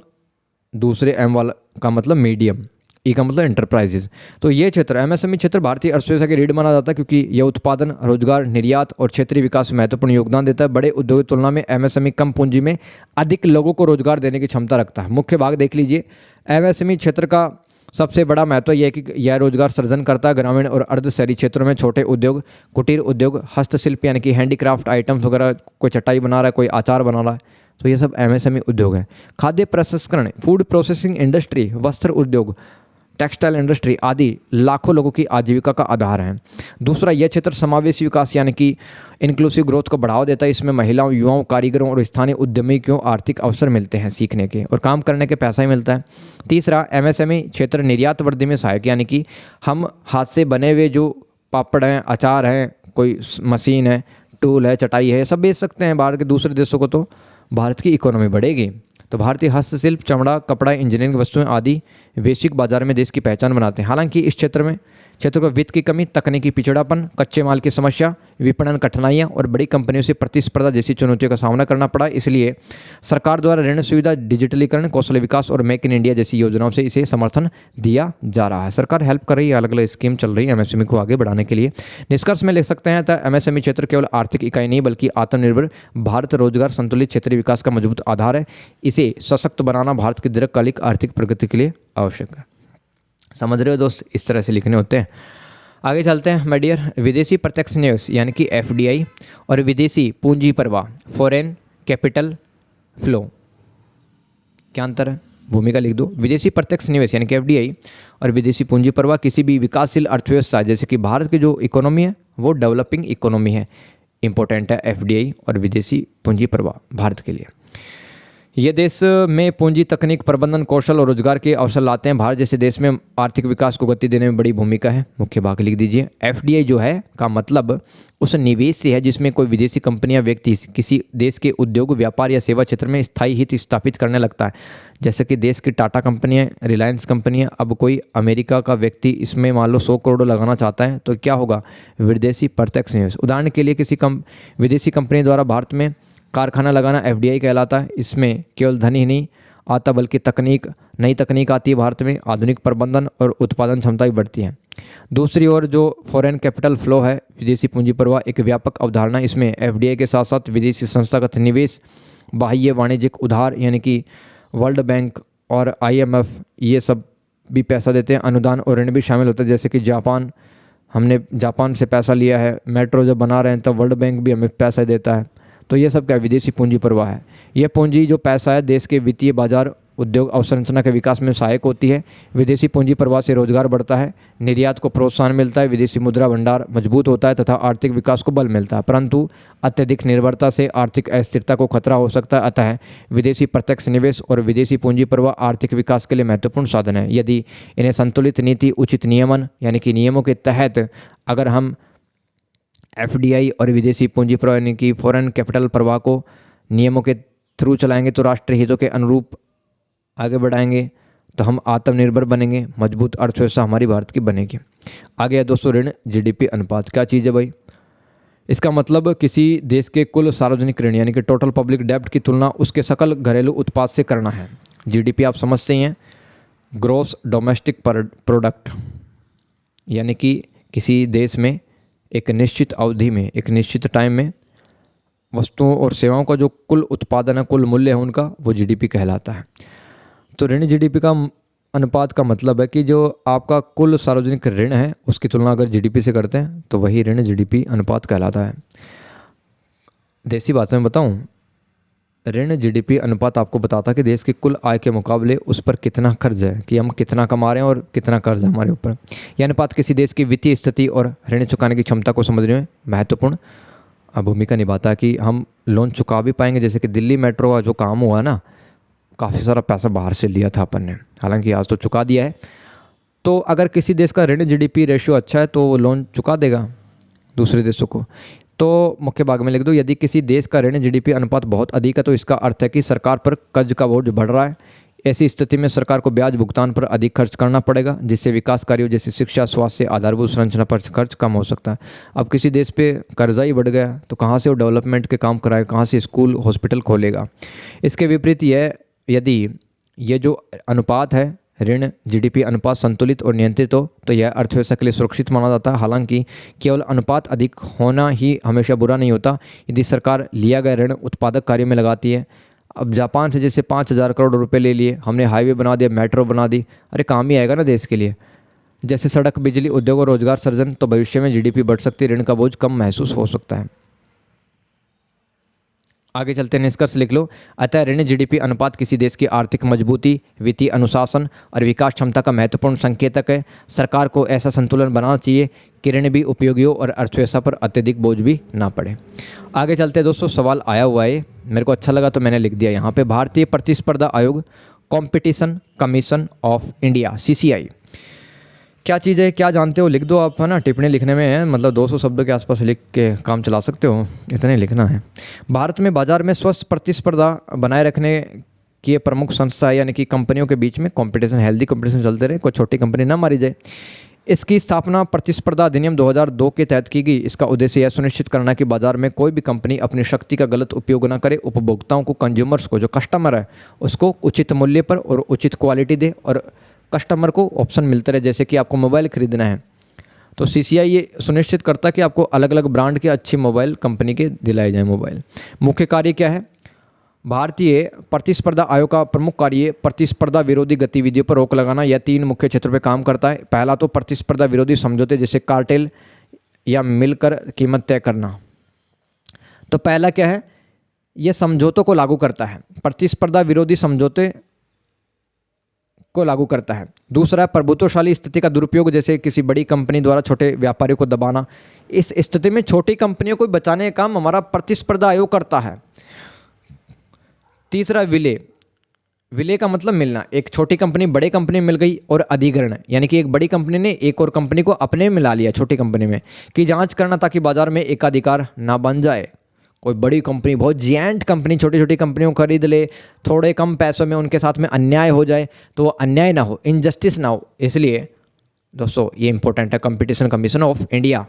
S1: दूसरे एम वाला का मतलब मीडियम, ई का मतलब एंटरप्राइजेज। तो ये क्षेत्र एमएसएमई क्षेत्र भारतीय अर्थव्यवस्था की रीढ़ माना जाता है क्योंकि यह उत्पादन, रोजगार, निर्यात और क्षेत्रीय विकास में महत्वपूर्ण योगदान देता है। बड़े उद्योगों की तुलना में एमएसएमई कम पूंजी में अधिक लोगों को रोजगार देने की क्षमता रखता है। मुख्य भाग देख लीजिए। एमएसएमई क्षेत्र का सबसे बड़ा महत्व यह है कि यह रोजगार सृजन करता है। ग्रामीण और अर्ध शहरी क्षेत्रों में छोटे उद्योग, कुटीर उद्योग, हस्तशिल्प यानी कि हैंडीक्राफ्ट आइटम्स वगैरह, कोई चटाई बना रहा है, कोई अचार बना रहा है, तो ये सब एमएसएमई उद्योग है। खाद्य प्रसंस्करण, फूड प्रोसेसिंग इंडस्ट्री, वस्त्र उद्योग, टेक्सटाइल इंडस्ट्री आदि लाखों लोगों की आजीविका का आधार है। दूसरा, यह क्षेत्र समावेशी विकास यानी कि इंक्लूसिव ग्रोथ को बढ़ावा देता है। इसमें महिलाओं, युवाओं, कारीगरों और स्थानीय उद्यमी को आर्थिक अवसर मिलते हैं सीखने के और काम करने के पैसा ही मिलता है। तीसरा, एमएसएमई क्षेत्र निर्यात वृद्धि में सहायक यानी कि हम हाथ से बने हुए जो पापड़ हैं, अचार हैं, कोई मशीन है, टूल है, चटाई है, सब बेच सकते हैं बाहर के दूसरे देशों को, तो भारत की इकोनॉमी बढ़ेगी। तो भारतीय हस्तशिल्प, चमड़ा, कपड़ा, इंजीनियरिंग वस्तुएं आदि वैश्विक बाजार में देश की पहचान बनाते हैं। हालांकि इस क्षेत्र में क्षेत्रों को वित्त की कमी, तकनीकी पिछड़ापन, कच्चे माल की समस्या, विपणन कठिनाइयाँ और बड़ी कंपनियों से प्रतिस्पर्धा जैसी चुनौतियों का सामना करना पड़ा। इसलिए सरकार द्वारा ऋण सुविधा, डिजिटलीकरण, कौशल विकास और मेक इन इंडिया जैसी योजनाओं से इसे समर्थन दिया जा रहा है। सरकार हेल्प कर रही है, अलग अलग स्कीम चल रही है एमएसएमई को आगे बढ़ाने के लिए। निष्कर्ष में लिख सकते हैं तो एमएसएमई क्षेत्र केवल आर्थिक इकाई नहीं बल्कि आत्मनिर्भर भारत, रोजगार, संतुलित क्षेत्रीय विकास का मजबूत आधार है। इसे सशक्त बनाना भारत की दीर्घकालिक आर्थिक प्रगति के लिए आवश्यक है। समझ रहे हो दोस्त, इस तरह से लिखने होते हैं। आगे चलते हैं माय डियर। विदेशी प्रत्यक्ष निवेश यानी कि एफडीआई और विदेशी पूंजी प्रवाह, फॉरेन कैपिटल फ्लो, क्या अंतर है? भूमिका लिख दो। विदेशी प्रत्यक्ष निवेश यानी कि एफडीआई और विदेशी पूंजी प्रवाह किसी भी विकासशील अर्थव्यवस्था, जैसे कि भारत की जो इकोनॉमी है वो डेवलपिंग इकोनॉमी है, इंपॉर्टेंट है एफडीआई और विदेशी पूंजी प्रवाह भारत के लिए। ये देश में पूंजी, तकनीक, प्रबंधन, कौशल और रोजगार के अवसर लाते हैं। भारत जैसे देश में आर्थिक विकास को गति देने में बड़ी भूमिका है। मुख्य भाग लिख दीजिए। एफडीआई जो है का मतलब उस निवेश से है जिसमें कोई विदेशी कंपनी या व्यक्ति किसी देश के उद्योग, व्यापार या सेवा क्षेत्र में स्थायी हित स्थापित करने लगता है। जैसे कि देश की टाटा कंपनी है, रिलायंस कंपनी है, अब कोई अमेरिका का व्यक्ति इसमें मान लो 100 करोड़ लगाना चाहता है तो क्या होगा? विदेशी प्रत्यक्ष निवेश। उदाहरण के लिए किसी विदेशी कंपनी द्वारा भारत में कारखाना लगाना एफडीआई कहलाता है। इसमें केवल धन ही नहीं आता बल्कि तकनीक, नई तकनीक आती है भारत में, आधुनिक प्रबंधन और उत्पादन क्षमता भी बढ़ती है। दूसरी ओर जो फॉरेन कैपिटल फ्लो है, विदेशी पूंजी प्रवाह, एक व्यापक अवधारणा। इसमें एफडीआई के साथ साथ विदेशी संस्थागत निवेश, बाह्य वाणिज्यिक उधार यानी कि वर्ल्ड बैंक और आईएमएफ ये सब भी पैसा देते हैं। अनुदान और ऋण भी शामिल होते हैं, जैसे कि जापान, हमने जापान से पैसा लिया है, मेट्रो जब बना रहे हैं तब वर्ल्ड बैंक भी हमें पैसा देता है। तो ये सब क्या विदेशी पूंजी प्रवाह है। यह पूंजी जो पैसा है देश के वित्तीय बाजार, उद्योग अवसंरचना के विकास में सहायक होती है। विदेशी पूंजी प्रवाह से रोजगार बढ़ता है, निर्यात को प्रोत्साहन मिलता है, विदेशी मुद्रा भंडार मजबूत होता है तथा आर्थिक विकास को बल मिलता है। परंतु अत्यधिक निर्भरता से आर्थिक अस्थिरता को खतरा हो सकता है। अतः विदेशी प्रत्यक्ष निवेश और विदेशी पूंजी प्रवाह आर्थिक विकास के लिए महत्वपूर्ण साधन है। यदि इन्हें संतुलित नीति, उचित नियमन यानी कि नियमों के तहत अगर हम एफडीआई और विदेशी पूंजी प्रवाह यानी कि फॉरेन कैपिटल प्रवाह को नियमों के थ्रू चलाएंगे तो राष्ट्रीय हितों के अनुरूप आगे बढ़ाएंगे तो हम आत्मनिर्भर बनेंगे, मजबूत अर्थव्यवस्था हमारी भारत की बनेगी। आगे है दोस्तों ऋण जीडीपी अनुपात। क्या चीज़ है भाई? इसका मतलब किसी देश के कुल सार्वजनिक ऋण यानी कि टोटल पब्लिक डेब्ट की तुलना उसके सकल घरेलू उत्पाद से करना है। जीडीपी आप समझते ही हैं, ग्रॉस डोमेस्टिक प्रोडक्ट, यानी कि किसी देश में एक निश्चित अवधि में, एक निश्चित टाइम में वस्तुओं और सेवाओं का जो कुल उत्पादन है, कुल मूल्य है उनका, वो जीडीपी कहलाता है। तो ऋण जीडीपी का अनुपात का मतलब है कि जो आपका कुल सार्वजनिक ऋण है उसकी तुलना अगर जीडीपी से करते हैं तो वही ऋण जीडीपी अनुपात कहलाता है। देसी भाषा में बताऊं, ऋण जीडीपी अनुपात आपको बताता है कि देश की कुल आय के मुकाबले उस पर कितना कर्ज है, कि हम कितना कमा रहे हैं और कितना कर्ज है हमारे ऊपर। यह अनुपात किसी देश की वित्तीय स्थिति और ऋण चुकाने की क्षमता को समझने में महत्वपूर्ण भूमिका निभाता है कि हम लोन चुका भी पाएंगे। जैसे कि दिल्ली मेट्रो का जो काम हुआ ना, काफ़ी सारा पैसा बाहर से लिया था अपन ने, हालांकि आज तो चुका दिया है। तो अगर किसी देश का ऋण जीडीपी रेशियो अच्छा है तो वो लोन चुका देगा दूसरे देशों को। तो मुख्य भाग में लिख दो, यदि किसी देश का ऋण जीडीपी अनुपात बहुत अधिक है तो इसका अर्थ है कि सरकार पर कर्ज का बोझ बढ़ रहा है। ऐसी स्थिति में सरकार को ब्याज भुगतान पर अधिक खर्च करना पड़ेगा, जिससे विकास कार्यों जैसे शिक्षा, स्वास्थ्य, आधारभूत संरचना पर खर्च कम हो सकता है। अब किसी देश पे कर्जा ही बढ़ गया तो कहाँ से वो डेवलपमेंट के काम कराएगा, कहाँ से स्कूल हॉस्पिटल खोलेगा। इसके विपरीत यदि ये जो अनुपात है ऋण जीडीपी अनुपात संतुलित और नियंत्रित हो तो यह अर्थव्यवस्था के लिए सुरक्षित माना जाता है। हालांकि केवल अनुपात अधिक होना ही हमेशा बुरा नहीं होता। यदि सरकार लिया गया ऋण उत्पादक कार्यों में लगाती है, अब जापान से जैसे 5,000 करोड़ रुपए ले लिए, हमने हाईवे बना दिया, मेट्रो बना दी, अरे काम ही आएगा ना देश के लिए। जैसे सड़क, बिजली, उद्योग और रोजगार सृजन, तो भविष्य में जीडीपी बढ़ सकती है, ऋण का बोझ कम महसूस हो सकता है। आगे चलते हैं, निष्कर्ष लिख लो। अतः ऋण जीडीपी अनुपात किसी देश की आर्थिक मजबूती, वित्तीय अनुशासन और विकास क्षमता का महत्वपूर्ण संकेतक है। सरकार को ऐसा संतुलन बनाना चाहिए कि ऋण भी उपयोगी हो और अर्थव्यवस्था पर अत्यधिक बोझ भी ना पड़े। आगे चलते हैं दोस्तों, सवाल आया हुआ है, मेरे को अच्छा लगा तो मैंने लिख दिया यहाँ पे। भारतीय प्रतिस्पर्धा आयोग, competition commission of India, CCI क्या चीज़ है, क्या जानते हो? लिख दो आप, है ना। टिप्पणी लिखने में है, मतलब 200 शब्दों के आसपास लिख के काम चला सकते हो, इतने लिखना है। भारत में बाजार में स्वस्थ प्रतिस्पर्धा बनाए रखने की ये प्रमुख संस्था है, यानी कि कंपनियों के बीच में कंपटीशन, हेल्दी कंपटीशन चलते रहे, कोई छोटी कंपनी ना मारी जाए। इसकी स्थापना प्रतिस्पर्धा अधिनियम 2002 के तहत की गई। इसका उद्देश्य यह सुनिश्चित करना कि बाजार में कोई भी कंपनी अपनी शक्ति का गलत उपयोग न करे, उपभोक्ताओं को, कंज्यूमर्स को, जो कस्टमर है उसको उचित मूल्य पर और उचित क्वालिटी दे, और कस्टमर को ऑप्शन मिलते रहे। जैसे कि आपको मोबाइल खरीदना है तो सीसीआई ये सुनिश्चित करता है कि आपको अलग अलग ब्रांड के अच्छी मोबाइल कंपनी के दिलाए जाएँ मोबाइल। मुख्य कार्य क्या है? भारतीय प्रतिस्पर्धा आयोग का प्रमुख कार्य प्रतिस्पर्धा विरोधी गतिविधियों पर रोक लगाना। यह 3 मुख्य क्षेत्रों पर काम करता है। पहला तो प्रतिस्पर्धा विरोधी समझौते, जैसे कार्टेल या मिलकर कीमत तय करना। तो पहला क्या है? यह समझौतों को लागू करता है, प्रतिस्पर्धा विरोधी समझौते को लागू करता है। दूसरा, प्रभुत्वशाली स्थिति का दुरुपयोग, जैसे किसी बड़ी कंपनी द्वारा छोटे व्यापारियों को दबाना। इस स्थिति में छोटी कंपनियों को बचाने का काम हमारा प्रतिस्पर्धा आयोग करता है। तीसरा, विलय। विलय का मतलब मिलना। एक छोटी कंपनी बड़ी कंपनी में मिल गई, और अधिग्रहण, यानी कि एक बड़ी कंपनी ने एक और कंपनी को अपने में मिला लिया छोटी कंपनी में, की जांच करना ताकि बाजार में एकाधिकार ना बन जाए। कोई बड़ी कंपनी, बहुत जियांट कंपनी छोटी छोटी कंपनियों को खरीद ले, थोड़े कम पैसों में उनके साथ में अन्याय हो जाए, तो वो अन्याय ना हो, इनजस्टिस ना हो। इसलिए दोस्तों ये इंपॉर्टेंट है, competition commission of India.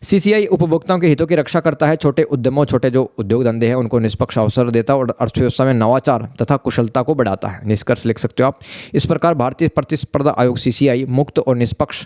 S1: CCI उपभोक्ताओं के हितों की रक्षा करता है। छोटे उद्यमों, छोटे जो उद्योग धंधे हैं उनको निष्पक्ष अवसर देता है और अर्थव्यवस्था में नवाचार तथा कुशलता को बढ़ाता है। निष्कर्ष लिख सकते हो आप। इस प्रकार भारतीय प्रतिस्पर्धा आयोग सीसीआई मुक्त और निष्पक्ष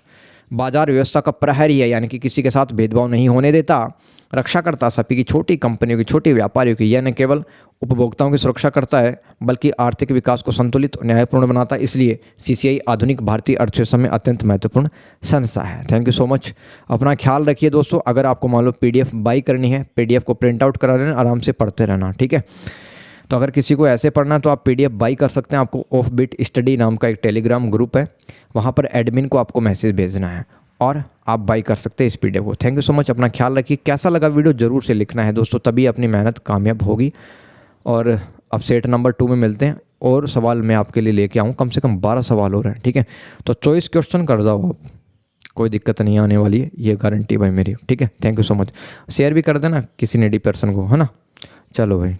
S1: बाजार व्यवस्था का प्रहरी है, यानी कि किसी के साथ भेदभाव नहीं होने देता, रक्षा करता सभी की, छोटी कंपनियों की, छोटे व्यापारियों की। यह न केवल उपभोक्ताओं की सुरक्षा करता है बल्कि आर्थिक विकास को संतुलित और न्यायपूर्ण बनाता है। इसलिए सीसीआई आधुनिक भारतीय अर्थव्यवस्था में अत्यंत महत्वपूर्ण संस्था है। Thank you so much. अपना ख्याल रखिए दोस्तों। अगर आपको मान लो पीडीएफ बाई करनी है, पीडीएफ को प्रिंट आउट करा लेना, आराम से पढ़ते रहना, ठीक है। तो अगर किसी को ऐसे पढ़ना है तो आप पीडीएफ बाई कर सकते हैं। आपको ऑफ बीट स्टडी नाम का एक टेलीग्राम ग्रुप है, वहाँ पर एडमिन को आपको मैसेज भेजना है और आप बाई कर सकते हैं इस पीडीएफ को। Thank you so much. अपना ख्याल रखिए। कैसा लगा वीडियो ज़रूर से लिखना है दोस्तों, तभी अपनी मेहनत कामयाब होगी। और अब सेट नंबर 2 में मिलते हैं, और सवाल मैं आपके लिए लेके आऊँ। कम से कम 12 सवाल हो रहे हैं, ठीक है। तो चॉइस क्वेश्चन कर दो आप, कोई दिक्कत नहीं आने वाली है, ये गारंटी भाई मेरी, ठीक है। Thank you so much. Share भी कर देना किसी नेडी पर्सन को, है ना। चलो भाई।